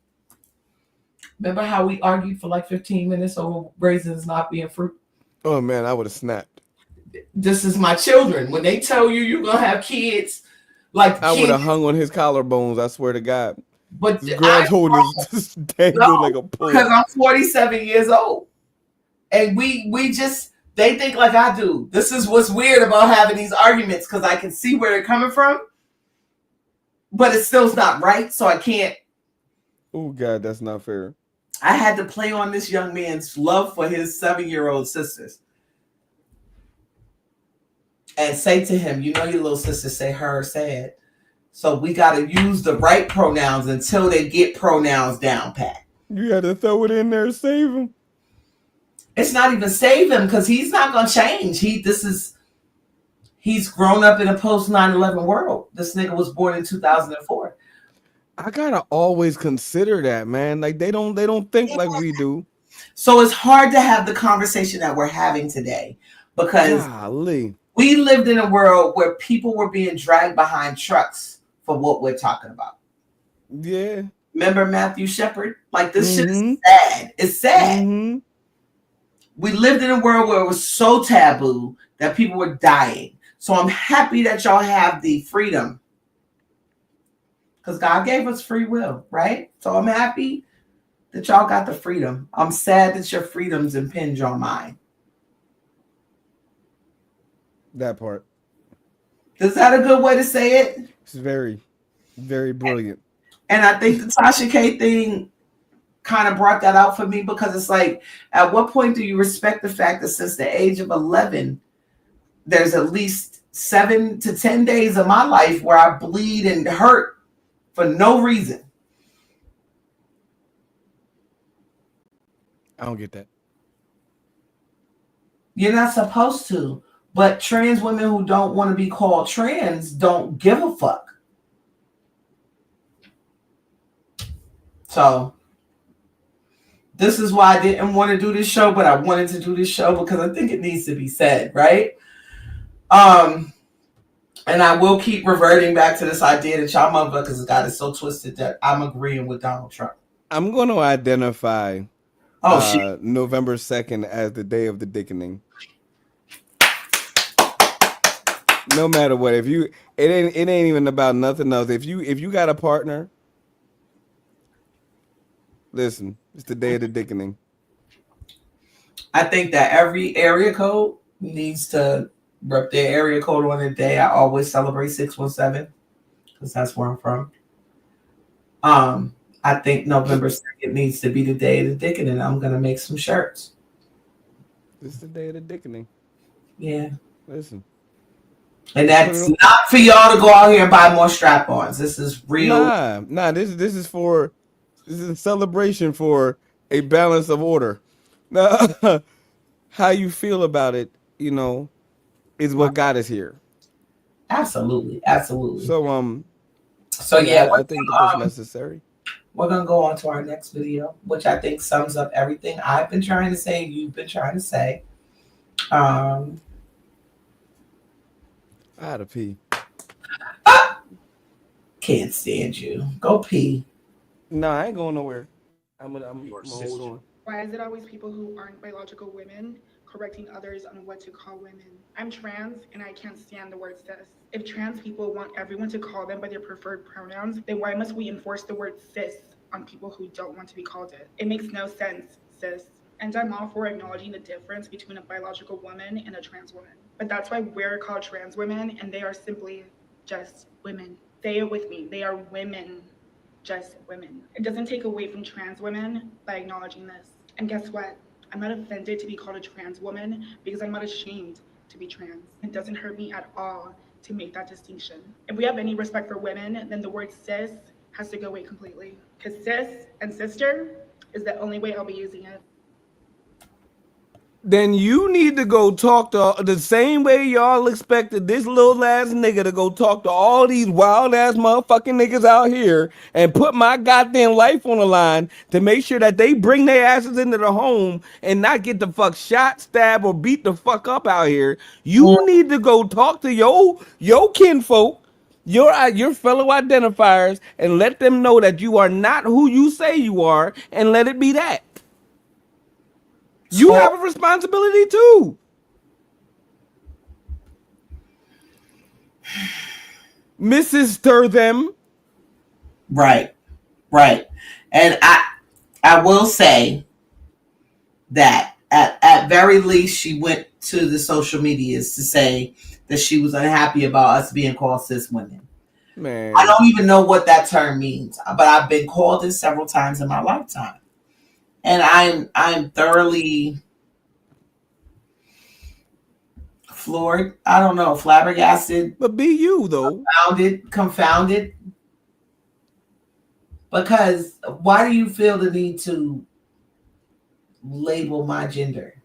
Remember how we argued for like 15 minutes over raisins not being fruit? Oh, man, I would have snapped. This is my children. When they tell you you're going to have kids, like I would have hung on his collarbones, I swear to God. But His grabs holding his dangle like a pole. Because I'm 47 years old. And we just, they think like I do. This is what's weird about having these arguments, because I can see where they're coming from. But it still's not right, so I can't. Oh, God, that's not fair. I had to play on this young man's love for his 7-year-old sisters. And say to him, you know your little sisters say her sad. So we got to use the right pronouns until they get pronouns down pat. You had to throw it in there, save him. It's not even save him, because he's not going to change. He's grown up in a post 9/11 world. This nigga was born in 2004. I gotta always consider that, man. Like they don't think like we do. So it's hard to have the conversation that we're having today, because Golly. we lived in a world where people were being dragged behind trucks for what we're talking about. Yeah. Remember Matthew Shepard? Like, this shit is sad. It's sad. Mm-hmm. We lived in a world where it was so taboo that people were dying. So I'm happy that y'all have the freedom, because God gave us free will, right? So I'm happy that y'all got the freedom. I'm sad that your freedoms impinge on mine. That part. Is that a good way to say it? It's very, very brilliant. And I think the Tasha K thing kind of brought that out for me, because it's like, at what point do you respect the fact that since the age of 11, there's at least 7 to 10 days of my life where I bleed and hurt for no reason? I don't get that. You're not supposed to. But trans women who don't want to be called trans don't give a fuck. So this is why I didn't want to do this show, but I wanted to do this show because I think it needs to be said, right? And I will keep reverting back to this idea that y'all motherfuckers got it so twisted that I'm agreeing with Donald Trump. I'm going to identify shit. November 2nd as the day of the dickening. No matter what, it ain't even about nothing else. If you got a partner, listen, it's the day of the dickening. I think that every area code needs to rep their area code on the day. I always celebrate 617 because that's where I'm from. I think November 2nd needs to be the day of the dickening. I'm gonna make some shirts. It's the day of the dickening. Yeah. Listen. And that's not for y'all to go out here and buy more strap-ons. This is real. Nah. This is a celebration for a balance of order. Now, how you feel about it, is what got us here. Absolutely. So yeah, I think that's necessary. We're gonna go on to our next video, which I think sums up everything I've been trying to say, you've been trying to say. I had to pee. Can't stand you. Go pee. No, I ain't going nowhere. I'm gonna hold on. Why is it always people who aren't biological women correcting others on what to call women. I'm trans and I can't stand the word cis. If trans people want everyone to call them by their preferred pronouns, then why must we enforce the word cis on people who don't want to be called it? It makes no sense, cis. And I'm all for acknowledging the difference between a biological woman and a trans woman. But that's why we're called trans women, and they are simply just women. Say it with me, they are women, just women. It doesn't take away from trans women by acknowledging this. And guess what? I'm not offended to be called a trans woman because I'm not ashamed to be trans. It doesn't hurt me at all to make that distinction. If we have any respect for women, then the word cis has to go away completely. Because cis and sister is the only way I'll be using it. Then you need to go talk to the same way y'all expected this little ass nigga to go talk to all these wild ass motherfucking niggas out here and put my goddamn life on the line to make sure that they bring their asses into the home and not get the fuck shot, stab, or beat the fuck up out here. You need to go talk to your kinfolk, your fellow identifiers, and let them know that you are not who you say you are, and let it be that. You have a responsibility too. Mrs. Stir them. Right. And I will say that at very least she went to the social medias to say that she was unhappy about us being called cis women. Man, I don't even know what that term means, but I've been called it several times in my lifetime. And I'm thoroughly floored. I don't know, flabbergasted. But be you though. Confounded. Because why do you feel the need to label my gender?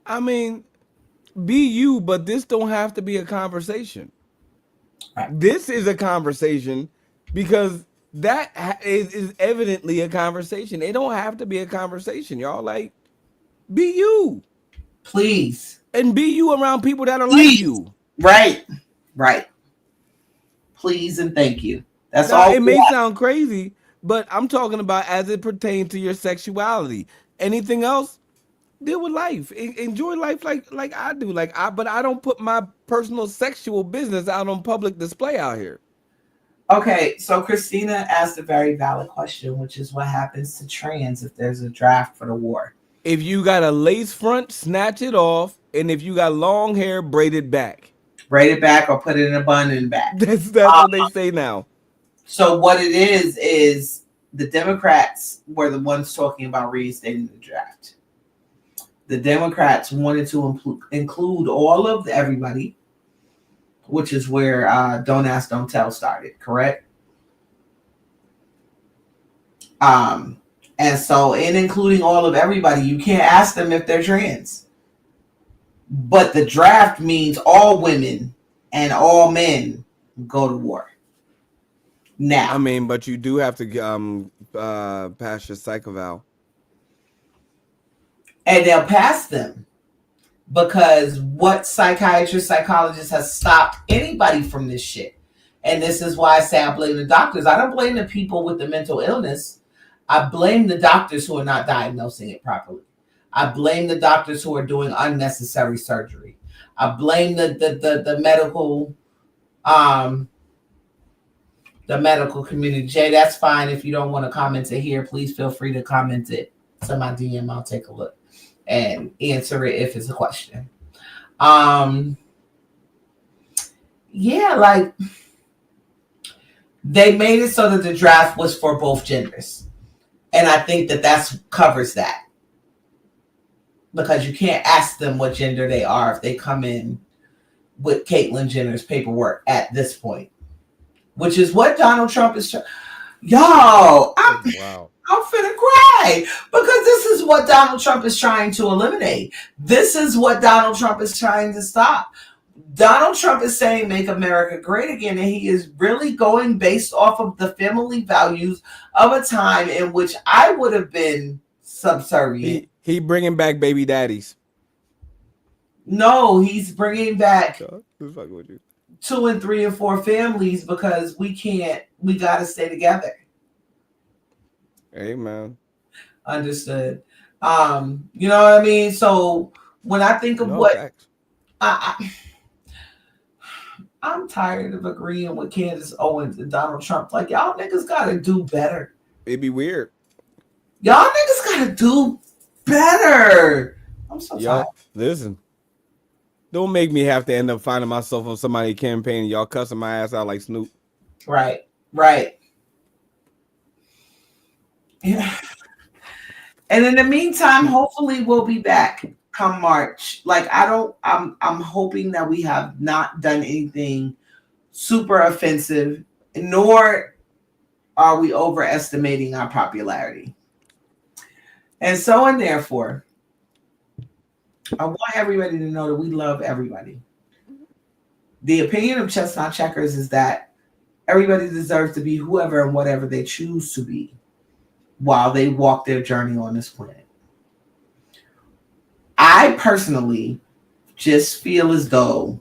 I mean, be you, but this don't have to be a conversation. Right. This is a conversation because that is evidently a conversation. It don't have to be a conversation, y'all. Like, be you, please, and be you around people that are like you. Right. Please and thank you. That's now, all. It may sound crazy, but I'm talking about as it pertains to your sexuality. Anything else, deal with life. Enjoy life like I do. But I don't put my personal sexual business out on public display out here. Okay, so Christina asked a very valid question, which is what happens to trans if there's a draft for the war? If you got a lace front, snatch it off, and if you got long hair, braid it back. Braid it back or put it in a bun in the back. That's what they say now. So what it is the Democrats were the ones talking about reinstating the draft. The Democrats wanted to include all of everybody, which is where Don't Ask, Don't Tell started, correct? And so in including all of everybody, you can't ask them if they're trans. But the draft means all women and all men go to war. Now, I mean, but you do have to pass your psych eval. And they'll pass them because what psychiatrist, psychologist has stopped anybody from this shit? And this is why I say I blame the doctors. I don't blame the people with the mental illness. I blame the doctors who are not diagnosing it properly. I blame the doctors who are doing unnecessary surgery. I blame the medical community. Jay, that's fine. If you don't want to comment it here, please feel free to comment it to my DM. I'll take a look and answer it if it's a question. Like they made it so that the draft was for both genders. And I think that covers that. Because you can't ask them what gender they are if they come in with Caitlyn Jenner's paperwork at this point. Which is what Donald Trump is Y'all, I'm finna cry because this is what Donald Trump is trying to eliminate. This is what Donald Trump is trying to stop. Donald Trump is saying make America great again, and he is really going based off of the family values of a time in which I would have been subservient. He bringing back baby daddies. No, he's bringing back 2 and 3 and 4 families because we got to stay together. Amen. Understood. You know what I mean? So when I think of No, what facts. I'm tired of agreeing with Candace Owens and Donald Trump. Like, y'all niggas gotta do better. It'd be weird. Y'all niggas gotta do better. I'm so tired. Y'all, listen. Don't make me have to end up finding myself on somebody's campaign and y'all cussing my ass out like Snoop. Right, right. Yeah. And in the meantime, hopefully we'll be back come March. Like, I'm hoping that we have not done anything super offensive, nor are we overestimating our popularity. And so, and therefore, I want everybody to know that we love everybody. The opinion of Chestnut Checkers is that everybody deserves to be whoever and whatever they choose to be while they walk their journey on this planet. I personally just feel as though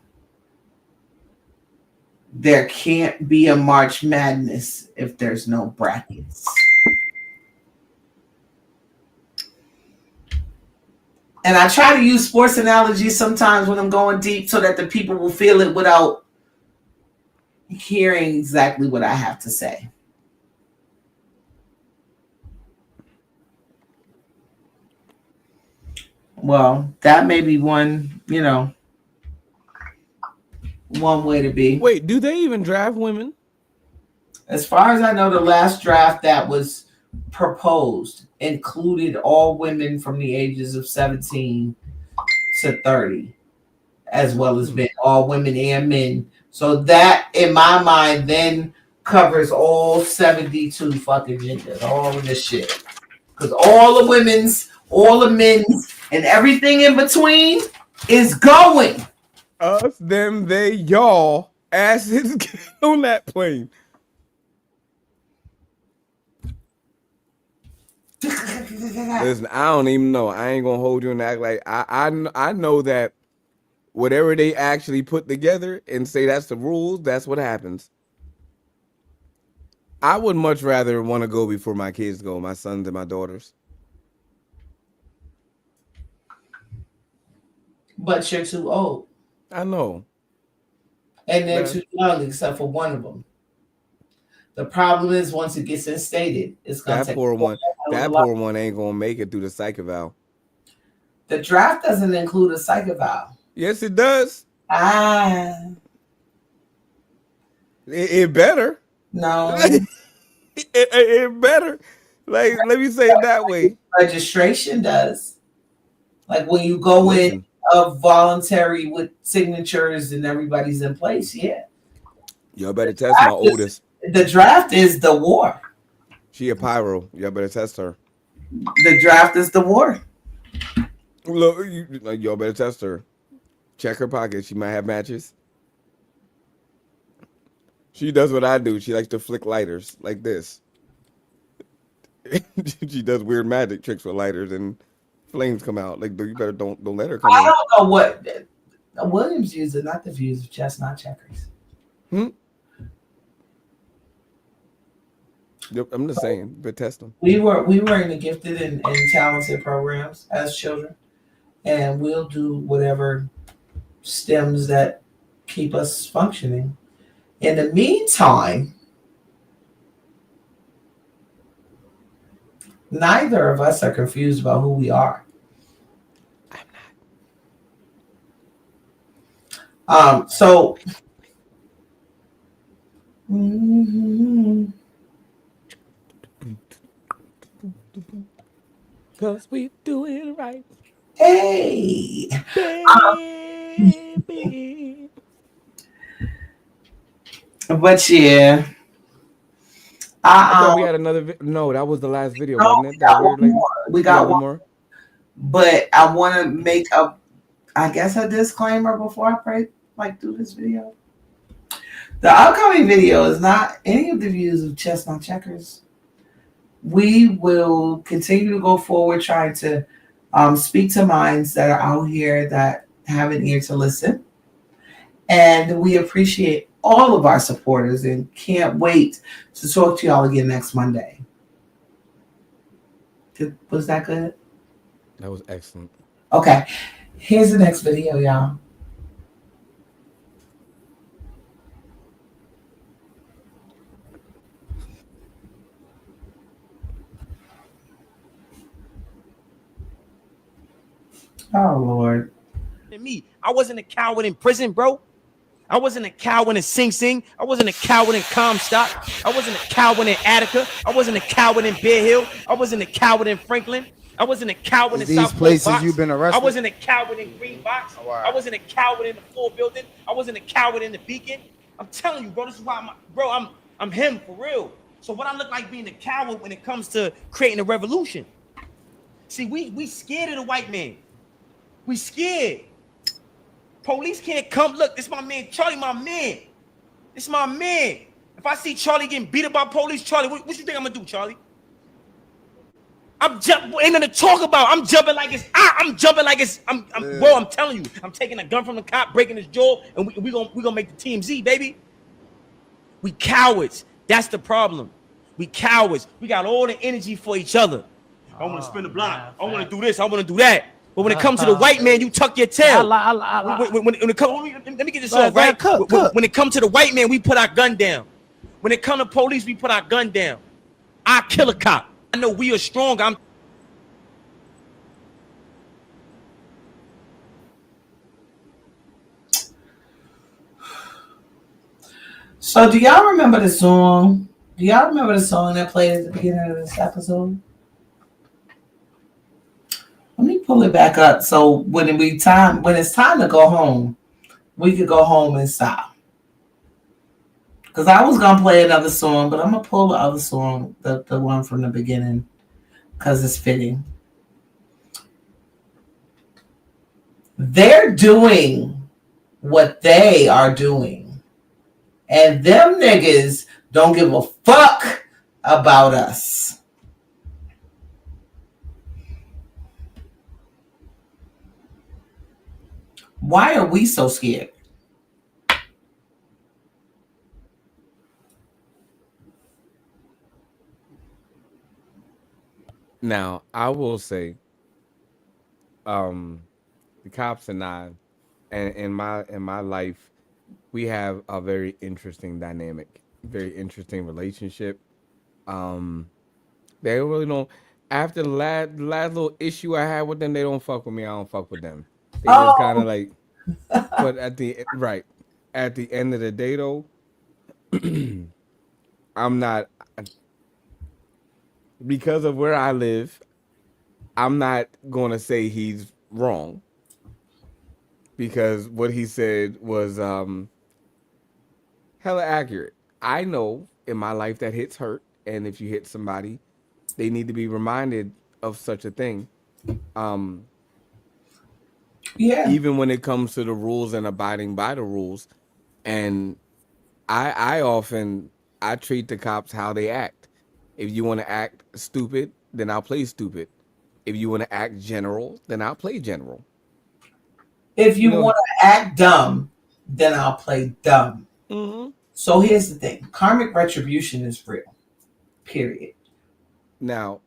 there can't be a March Madness if there's no brackets. And I try to use sports analogies sometimes when I'm going deep so that the people will feel it without hearing exactly what I have to say. Well, that may be one, one way to be. Wait, do they even draft women? As far as I know, the last draft that was proposed included all women from the ages of 17 to 30, as well as men, all women and men. So that, in my mind, then covers all 72 fucking genders, all of this shit. Because all the women's, all the men's, and everything in between is going. Us, them, they, y'all, asses on that plane. Listen, I don't even know. I ain't gonna hold you and act like I know that whatever they actually put together and say that's the rules, that's what happens. I would much rather want to go before my kids go, my sons and my daughters. But you're too old. I know. And they're too young, except for one of them. The problem is, once it gets instated, it's going to take poor one. That poor one ain't going to make it through the psych eval. The draft doesn't include a psych eval. Yes, it does. It better. No. it better. Like, let me say it that way. Registration does. Like when you go in voluntary with signatures and everybody's in place, yeah. Y'all better test my oldest. The draft is the war. She a pyro. Y'all better test her. The draft is the war. Look, y'all better test her. Check her pocket. She might have matches. She does what I do. She likes to flick lighters like this. She does weird magic tricks with lighters and flames come out. Like, you better don't let her come out. I don't know what Williams used, not the views of Chestnut Checkers. Yep, I'm just saying, but test them. We were in the gifted and talented programs as children, and we'll do whatever stems that keep us functioning. In the meantime, neither of us are confused about who we are. I'm not. So. Cause we do it right. Hey, baby. But yeah, I thought we had another. No, that was the last video, wasn't it? We got one more. But I want to make a disclaimer before I do this video. The upcoming video is not any of the views of Chestnut Checkers. We will continue to go forward trying to speak to minds that are out here that have an ear to listen. And we appreciate all of our supporters and can't wait to talk to y'all again next Monday. Was that good? That was excellent. Okay. Here's the next video, y'all. Oh Lord. Me, I wasn't a coward in prison, bro. I wasn't a coward in Sing Sing. I wasn't a coward in Comstock. I wasn't a coward in Attica. I wasn't a coward in Bear Hill. I wasn't a coward in Franklin. I wasn't a coward in These South places Box. you've been arrested? I wasn't a coward in Green Box. Oh, wow. I wasn't a coward in the Full Building. I wasn't a coward in the Beacon. I'm telling you, bro, this is why I'm him for real. So what I look like being a coward when it comes to creating a revolution. See, we scared of the white man. We scared. Police can't come. Look, this is my man, Charlie, my man. This is my man. If I see Charlie getting beat up by police, Charlie, what you think I'm gonna do, Charlie? Ain't nothing to talk about. I'm jumping like it's, bro, I'm telling you, I'm taking a gun from the cop, breaking his jaw, and we gonna make the team Z, baby. We cowards. That's the problem. We cowards. We got all the energy for each other. I want to spin the block. I want to do this. I want to do that. But when it comes to the white man, you tuck your tail. When it comes, let me get this off right. When it comes to the white man, we put our gun down. When it comes to police, we put our gun down. I kill a cop. I know we are strong. So do y'all remember the song? Do y'all remember the song that played at the beginning of this episode? Let me pull it back up so when it's time to go home, we could go home in style. Because I was gonna play another song, but I'm gonna pull the other song, the one from the beginning, because it's fitting. They're doing what they are doing, and them niggas don't give a fuck about us. Why are we so scared? Now, I will say, the cops and I, and in my life, we have a very interesting dynamic, very interesting relationship. They really don't. After the last little issue I had with them, they don't fuck with me. I don't fuck with them. They just kind of like. But at the end of the day, though, I'm not, because of where I live, I'm not going to say he's wrong, because what he said was hella accurate. I know in my life that hits hurt, and if you hit somebody, they need to be reminded of such a thing. Yeah. Even when it comes to the rules and abiding by the rules. And I often treat the cops how they act. If you want to act stupid, then I'll play stupid. If you want to act general, then I'll play general. If you want to act dumb, then I'll play dumb. Mm-hmm. So here's the thing. Karmic retribution is real. Period. Now,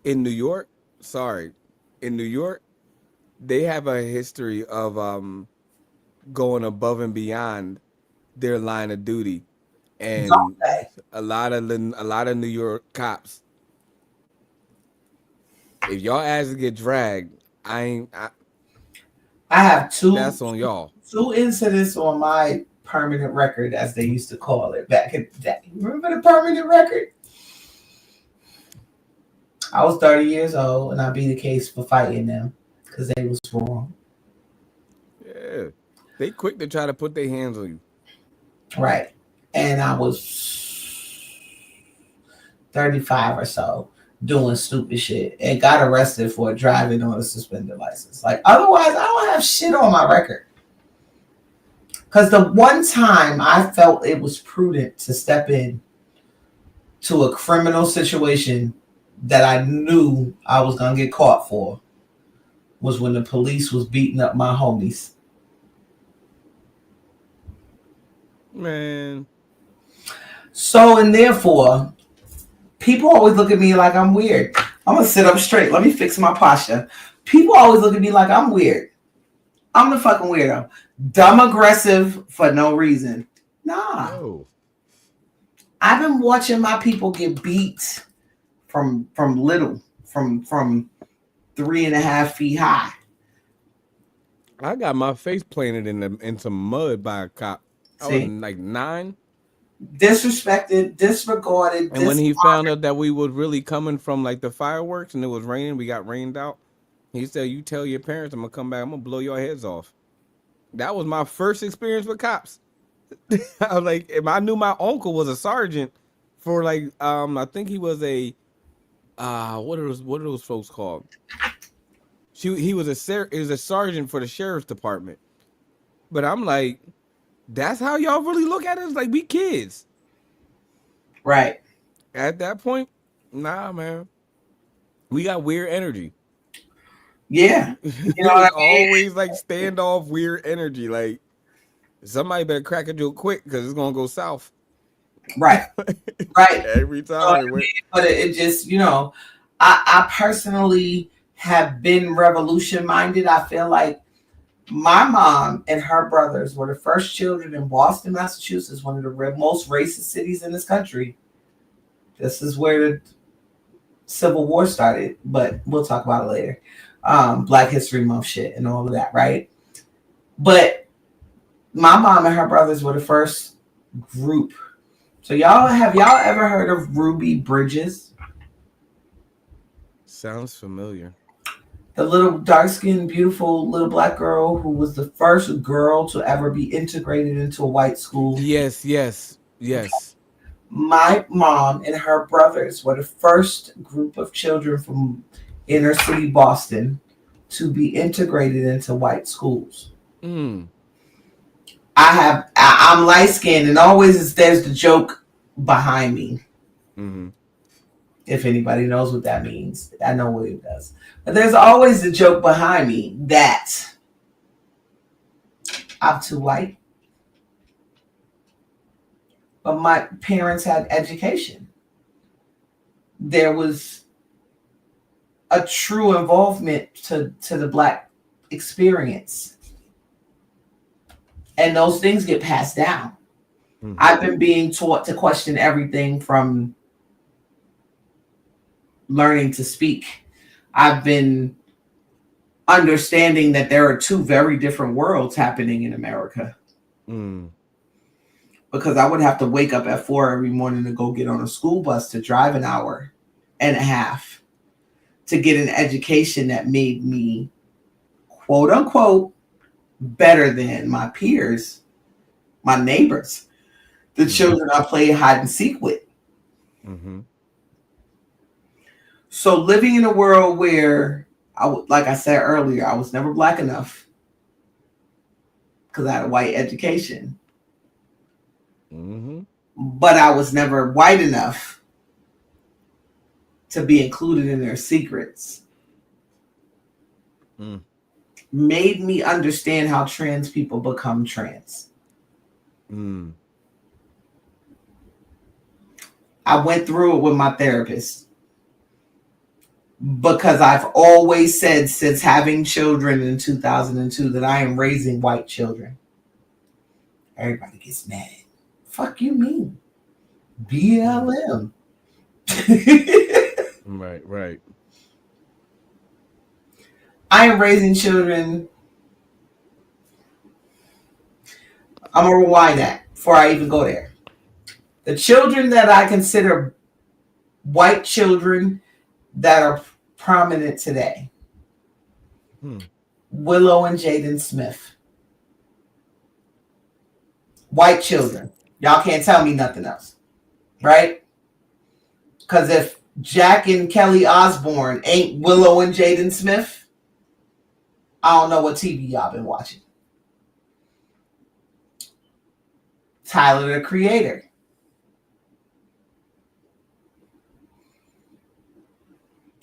in New York, they have a history of going above and beyond their line of duty, and a lot of New York cops, if y'all asses get dragged, I have two. That's on y'all. 2 incidents on my permanent record, as they used to call it back in the day. Remember the permanent record? I was 30 years old, and I beat the case for fighting them because they was wrong. Yeah, they quick to try to put their hands on you. Right. And I was 35 or so doing stupid shit and got arrested for driving on a suspended license. Like, otherwise, I don't have shit on my record. Because the one time I felt it was prudent to step in to a criminal situation that I knew I was going to get caught for was when the police was beating up my homies. Man. So, and therefore, people always look at me like I'm weird. I'm gonna sit up straight. Let me fix my posture. People always look at me like I'm weird. I'm the fucking weirdo. Dumb aggressive for no reason. Nah. Oh. I've been watching my people get beat from 3.5 feet high. I got my face planted in some mud by a cop. I was See? like 9. Disrespected, disregarded. And when he found out that we was really coming from like the fireworks and it was raining, we got rained out. He said, "You tell your parents I'm gonna come back. I'm gonna blow your heads off." That was my first experience with cops. I was like, I knew my uncle was a sergeant for like, I think he was a, what are those folks called? He was a sergeant for the sheriff's department. But I'm like, that's how y'all really look at us? Like, we kids. Right. At that point, nah, man. We got weird energy. Yeah. You know what I mean? Always like standoff weird energy. Like, somebody better crack a joke quick because it's going to go south. Right. Right. Every time. You know, but it just, you know, I personally have been revolution minded. I feel like my mom and her brothers were the first children in Boston, Massachusetts, one of the most racist cities in this country. This is where the Civil War started, but we'll talk about it later. Black History Month shit and all of that, right? But my mom and her brothers were the first group. So have y'all ever heard of Ruby Bridges? Sounds familiar. The little dark-skinned, beautiful little black girl who was the first girl to ever be integrated into a white school. Yes. My mom and her brothers were the first group of children from inner city Boston to be integrated into white schools. Mm. I'm light-skinned, and always there's the joke behind me. Mm-hmm. If anybody knows what that means, I know what it does. But there's always the joke behind me that I'm too white. But my parents had education. There was a true involvement to the Black experience. And those things get passed down. Mm-hmm. I've been being taught to question everything from learning to speak. I've been understanding that there are two very different worlds happening in America. Mm. Because I would have to wake up at 4 every morning to go get on a school bus to drive an hour and a half to get an education that made me, quote unquote, better than my peers, my neighbors, the children I play hide and seek with. Mm-hmm. So living in a world where, like I said earlier, I was never Black enough because I had a white education. Mm-hmm. But I was never white enough to be included in their secrets. Mm. Made me understand how trans people become trans. Mm. I went through it with my therapist because I've always said since having children in 2002 that I am raising white children. Everybody gets mad. Fuck you mean? BLM. Right. I am raising children. I'm going to rewind that before I even go there. The children that I consider white children that are prominent today. Willow and Jaden Smith. White children. Y'all can't tell me nothing else. Right? Because if Jack and Kelly Osbourne ain't Willow and Jaden Smith, I don't know what TV y'all been watching. Tyler, the Creator.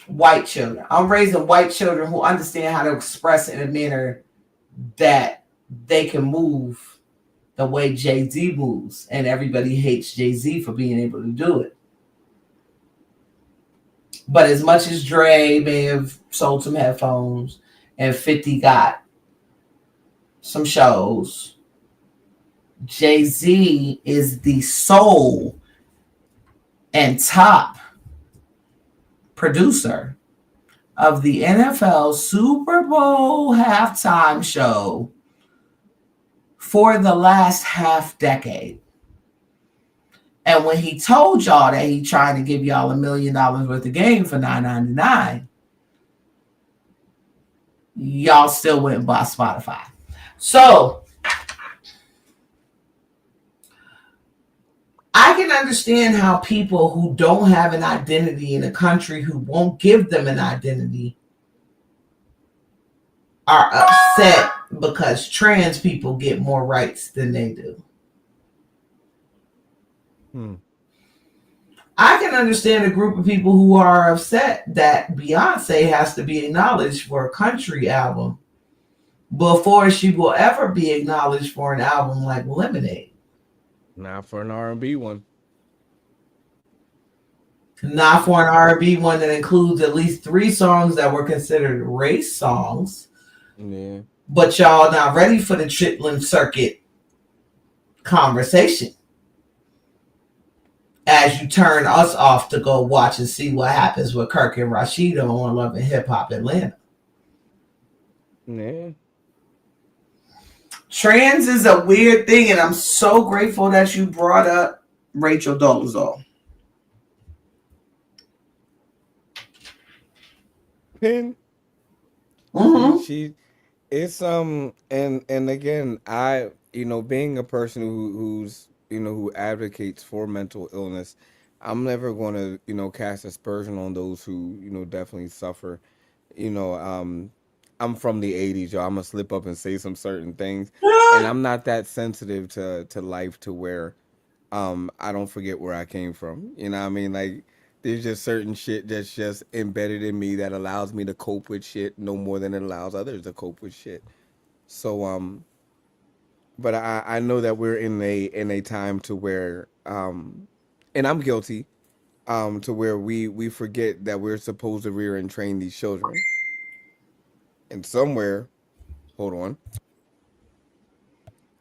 White children. I'm raising white children who understand how to express in a manner that they can move the way Jay-Z moves. And everybody hates Jay-Z for being able to do it. But as much as Dre may have sold some headphones and 50 got some shows, Jay-Z is the sole and top producer of the NFL Super Bowl halftime show for the last half decade. And when he told y'all that he trying to give y'all $1 million worth of game for $9.99, y'all still went and bought Spotify. So I can understand how people who don't have an identity in a country who won't give them an identity are upset because trans people get more rights than they do. I can understand a group of people who are upset that Beyonce has to be acknowledged for a country album before she will ever be acknowledged for an album like Lemonade. Not for an R&B one. Not for an R&B one that includes at least 3 songs that were considered race songs. Yeah. But y'all not ready for the Chitlin Circuit conversation. As you turn us off to go watch and see what happens with Kirk and Rashida on Love and Hip Hop Atlanta. Yeah. Trans is a weird thing, and I'm so grateful that you brought up Rachel Dolezal. Pin. Mm-hmm. She it's and again, I being a person who's who advocates for mental illness, I'm never going to cast aspersion on those who definitely suffer. I'm from the 80s, y'all. I'm gonna slip up and say some certain things, and I'm not that sensitive to life to where I don't forget where I came from. You know what I mean? Like, there's just certain shit that's just embedded in me that allows me to cope with shit no more than it allows others to cope with shit. So but I know that we're in a time to where and I'm guilty to where we forget that we're supposed to rear and train these children. And somewhere, hold on.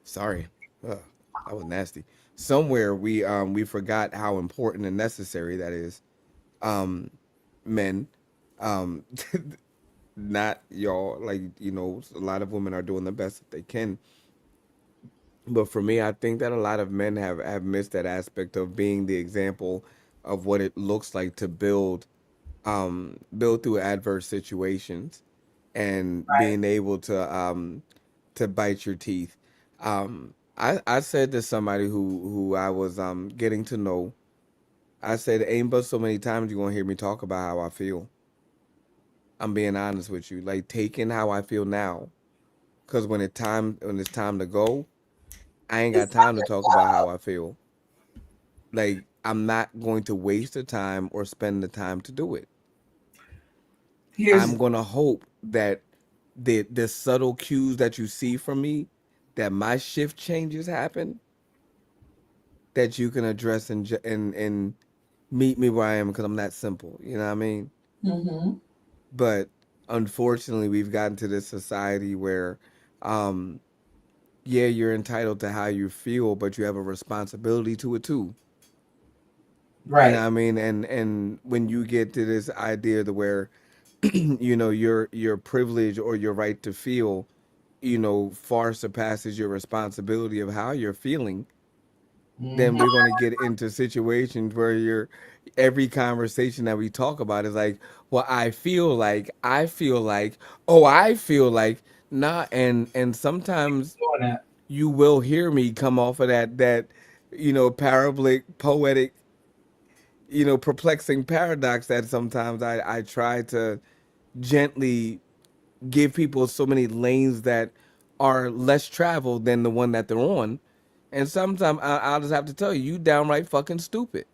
Sorry. Ugh, that was nasty. Somewhere we forgot how important and necessary that is. Men, not y'all, like, a lot of women are doing the best that they can. But for me, I think that a lot of men have missed that aspect of being the example of what it looks like to build through adverse situations and being able to bite your teeth. I said to somebody who I was getting to know, I said, ain't but so many times you're gonna hear me talk about how I feel. I'm being honest with you, like taking how I feel now, because when it's time to go, I ain't got time to talk about how I feel. Like, I'm not going to waste the time or spend the time to do it. I'm gonna hope that the subtle cues that you see from me, that my shift changes happen, that you can address and meet me where I am, because I'm that simple. You know what I mean? Mm-hmm. But unfortunately, we've gotten to this society where, yeah, you're entitled to how you feel, but you have a responsibility to it too. Right. You know what I mean? And when you get to this idea to where, your privilege or your right to feel, far surpasses your responsibility of how you're feeling, then we're going to get into situations where every conversation that we talk about is like, well, I feel like, oh, I feel like, nah. And sometimes you will hear me come off of that parabolic, poetic, perplexing paradox that sometimes I try to gently give people so many lanes that are less traveled than the one that they're on. And sometimes I'll just have to tell you downright fucking stupid.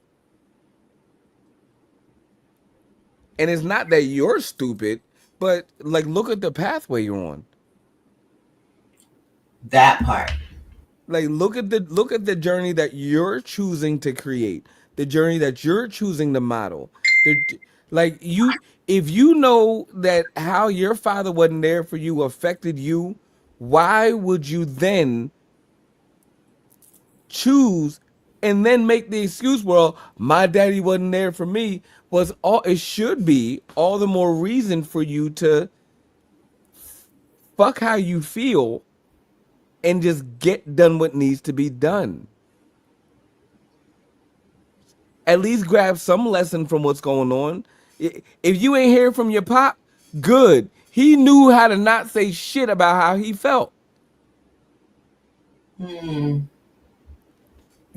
And it's not that you're stupid, but like, look at the pathway you're on. That part. Like, look at the journey that you're choosing to create, the journey that you're choosing to model. Like if you know that how your father wasn't there for you affected you, why would you then choose and then make the excuse, well, my daddy wasn't there for me? Was all it should be all the more reason for you to fuck how you feel and just get done what needs to be done. At least grab some lesson from what's going on. If you ain't hear from your pop, good. He knew how to not say shit about how he felt.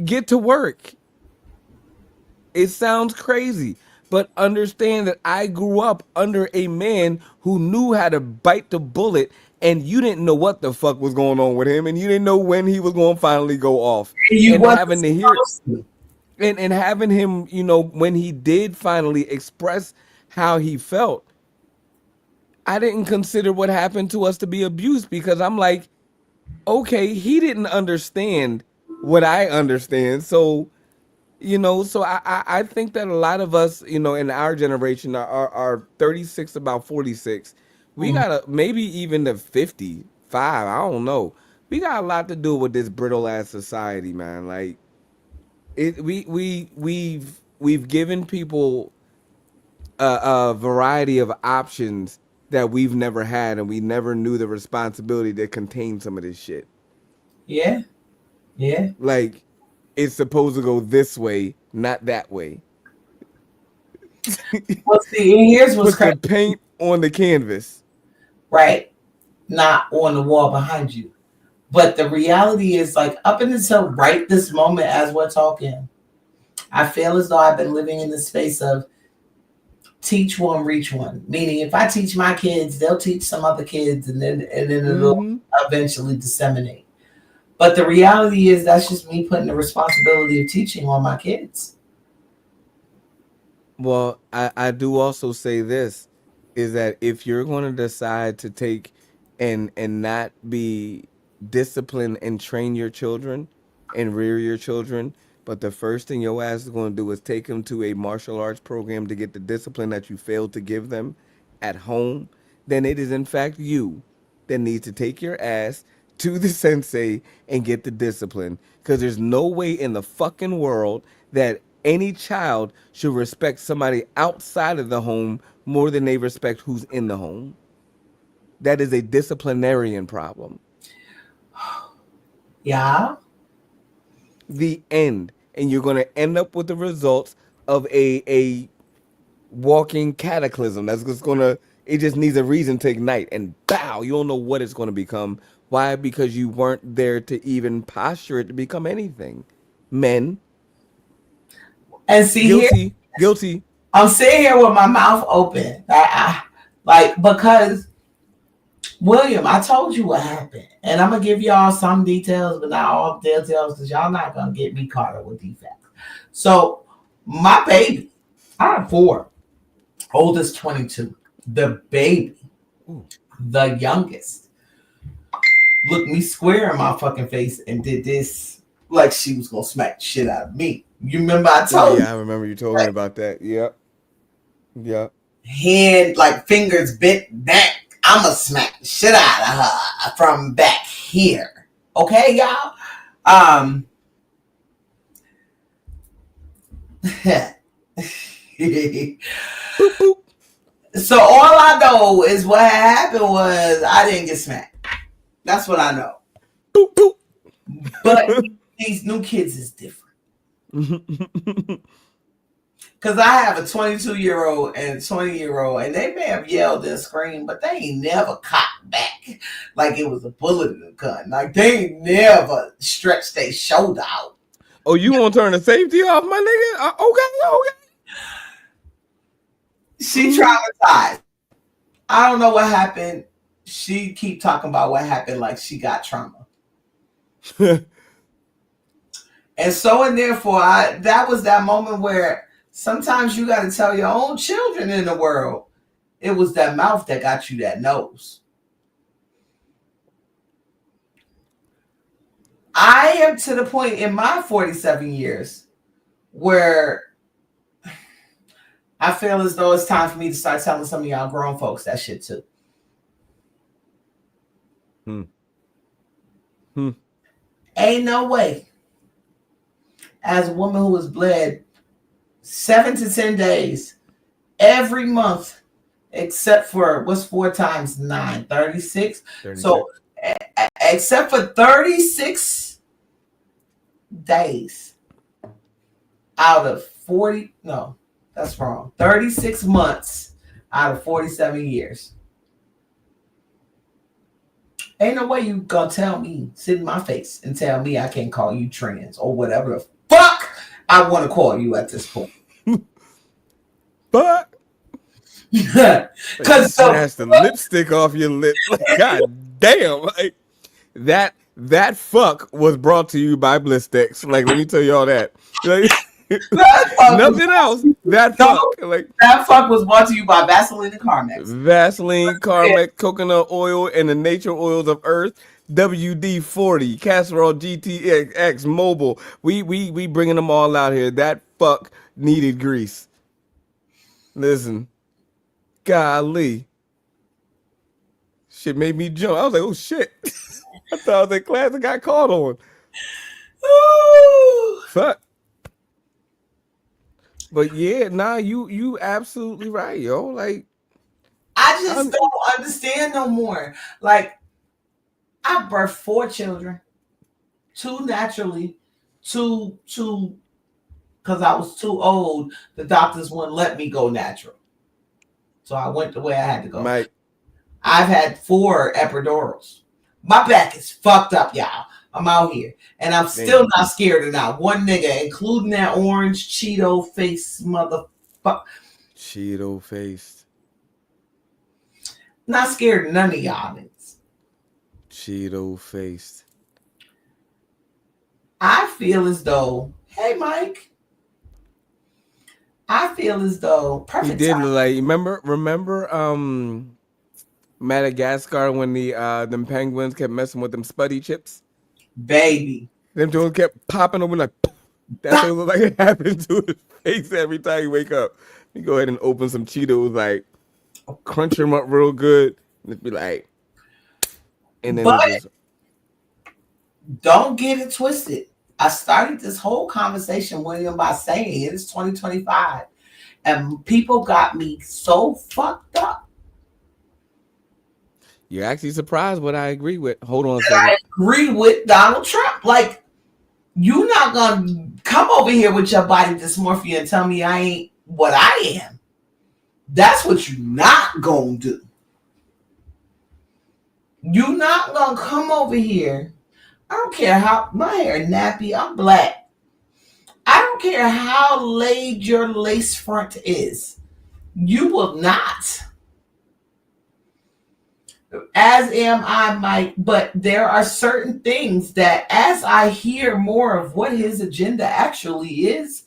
Get to work. It sounds crazy, but understand that I grew up under a man who knew how to bite the bullet, and you didn't know what the fuck was going on with him, and you didn't know when he was going to finally go off. And having to hear and having him, you know, when he did finally express how he felt, I didn't consider what happened to us to be abuse, because I'm like, okay, he didn't understand what I understand. So, you know, so I think that a lot of us, you know, in our generation are 36, about 46. We got maybe even to 55. I don't know. We got a lot to do with this brittle ass society, man. Like, we've given people a variety of options that we've never had, and we never knew the responsibility that contained some of this shit. Yeah. Like, it's supposed to go this way, not that way. Well, see, and here's what's crazy. Put the paint on the canvas. Right. Not on the wall behind you. But the reality is, like, up until right this moment as we're talking, I feel as though I've been living in the space of teach one, reach one. Meaning, if I teach my kids, they'll teach some other kids, and then it'll eventually disseminate. But the reality is, that's just me putting the responsibility of teaching on my kids. Well, I do also say this, is that if you're going to decide to take and not be disciplined and train your children and rear your children, but the first thing your ass is going to do is take them to a martial arts program to get the discipline that you failed to give them at home, then it is in fact you that needs to take your ass to the sensei and get the discipline. Because there's no way in the fucking world that any child should respect somebody outside of the home more than they respect who's in the home. That is a disciplinarian problem. Yeah. The end. And you're going to end up with the results of a walking cataclysm. That's just going to, it just needs a reason to ignite. And bow, you don't know what it's going to become. Why? Because you weren't there to even posture it to become anything. Men. And see, guilty. I'm sitting here with my mouth open. Because William, I told you what happened. And I'm going to give y'all some details, but not all details, because y'all not going to get me caught up with defects. So, my baby, I have 4. Oldest 22. The baby, the youngest, looked me square in my fucking face and did this like she was going to smack the shit out of me. You remember I told you? Yeah, I remember you told me about that. Yep. Hand, like, fingers bent back. I'ma smack the shit out of her from back here. Okay, y'all? So all I know is what happened was I didn't get smacked. That's what I know. But these new kids is different. Because I have a 22-year-old and a 20-year-old, and they may have yelled and screamed, but they ain't never cocked back like it was a bullet in the gun. Like, they ain't never stretched their shoulder out. Oh, you want to turn the safety off, my nigga? Okay. She traumatized. I don't know what happened. She keep talking about what happened like she got trauma. And so, and therefore, that was that moment where sometimes you got to tell your own children in the world, it was that mouth that got you that nose. I am to the point in my 47 years where I feel as though it's time for me to start telling some of y'all grown folks that shit too. Ain't no way, as a woman who has bled 7 to 10 days every month, except for what's 4 times 9? 36. So except for 36 days out of 40, no, that's wrong. 36 months out of 47 years. Ain't no way you gonna tell me, sit in my face and tell me I can't call you trans or whatever the fuck I want to call you at this point. But because that's the lipstick off your lip. Like, God damn, like that fuck was brought to you by Blistex. Like, let me tell you all that. Like, nothing else. That fuck was brought to you by Vaseline and Carmex. Vaseline, Carmex, coconut oil, and the nature oils of Earth. WD-40, Casserole GTX, Mobile. We bringing them all out here. That fuck needed grease. Listen, golly, shit made me jump. I was like, oh shit. I thought I was in class and got called on. Ooh. Fuck. But yeah, nah, you absolutely right, yo. Like, I just don't understand no more. Like, I birthed 4 children, 2 naturally, 2 because I was too old. The doctors wouldn't let me go natural, so I went the way I had to go. Mike, I've had 4 epidurals. My back is fucked up, y'all. I'm out here, and I'm still not scared of not one nigga, including that orange Cheeto face motherfucker. Cheeto face. Not scared of none of y'all niggas. Cheeto faced. I feel as though, hey Mike. I feel as though perfect. He did look like, remember Madagascar when them penguins kept messing with them Spuddy chips? Baby. Them joints kept popping open like that's what it looked like it happened to his face every time you wake up. You go ahead and open some Cheetos, like crunch them up real good, and it'd be like, and then don't get it twisted. I started this whole conversation with him by saying it's 2025, and people got me so fucked up. You're actually surprised what I agree with. Hold on a second. I agree with Donald Trump. Like, you're not gonna come over here with your body dysmorphia and tell me I ain't what I am. That's what you're not gonna do. You're not gonna come over here. I don't care how my hair nappy. I'm black. I don't care how laid your lace front is. You will not. As am I, Mike, but there are certain things that as I hear more of what his agenda actually is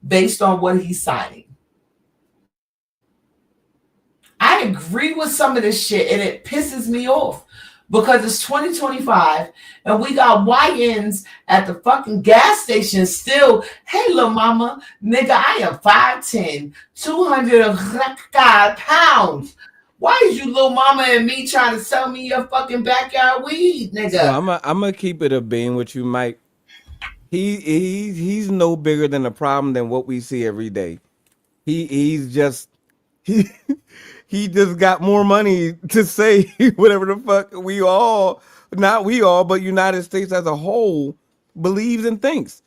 based on what he's signing, I agree with some of this shit and it pisses me off because it's 2025 and we got YNs at the fucking gas station still, hey, little mama, nigga, I am 5'10", 200 pounds. Why is you little mama and me trying to sell me your fucking backyard weed, nigga? So I'm gonna keep it a bean with you, Mike. He's no bigger than a problem than what we see every day. He just got more money to say whatever the fuck but United States as a whole believes and thinks.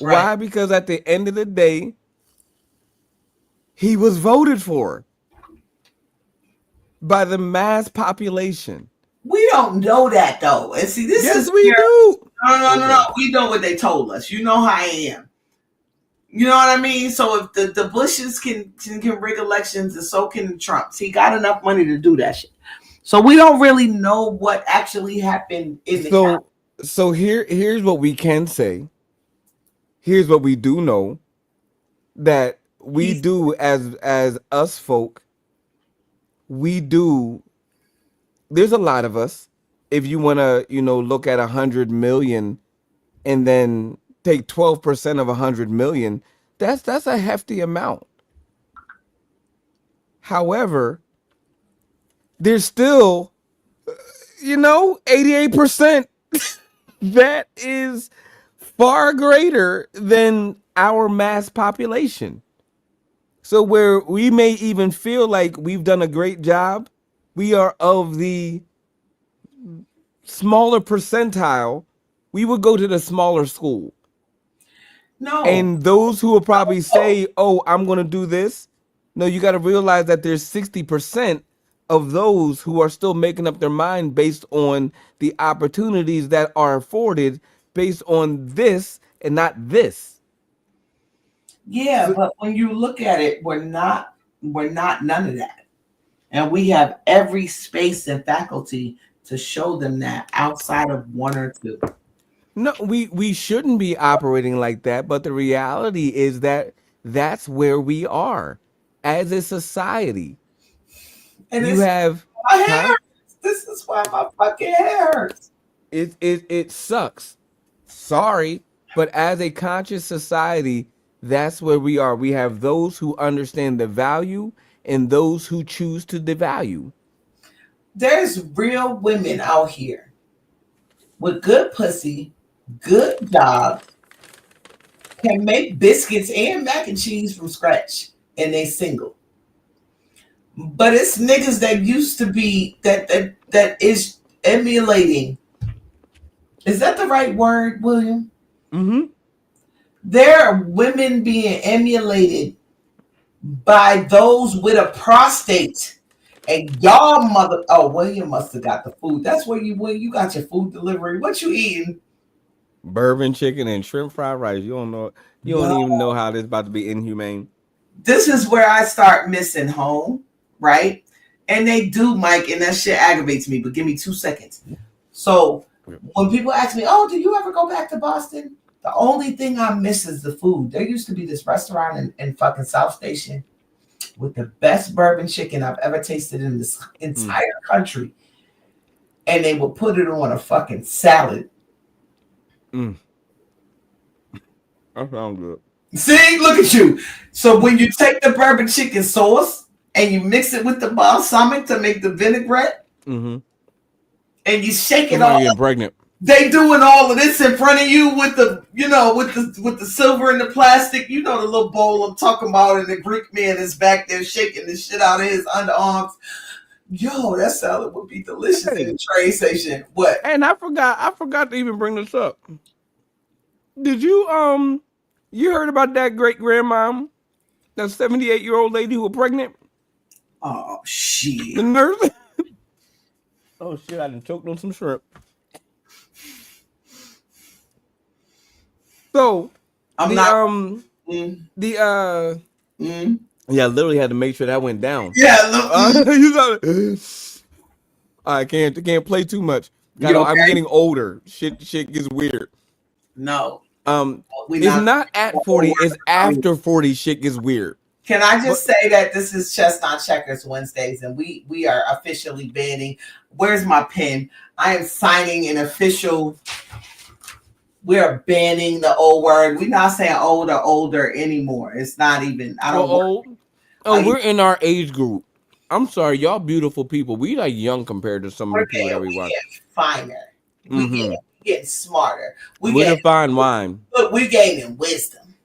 Right. Why? Because at the end of the day, he was voted for by the mass population. We don't know that though. And see, this is we do. No. We know what they told us. You know how I am. You know what I mean? So if the Bushes can rig elections, and so can Trump's. He got enough money to do that shit. So we don't really know what actually happened in the county. So here's what we can say. Here's what we do know. That we do as us folk. We do. There's a lot of us. If you want to, look at 100 million, and then take 12% of 100 million, that's a hefty amount. However, there's still, 88% that is far greater than our mass population. So where we may even feel like we've done a great job, we are of the smaller percentile. We would go to the smaller school. No. And those who will probably say, oh, I'm going to do this. No, you got to realize that there's 60% of those who are still making up their mind based on the opportunities that are afforded based on this and not this. Yeah, but when you look at it, we're not none of that. And we have every space and faculty to show them that outside of one or two. No, we shouldn't be operating like that, but the reality is that that's where we are as a society. And you have my hair hurts. This is why my fucking hair hurts. It sucks. Sorry, but as a conscious society, that's where we are. We have those who understand the value and those who choose to devalue. There's real women out here with good pussy, good jobs, can make biscuits and mac and cheese from scratch, and they single. But it's niggas that used to be that is emulating. Is that the right word, William? Mm-hmm. There are women being emulated by those with a prostate. And y'all William must have got the food. That's where you got your food delivery. What you eating? Bourbon chicken and shrimp fried rice. You don't even know how this is about to be inhumane. This is where I start missing home, right? And they do, Mike, and that shit aggravates me, but give me 2 seconds. So when people ask me, oh, do you ever go back to Boston? The only thing I miss is the food. There used to be this restaurant in fucking South Station with the best bourbon chicken I've ever tasted in this entire country. And they would put it on a fucking salad. That sounds good. See, look at you. So when you take the bourbon chicken sauce and you mix it with the balsamic to make the vinaigrette, and you shake it all, get pregnant. They doing all of this in front of you with the, with the silver and the plastic, the little bowl I'm talking about, and the Greek man is back there shaking the shit out of his underarms. Yo, that salad would be delicious in the train station. What? And I forgot to even bring this up. Did you you heard about that great grandmom, that 78-year-old lady who was pregnant? Oh shit. The nurse. Oh shit, I done choked on some shrimp. So I literally had to make sure that went down. Yeah, I can't play too much. I'm getting older. Shit gets weird. No. It's not at 40, it's after 40 shit gets weird. Can I just say that this is Chestnut Checkers Wednesdays, and we are officially banning. Where's my pen? I am signing an official. We are banning the old word. We're not saying old or older anymore. It's not even. I don't. Old. Oh, we're in our age group. I'm sorry, y'all beautiful people. We like young compared to some of the people that we watch. Finer. We getting smarter. We're the fine wine. Look, we're gaining wisdom.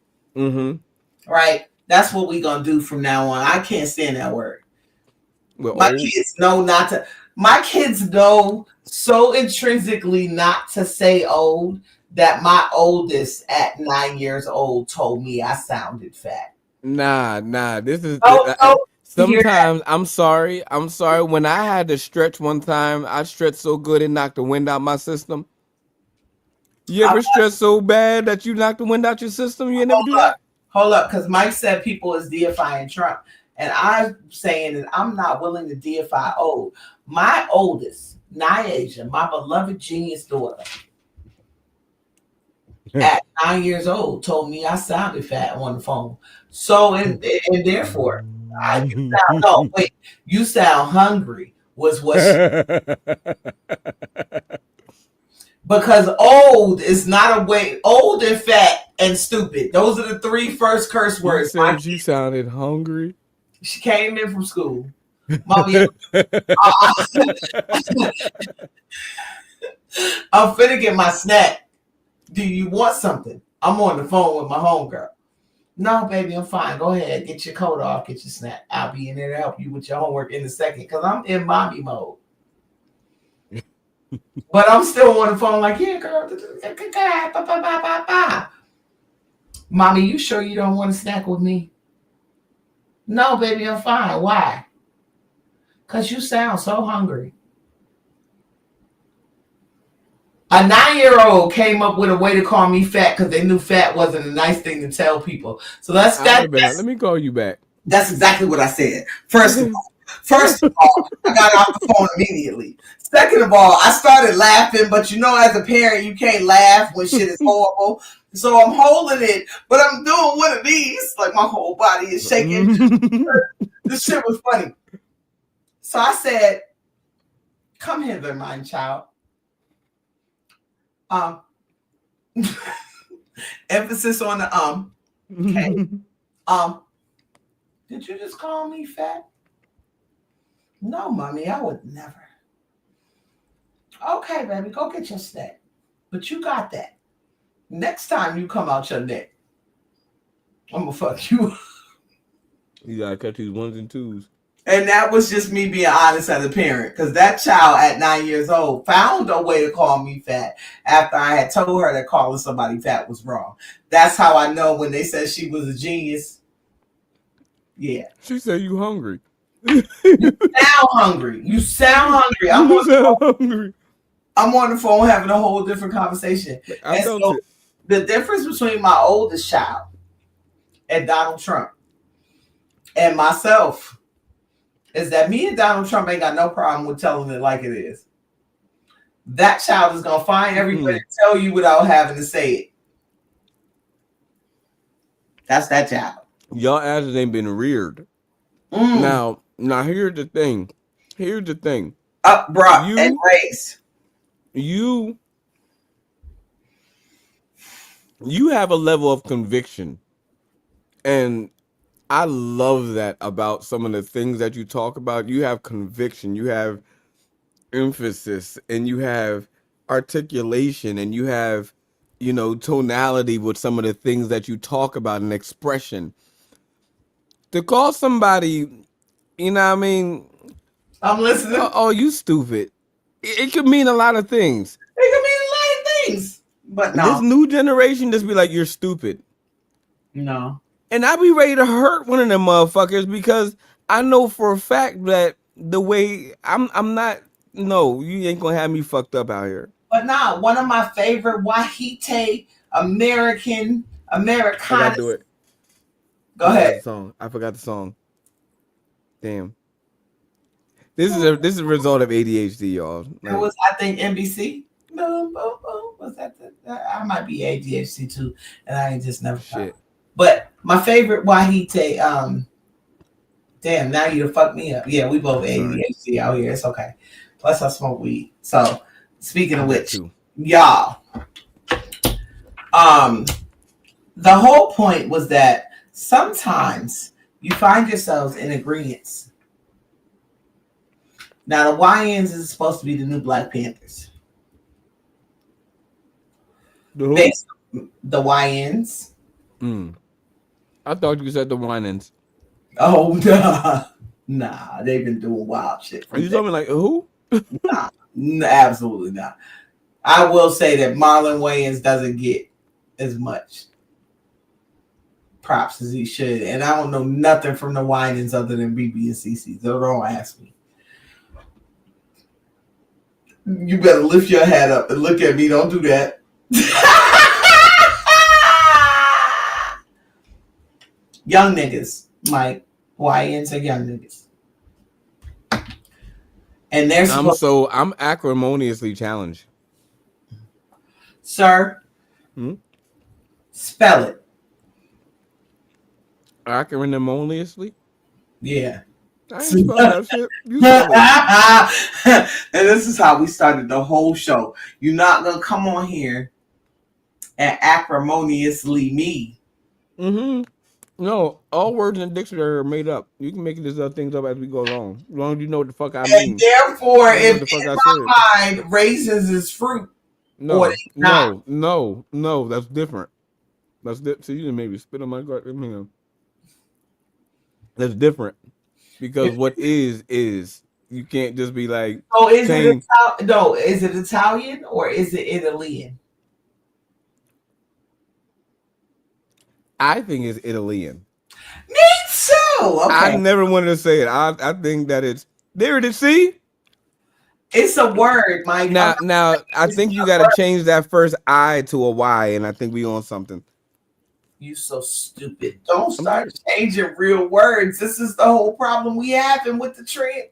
Right. That's what we're gonna do from now on. I can't stand that word. My kids know not to. My kids know so intrinsically not to say old that my oldest at 9 years old told me I sounded fat. Nah. This is sometimes I'm sorry. When I had to stretch one time, I stretched so good it knocked the wind out my system. You ever stretch so bad that you knocked the wind out your system? You never do that? Hold up, because Mike said people is deifying Trump. And I'm saying that I'm not willing to deify old. My oldest, Nyasia, my beloved genius daughter, at 9 years old, told me I sounded fat on the phone. So, and therefore, you sound hungry was what because old is not a way. Old and fat and stupid. Those are the three first curse words. You said you sounded hungry. She came in from school. Mommy, I'm finna get my snack. Do you want something? I'm on the phone with my homegirl. No, baby, I'm fine. Go ahead. Get your coat off. Get your snack. I'll be in there to help you with your homework in a second because I'm in mommy mode. But I'm still on the phone like, yeah, girl. Mommy, you sure you don't want to snack with me? No, baby, I'm fine. Why? Because you sound so hungry. A 9-year-old came up with a way to call me fat because they knew fat wasn't a nice thing to tell people. So that's that. Let me call you back. That's exactly what I said. First of all, I got off the phone immediately. Second of all, I started laughing, but you know, as a parent, you can't laugh when shit is horrible. So I'm holding it, but I'm doing one of these, like my whole body is shaking. This shit was funny. So I said, "Come hither, my child." Emphasis on the Okay. Did you just call me fat? No, mommy, I would never. Okay, baby, go get your snack. But you got that. Next time you come out your neck, I'm gonna fuck you. You gotta cut these ones and twos. And that was just me being honest as a parent, because that child at 9 years old found a way to call me fat after I had told her that calling somebody fat was wrong. That's how I know when they said she was a genius. Yeah. She said you hungry. You sound hungry. You sound hungry. I'm on the phone having a whole different conversation. And so the difference between my oldest child and Donald Trump and myself is that me and Donald Trump ain't got no problem with telling it like it is. That child is going to find every way to tell you without having to say it. That's that child. Y'all asses ain't been reared. Now here's the thing. Up, brought, and raised. You have a level of conviction. And I love that about some of the things that you talk about. You have conviction, you have emphasis, and you have articulation, and you have, tonality with some of the things that you talk about and expression. To call somebody, I'm listening. Oh, you stupid. It could mean a lot of things. It could mean a lot of things. But no. This new generation just be like, you're stupid. No. And I be ready to hurt one of them motherfuckers because I know for a fact that the way I'm not, no, you ain't gonna have me fucked up out here. But nah, one of my favorite Wahite Americana. I gotta do it. Go ahead. I forgot the song. Damn. This is a result of ADHD, y'all. It was, I think, NBC. Boom, boom, boom. Was that? I might be ADHD too, and I ain't just never. Shit. But my favorite Wahite, damn, now you fuck me up. Yeah, we both ADHD out here. It's okay. Plus, I smoke weed. So, speaking of which, y'all, the whole point was that sometimes you find yourselves in agreements. Now, the YNs is supposed to be the new Black Panthers. The YNs. I thought you said the Winans. Oh, nah, they've been doing wild shit. Are you talking like who? Nah, absolutely not. I will say that Marlon Wayans doesn't get as much props as he should, and I don't know nothing from the Winans other than BB and CC. So don't ask me. You better lift your head up and look at me. Don't do that. Young niggas, Mike. YNs are young niggas. And they're I'm acrimoniously challenged. Sir, spell it. Acrimoniously? Yeah. I ain't spell that shit. You spell it. And this is how we started the whole show. You're not gonna come on here and acrimoniously me. No, all words in the dictionary are made up. You can make these other things up as we go along. As long as you know what the fuck I And mean. therefore, You know if what the fuck in I my said. mind raisins is fruit, or No, they not. no, that's different. That's so you didn't maybe spit on my gut. That's different because what is you can't just be like So is saying. is it Italian or is it Italian? I think it's Italian. Me too. Okay. I never wanted to say it. I think that it's there. It is. See, it's a word, Mike. Now I think you got to change that first I to a Y, and I think we on something. You so stupid. Don't start changing real words. This is the whole problem we having with the trend.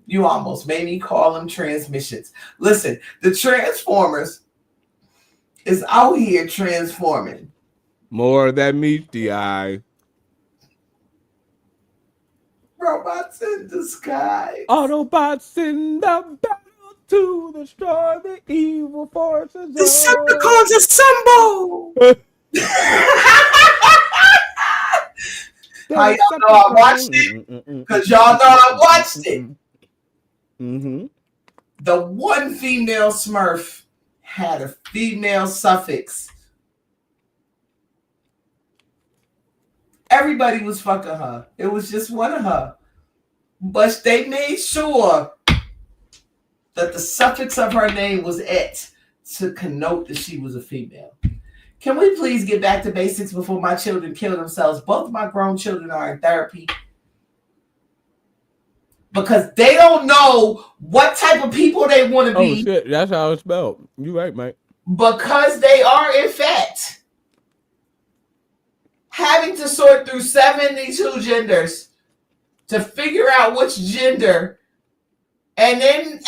You almost made me call them transmissions. Listen, the Transformers is out here transforming. More that meets the eye. Robots in the sky. Autobots in the battle to destroy the evil forces. Decepticons assemble. How y'all know I watched it? Because y'all know I watched it. Mm-hmm. The one female Smurf had a female suffix. Everybody was fucking her. It was just one of her. But they made sure that the suffix of her name was "et" to connote that she was a female. Can we please get back to basics before my children kill themselves? Both of my grown children are in therapy. Because they don't know what type of people they want to be. Oh shit, that's how it's spelled. You right, Mike. Because they are, in fact, having to sort through 72 genders to figure out which gender, and then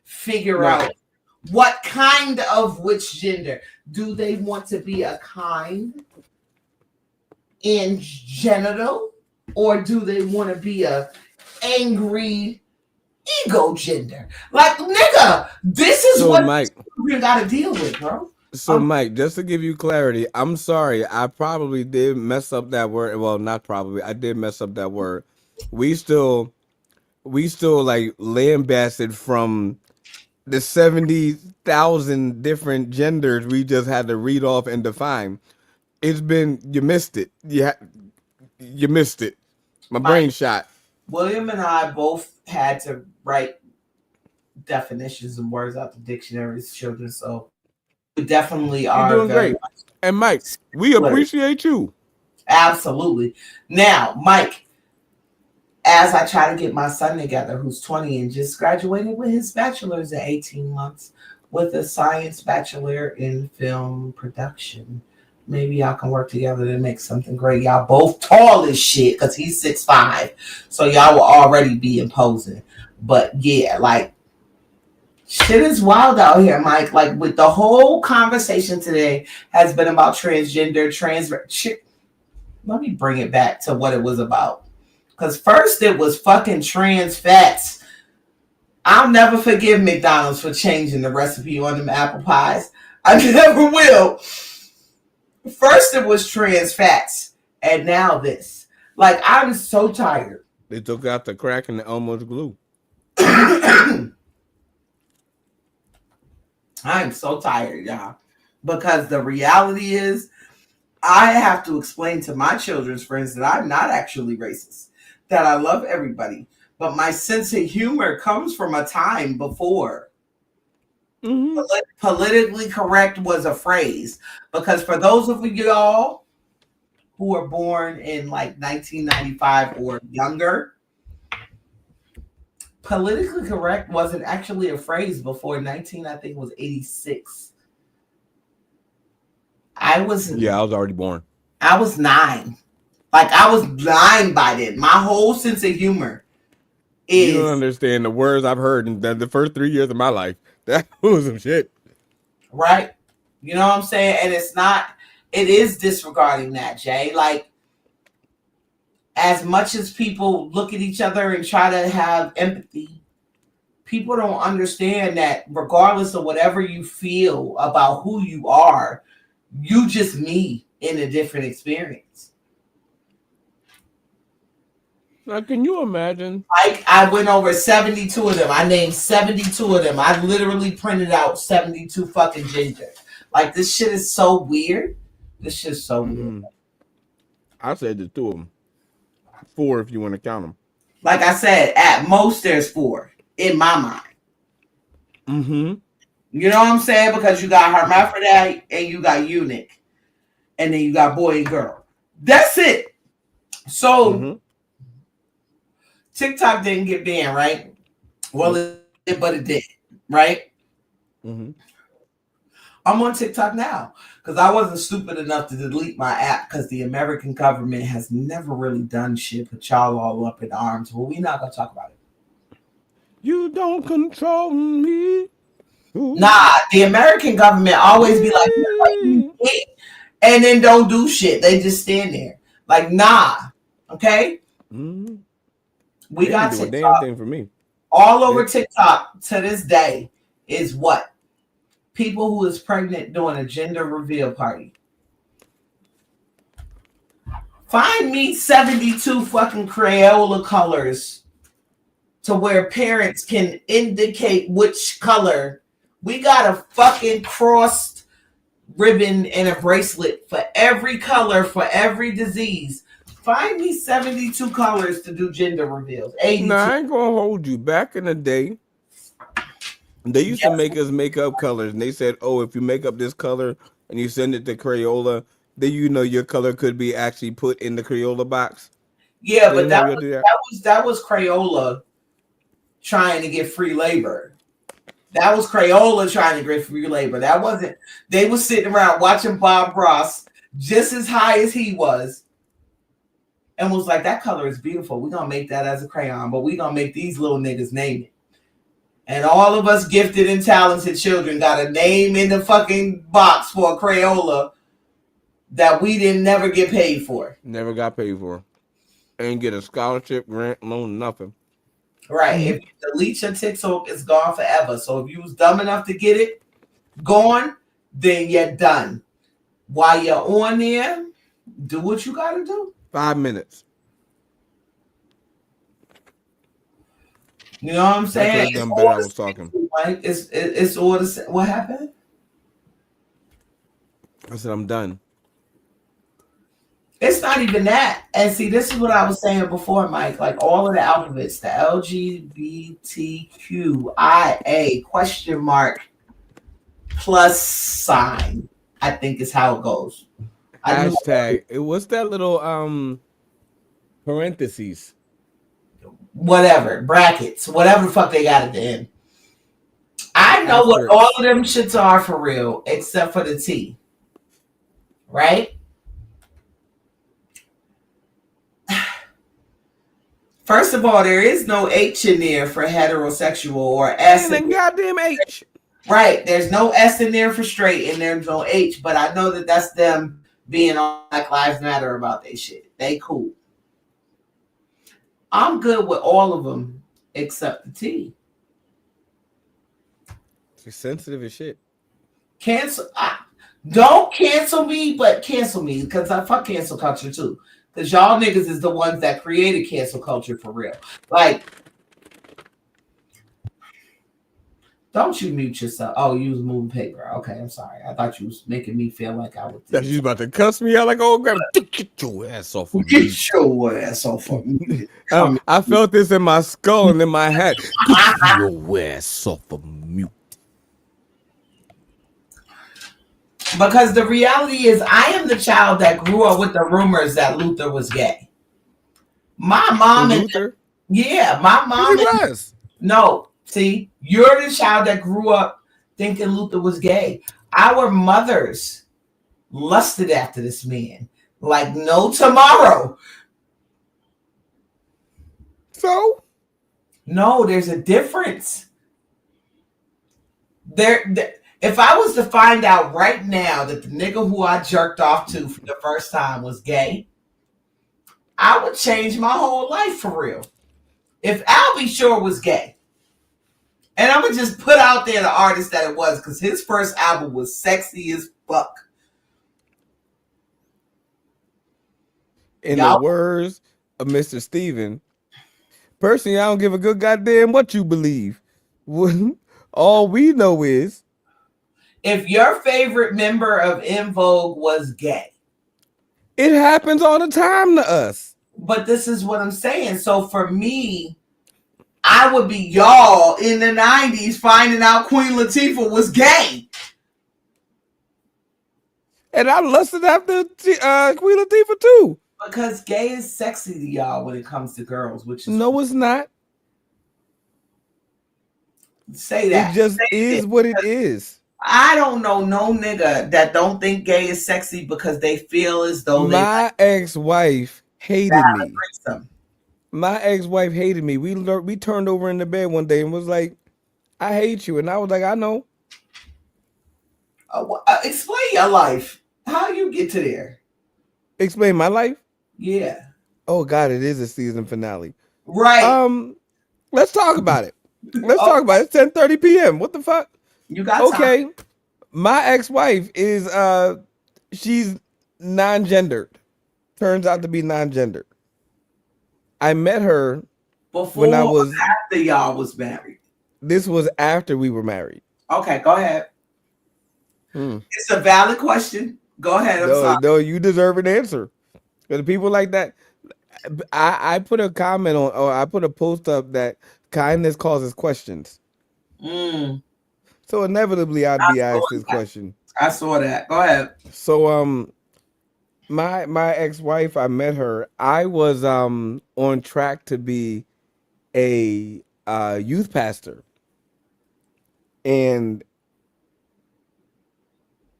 figure out what kind of which gender. Do they want to be a kind in genital? Or do they want to be a angry ego gender? Like, nigga, this is what Mike, we gotta deal with, bro. So, Mike, just to give you clarity, I'm sorry. I probably did mess up that word. Well, not probably. I did mess up that word. We still like lambasted from the 70,000 different genders we just had to read off and define. It's been, you missed it. You missed it. My brain shot. William and I both had to write definitions and words out the dictionaries, children. So we definitely are doing great. And Mike, we appreciate you. Absolutely. Now, Mike, as I try to get my son together, who's 20 and just graduated with his bachelor's in 18 months with a science bachelor in film production. Maybe y'all can work together to make something great. Y'all both tall as shit because he's 6'5". So y'all will already be imposing. But yeah, like, shit is wild out here, Mike. Like, with the whole conversation today has been about transgender, shit. Let me bring it back to what it was about. Because first it was fucking trans fats. I'll never forgive McDonald's for changing the recipe on them apple pies. I never will. First it was trans fats, and now this. Like, I'm so tired. They took out the crack and the Elmer's glue. I'm so tired, y'all. Because the reality is, I have to explain to my children's friends that I'm not actually racist, that I love everybody. But my sense of humor comes from a time before. Mm-hmm. Politically correct was a phrase, because for those of y'all who were born in like 1995 or younger, politically correct wasn't actually a phrase before 86. I was already born. I was 9. Like, I was 9 by then. My whole sense of humor is, you don't understand the words I've heard in the first 3 years of my life. That was some shit. Right. You know what I'm saying? And it is disregarding that, Jay. Like, as much as people look at each other and try to have empathy, people don't understand that regardless of whatever you feel about who you are, You just me in a different experience. Now, can you imagine? I went over 72 of them. I named 72 of them. I literally printed out 72 fucking ginger. Like, this shit is so weird. This shit is so weird. I said the 2 of them. 4 if you want to count them. Like I said, at most there's 4 in my mind. Mm-hmm. You know what I'm saying? Because you got hermaphrodite and you got eunuch. And then you got boy and girl. That's it. So, TikTok didn't get banned, right? Well, but it did, right? Mm-hmm. I'm on TikTok now because I wasn't stupid enough to delete my app because the American government has never really done shit, put y'all all up in arms. Well, we're not going to talk about it. You don't control me. Ooh. Nah, the American government always be like, and then don't do shit. They just stand there. Like, nah. Okay? Mm-hmm. We got do a TikTok. damn thing for me. All over TikTok to this day is what? People who is pregnant doing a gender reveal party. Find me 72 fucking Crayola colors to where parents can indicate which color. We got a fucking crossed ribbon and a bracelet for every color, for every disease. Find me 72 colors to do gender reveals. 82. Nah, I ain't gonna hold you. Back in the day, they used to make us make up colors, and they said, "Oh, if you make up this color and you send it to Crayola, then you know your color could be actually put in the Crayola box." Yeah, but that was Crayola trying to get free labor. That was Crayola trying to get free labor. That wasn't. They was sitting around watching Bob Ross, just as high as he was, and was like, "That color is beautiful. We're gonna make that as a crayon, but we're gonna make these little niggas name it." And all of us gifted and talented children got a name in the fucking box for a Crayola that we didn't never get paid for. Never got paid for. Ain't get a scholarship, grant, loan, nothing. Right. If you delete your TikTok, it's gone forever. So if you was dumb enough to get it gone, then you're done. While you're on there, do what you gotta do. 5 minutes. You know what I'm saying? That's what I was talking. It's all the same. What happened? I said I'm done. It's not even that. And see, this is what I was saying before, Mike. Like all of the alphabets, the LGBTQIA question mark plus sign, I think is how it goes. Hashtag. What's that little parentheses? Whatever, brackets, whatever the fuck they got at the end. I know what all of them shits are for real, except for the T. Right? First of all, there is no H in there for heterosexual or S. And goddamn H. Right. There's no S in there for straight, and there's no H. But I know that that's them being on Black Lives Matter about their shit. They cool. I'm good with all of them except the T. You're sensitive as shit. Don't cancel me, but cancel me because I fuck cancel culture too. Because y'all niggas is the ones that created cancel culture for real. Like, don't you mute yourself. Oh, you was moving paper. Okay, I'm sorry. I thought you was making me feel like I was. That you about to cuss me out like, oh, grab get your ass off of me. Get your ass off of me. I felt this in my skull and in my head. Get your ass off of mute. Because the reality is, I am the child that grew up with the rumors that Luther was gay. My mom Luther? My mom was. No, see, you're the child that grew up thinking Luther was gay. Our mothers lusted after this man like no tomorrow. So? No, there's a difference. If I was to find out right now that the nigga who I jerked off to for the first time was gay, I would change my whole life for real. If Al B. Shore was gay, and I'm going to just put out there the artist that it was, because his first album was sexy as fuck. In the words of Mr. Steven, personally, I don't give a good goddamn what you believe. All we know is if your favorite member of En Vogue was gay. It happens all the time to us. But this is what I'm saying. So for me, I would be y'all in the 90s finding out Queen Latifah was gay. And I lusted after Queen Latifah too. Because gay is sexy to y'all when it comes to girls, which is no, it's not. Say that. It just is what it is. I don't know no nigga that don't think gay is sexy because they feel as though my ex-wife hated me. My ex-wife hated me. We turned over in the bed one day and was like, "I hate you," and I was like, "I know." Explain your life. How you get to there? Explain my life? Yeah. Oh God, it is a season finale. Right. Let's talk about it. Let's talk about it. It's 10:30 p.m. What the fuck? You got okay. time. My ex-wife is she's non-gendered. Turns out to be non-gendered. I met her before when I was after y'all was married. This was after we were married. Okay, go ahead. It's a valid question. Go ahead. No, you deserve an answer. Because people like that, I put a comment on, or I put a post up that kindness causes questions. So inevitably, I'd be asked this question. I saw that. Go ahead. So, my ex-wife, I met her. I was on track to be a youth pastor, and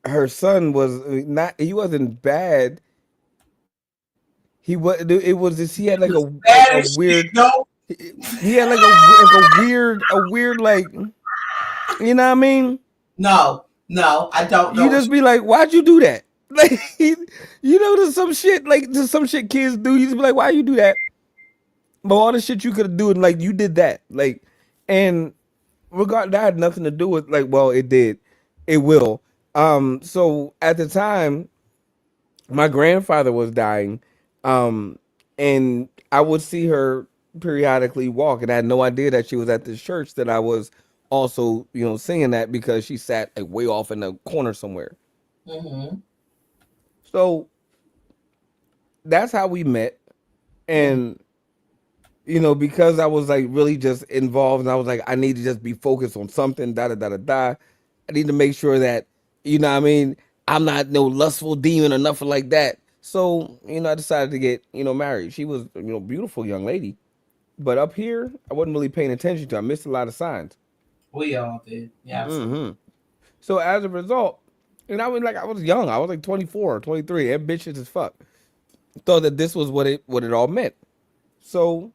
her son was not. He wasn't bad. He was. It was just he had like a weird. He had like a weird like. You know what I mean? No, I don't know. You just be like, why'd you do that? Like, you know, there's some shit kids do. You just be like, why you do that? But all the shit you could do, and like you did that, like, and that had nothing to do with like. Well, it did, it will. So at the time, my grandfather was dying, and I would see her periodically walk, and I had no idea that she was at this church that I was also, singing that because she sat like way off in the corner somewhere. So that's how we met. And, because I was like really just involved and I was like, I need to just be focused on something, I need to make sure that, I'm not no lustful demon or nothing like that. So, I decided to get, married. She was, beautiful young lady. But up here, I wasn't really paying attention to her. I missed a lot of signs. We all did. Yeah. So as a result, I was young. I was like 24 or 23. Ambitious as fuck. Thought that this was what it all meant. So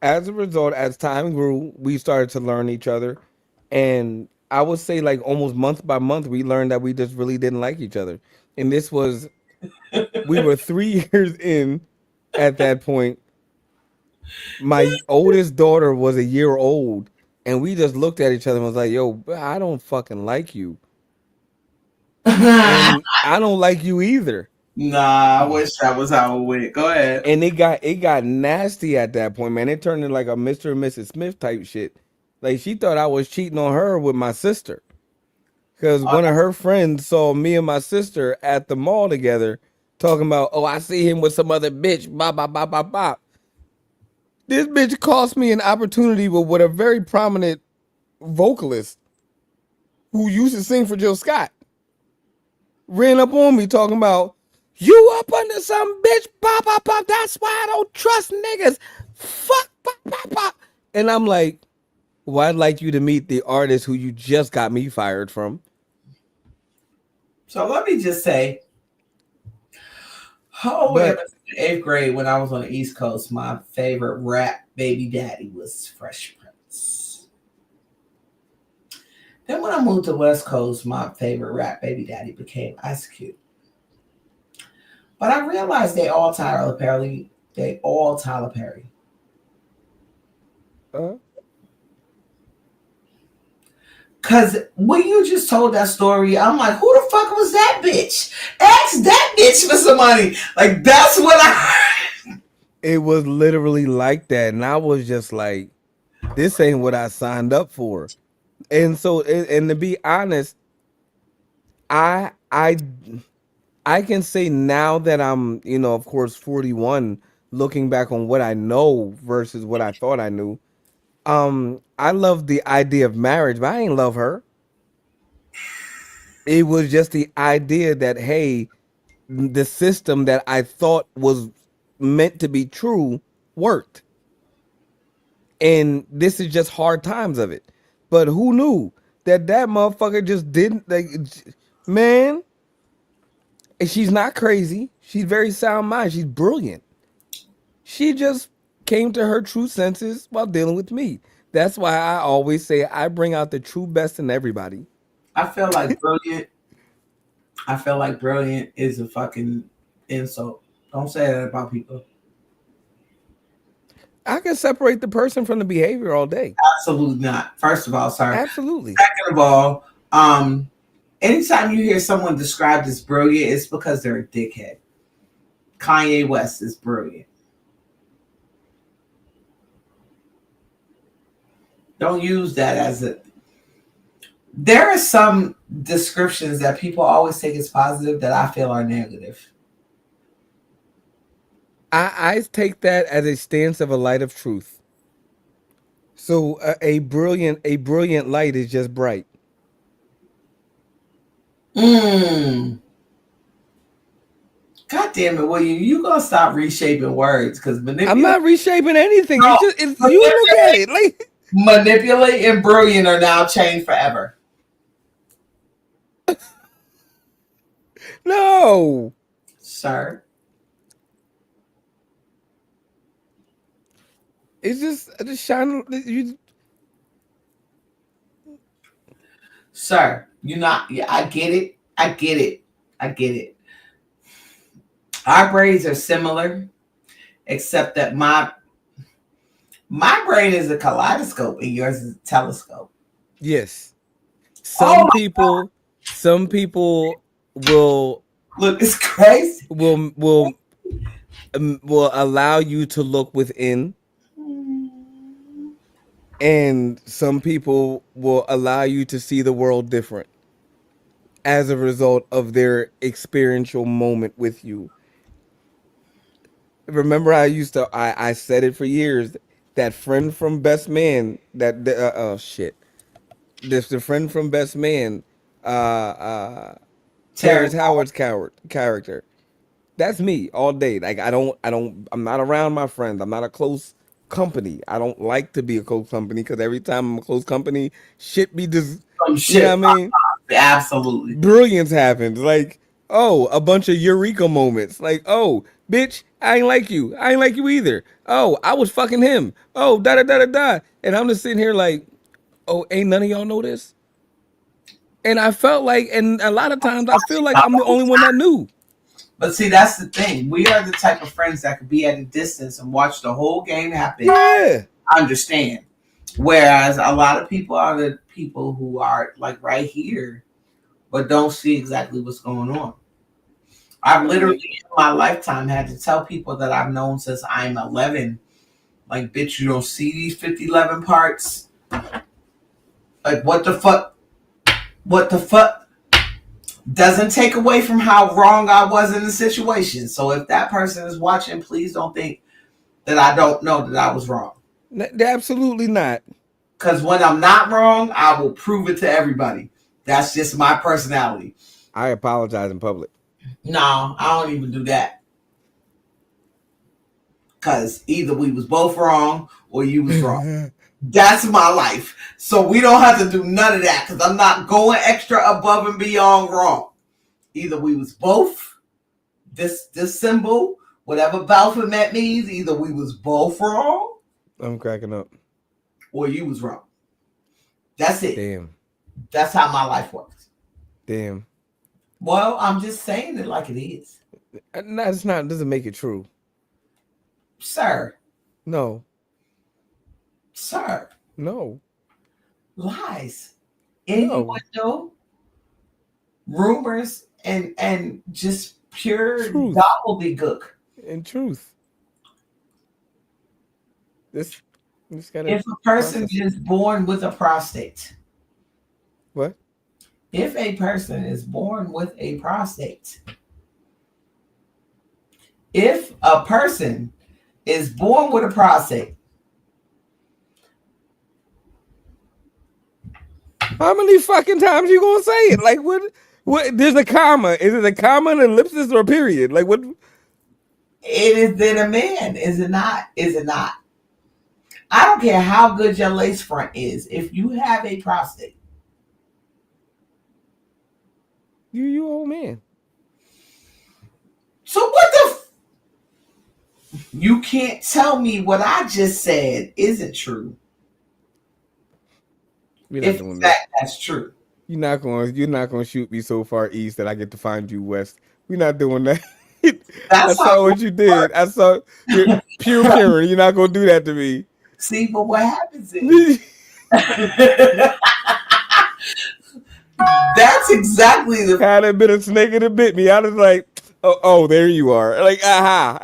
as a result, as time grew, we started to learn each other. And I would say like almost month by month, we learned that we just really didn't like each other. And this was, we were 3 years in at that point. My oldest daughter was a year old. And we just looked at each other and was like, yo, I don't fucking like you. And I don't like you either. Nah, I wish that was how it went. Go ahead. And it got nasty at that point, man. It turned into like a Mr. and Mrs. Smith type shit. Like she thought I was cheating on her with my sister. Because one of her friends saw me and my sister at the mall together talking about, oh, I see him with some other bitch. Bop, bop, bop, bop, bop. This bitch cost me an opportunity with a very prominent vocalist who used to sing for Jill Scott. Ran up on me talking about, you up under some bitch, pop, pop, pop. That's why I don't trust niggas. Fuck, pop, pop, pop. And I'm like, well, I'd like you to meet the artist who you just got me fired from. So let me just say, in 8th grade, when I was on the East Coast, my favorite rap baby daddy was Fresh Prince. Then when I moved to West Coast, my favorite rap baby daddy became Ice Cube. But I realized they all Tyler Perry. Because when you just told that story, I'm like, who the fuck was that bitch? Ask that bitch for some money. Like, that's what I heard. It was literally like that, and I was just like, "This ain't what I signed up for." And so, and to be honest, I can say now that I'm, of course, 41, looking back on what I know versus what I thought I knew. I love the idea of marriage, but I ain't love her. It was just the idea that, hey, the system that I thought was meant to be true worked. And this is just hard times of it. But who knew that motherfucker just didn't, like, man, and she's not crazy. She's very sound mind. She's brilliant. She just came to her true senses while dealing with me. That's why I always say I bring out the true best in everybody. I feel like brilliant. I feel like brilliant is a fucking insult. Don't say that about people. I can separate the person from the behavior all day. Absolutely not. First of all, sorry. Absolutely. Second of all, anytime you hear someone described as brilliant, it's because they're a dickhead. Kanye West is brilliant. Don't use that as a... There are some descriptions that people always take as positive that I feel are negative. I take that as a stance of a light of truth. So a brilliant light is just bright. God damn it, William! You gonna stop reshaping words? Because I'm not reshaping anything. No, you look at it like manipulate and brilliant are now changed forever. No, sir. It's just shining. You... Sir, you're not. Yeah, I get it. I get it. I get it. Our braids are similar, except that my brain is a kaleidoscope and yours is a telescope. Yes. Some people will look. It's crazy. Will allow you to look within. And some people will allow you to see the world different as a result of their experiential moment with you. Remember, I said it for years, that friend from Best Man, the friend from Best Man, Terrence Howard's character. That's me all day. Like I'm not around my friends. I'm not a close company. I don't like to be a close company because every time I'm a close company, shit be just, you know what I mean? Absolutely. Brilliance happens. Like, oh, a bunch of eureka moments. Like, oh, bitch, I ain't like you. I ain't like you either. Oh, I was fucking him. Oh, da da da da da. And I'm just sitting here like, oh, ain't none of y'all know this? And I felt like, and a lot of times I feel like I'm the only one that knew. But see, that's the thing. We are the type of friends that could be at a distance and watch the whole game happen. Yeah. Understand. Whereas a lot of people are the people who are like right here, but don't see exactly what's going on. I've literally in my lifetime had to tell people that I've known since I'm 11, like, bitch, you don't see these 50-11 parts? Like, what the fuck? What the fuck? Doesn't take away from how wrong I was in the situation. So if that person is watching, please don't think that I don't know that I was wrong. Absolutely not. Because when I'm not wrong, I will prove it to everybody. That's just my personality. I apologize in public. No, I don't even do that. Because either we was both wrong or you was wrong. That's my life. So we don't have to do none of that because I'm not going extra above and beyond wrong. Either we was both, this symbol, whatever Baphomet means, either we was both wrong. I'm cracking up. Or you was wrong. That's it. Damn. That's how my life works. Damn. Well, I'm just saying it like it is. No, it's not. It doesn't make it true. Sir. No. Sir. No. Lies. Anyone know? Rumors and just pure gobbledygook. And truth. This gotta If a person process. is born with a prostate, What? if a person is born with a prostate, if a person is born with a prostate, How many fucking times you gonna say it? Like what? What? There's a comma. Is it a comma, an ellipsis, or a period? Like what? it is then a man. Is it not? Is it not? I don't care how good your lace front is. If you have a prostate, You old man. so what the? You can't tell me what I just said isn't true. We're not If doing in that. fact that's true. You're not gonna shoot me so far east that I get to find you west. We're not doing that. I That's saw how what you did. I saw pure Karen. You're not gonna do that to me. See, but what happens is that's exactly the. Had it been a snake and it bit me, I was like, oh, there you are. Like, aha.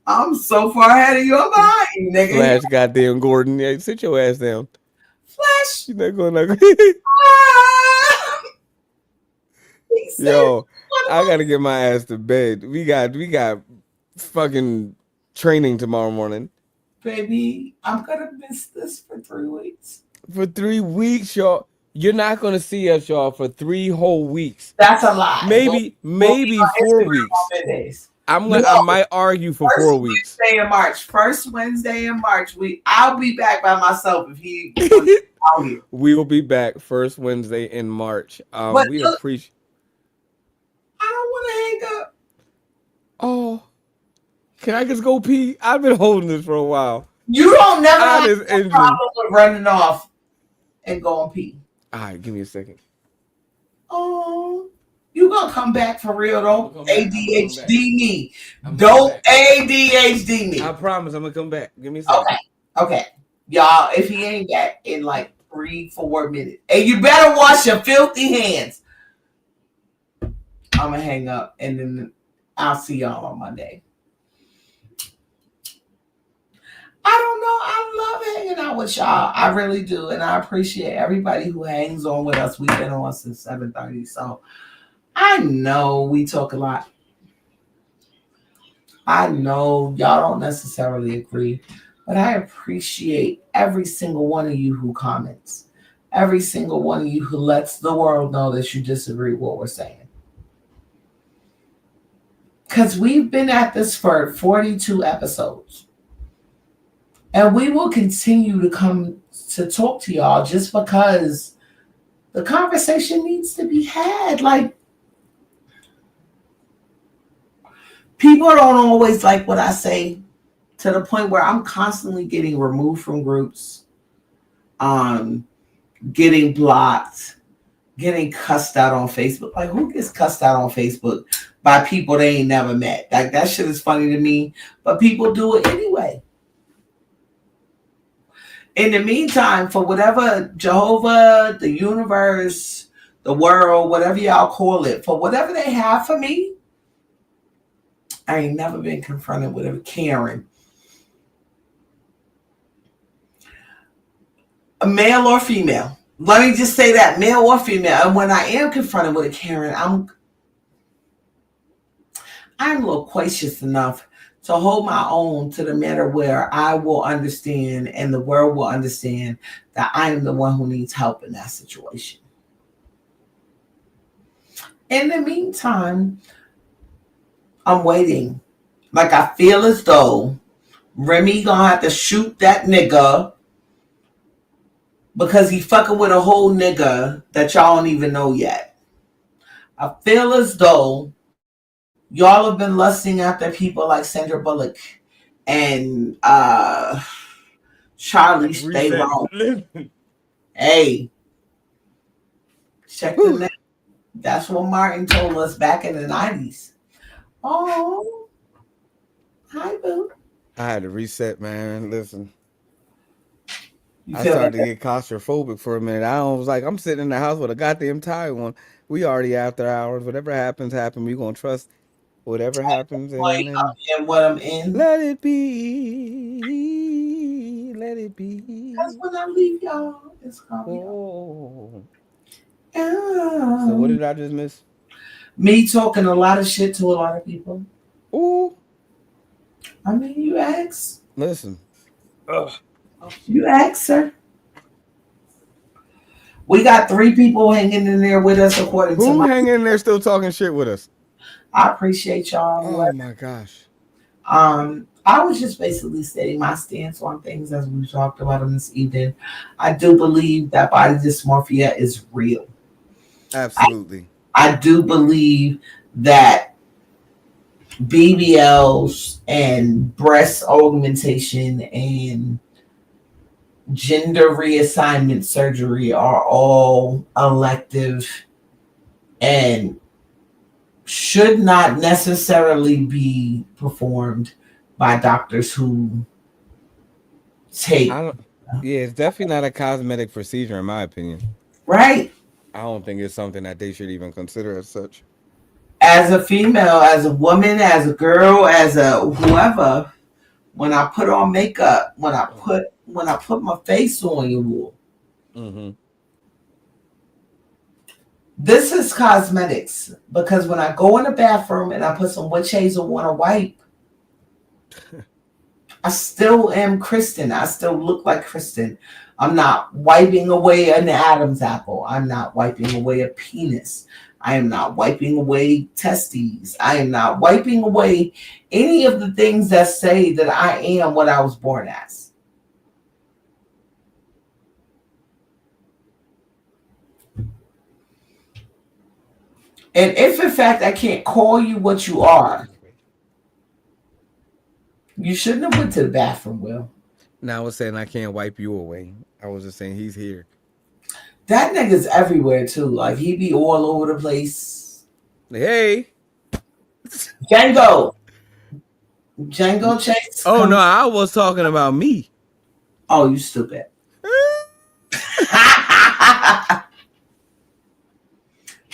I'm so far ahead of your mind, nigga. Flash, goddamn Gordon. Yeah, sit your ass down. Flash. You're not going Ah! He said, Yo, I gotta get my ass to bed. We got fucking training tomorrow morning. baby, I'm gonna miss this for 3 weeks. For 3 weeks, y'all. You're not gonna see us, y'all, for 3 whole weeks. That's a lie. Maybe We'll be on 4 Instagram weeks. on Mondays. I might argue for 4 weeks. Wednesday in March. First Wednesday in March. I'll be back by myself if he out here. We will be back first Wednesday in March. But We look, appreciate. I don't want to hang up. Oh, can I just go pee? I've been holding this for a while. You don't never I have just a injured. problem with running off and going pee. All right, give me a second. Oh, you gonna come back for real? Don't I'm gonna come back. ADHD me. I'm Don't coming back. ADHD me. I promise I'm gonna come back. Give me a second. Okay, y'all. If he ain't back in like 3-4 minutes, and you better wash your filthy hands. I'm gonna hang up, and then I'll see y'all on Monday. I don't know. I love hanging out with y'all. I really do, and I appreciate everybody who hangs on with us. We've been on since 7:30, so I know we talk a lot. I know y'all don't necessarily agree, but I appreciate every single one of you who comments, every single one of you who lets the world know that you disagree with what we're saying. Because we've been at this for 42 episodes. And we will continue to come to talk to y'all just because the conversation needs to be had. Like, people don't always like what I say, to the point where I'm constantly getting removed from groups, getting blocked, getting cussed out on Facebook. Like, who gets cussed out on Facebook by people they ain't never met? Like, that shit is funny to me, but people do it anyway. In the meantime, for whatever Jehovah, the universe, the world, whatever y'all call it, for whatever they have for me, I ain't never been confronted with a Karen. A male or female. Let me just say that, male or female. And when I am confronted with a Karen, I'm loquacious enough to hold my own to the matter where I will understand and the world will understand that I am the one who needs help in that situation. In the meantime, I'm waiting. Like, I feel as though Remy gonna have to shoot that nigga because he fucking with a whole nigga that y'all don't even know yet. I feel as though y'all have been lusting after people like Sandra Bullock and Charlize Theron. Hey, check the name. That's what Martin told us back in the 90s. Oh, hi, boo. I had to reset, man. Listen, You I feel started like to get claustrophobic for a minute. I was like, I'm sitting in the house with a goddamn tie on. We already after hours. Whatever happens, happen. We gonna trust whatever happens, I'm in what I'm in. Let it be. let it be. That's when I leave y'all. It's called So what did I just miss? Me talking a lot of shit to a lot of people. Ooh. I mean, you asked. Listen. You asked, sir. We got 3 people hanging in there with us, according to who hanging in there still talking shit with us. I appreciate y'all. Oh my gosh. I was just basically stating my stance on things as we talked about them this evening. I do believe that body dysmorphia is real. Absolutely. I do believe that BBLs and breast augmentation and gender reassignment surgery are all elective and should not necessarily be performed by doctors who take. Yeah, it's definitely not a cosmetic procedure in my opinion. Right. I don't think it's something that they should even consider as such. As a female, as a woman, as a girl, as a whoever, when I put on makeup, when I put my face on you, this is cosmetics, because when I go in the bathroom and I put some witch hazel on a wipe, I still am Kristen. I still look like Kristen. I'm not wiping away an Adam's apple. I'm not wiping away a penis. I am not wiping away testes. I am not wiping away any of the things that say that I am what I was born as. And if in fact I can't call you what you are, you shouldn't have went to the bathroom, Will. Now I was saying I can't wipe you away. I was just saying he's here. That nigga's everywhere too. Like he be all over the place. Hey. Django Chase. Oh no, I was talking about me. Oh, you stupid.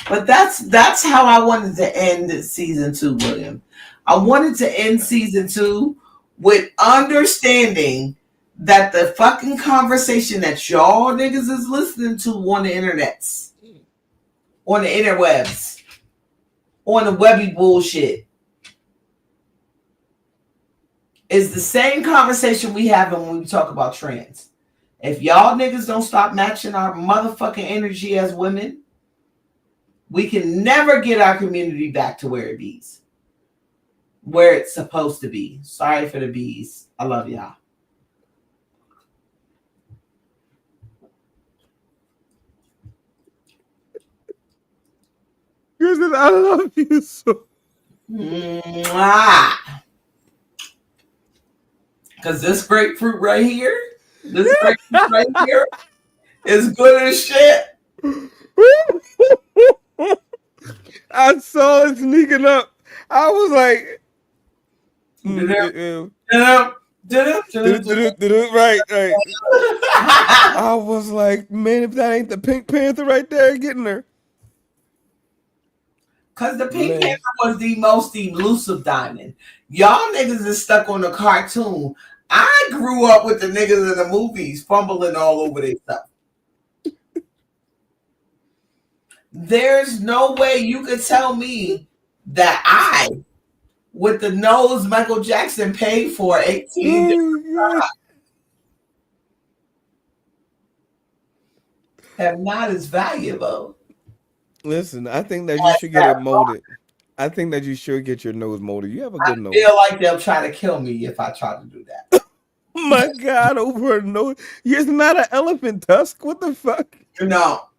But that's how I wanted to end season 2, William. I wanted to end season 2 with understanding that the fucking conversation that y'all niggas is listening to on the internets, on the interwebs, on the webby bullshit, is the same conversation we have when we talk about trans. If y'all niggas don't stop matching our motherfucking energy as women, we can never get our community back to where it is, where it's supposed to be. Sorry for the bees. I love y'all. Kristen, I love you so. Because this grapefruit right here, is good as shit. I saw it sneaking up. I was like, right. I was like, man, if that ain't the Pink Panther right there getting her. Because the Pink Panther was the most elusive diamond. Y'all niggas is stuck on the cartoon. I grew up with the niggas in the movies fumbling all over their stuff. There's no way you could tell me that I, with the nose Michael Jackson paid for 18 have not as valuable. Listen, I think that you should get it molded. I think that you should get your nose molded. You have a good nose. I feel like they'll try to kill me if I try to do that. My God, over a nose. It's not an elephant tusk. What the fuck? No.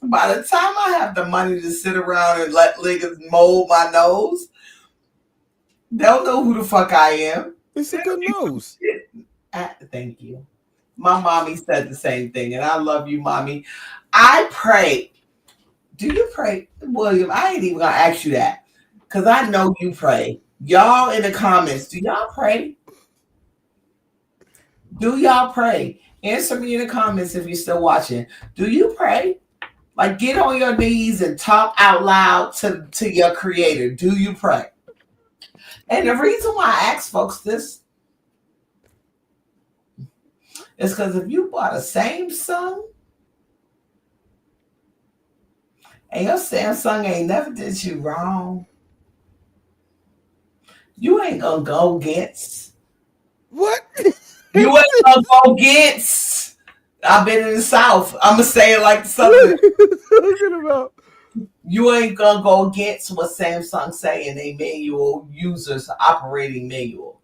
By the time I have the money to sit around and let niggas mold my nose, they'll know who the fuck I am. It's a good nose. Thank you. My mommy said the same thing, and I love you, mommy. I pray. Do you pray, William? I ain't even gonna ask you that, because I know you pray. Y'all in the comments, do y'all pray? Do y'all pray? Answer me in the comments if you're still watching. Do you pray? Like, get on your knees and talk out loud to your creator. Do you pray? And the reason why I ask folks this, It's because if you bought a Samsung and your Samsung ain't never did you wrong, you ain't gonna go against. What? You ain't gonna go against. I've been in the South. I'm gonna say it like the Southern. Talking about. You ain't gonna go against what Samsung say in a manual user's operating manual.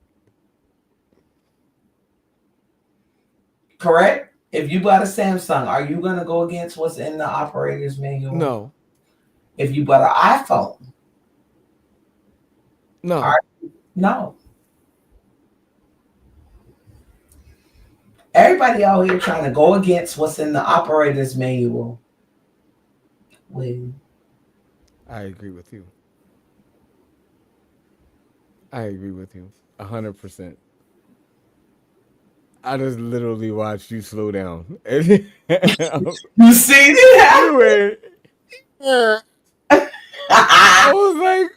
Correct? If you bought a Samsung, are you gonna go against what's in the operator's manual? No. If you bought an iPhone, no. No. Everybody out here trying to go against what's in the operator's manual. I agree with you. I agree with you 100%. I just literally watched you slow down. You see that? I was like,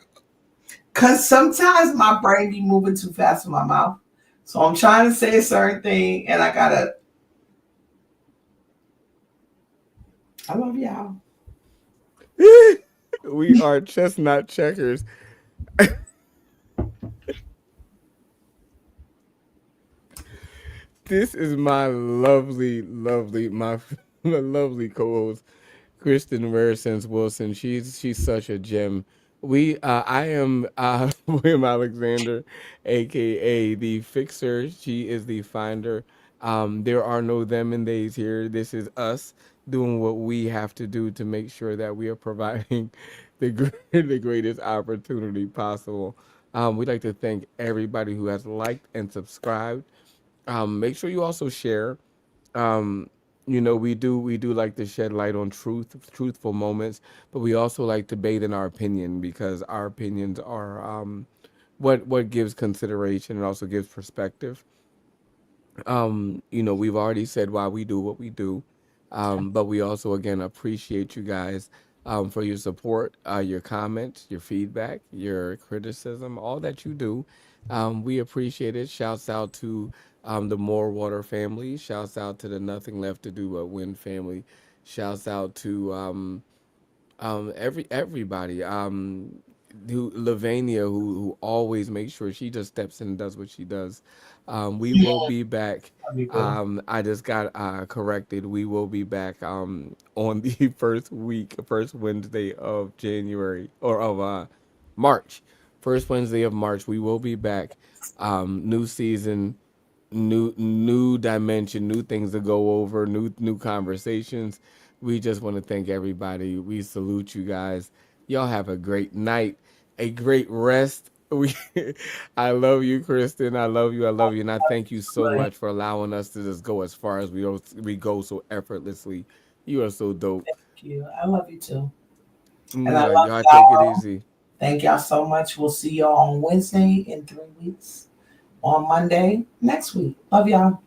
because sometimes my brain be moving too fast in my mouth. So I'm trying to say a certain thing and I love y'all. We are chestnut checkers. This is my lovely, my lovely co-host, Kristen Raresense Wilson. She's such a gem. I am William Alexander, aka the Fixer. She is the Finder. There are no them and theys here. This is us doing what we have to do to make sure that we are providing the greatest opportunity possible. We'd like to thank everybody who has liked and subscribed. Make sure you also share. We do like to shed light on truthful moments, but we also like to bathe in our opinion because our opinions are what gives consideration and also gives perspective. We've already said why we do what we do, but we also again appreciate you guys for your support, your comments, your feedback, your criticism, all that you do. We appreciate it. Shouts out to the More Water family. Shouts out to the Nothing Left to Do But Win family. Shouts out to everybody. Lavania, who always makes sure she just steps in and does what she does. We will be back. I just got corrected. We will be back on the first Wednesday of January or of March. First Wednesday of March, we will be back. New season, new dimension, new things to go over, new conversations. We just want to thank everybody. We salute you guys. Y'all have a great night, a great rest. I love you, Kristen. I love you, and I thank you so much for allowing us to just go as far as we go so effortlessly. You are so dope. Thank you. I love you too. And I love y'all. Take it easy. Thank y'all so much. We'll see y'all on Wednesday in 3 weeks. On Monday next week. Love y'all.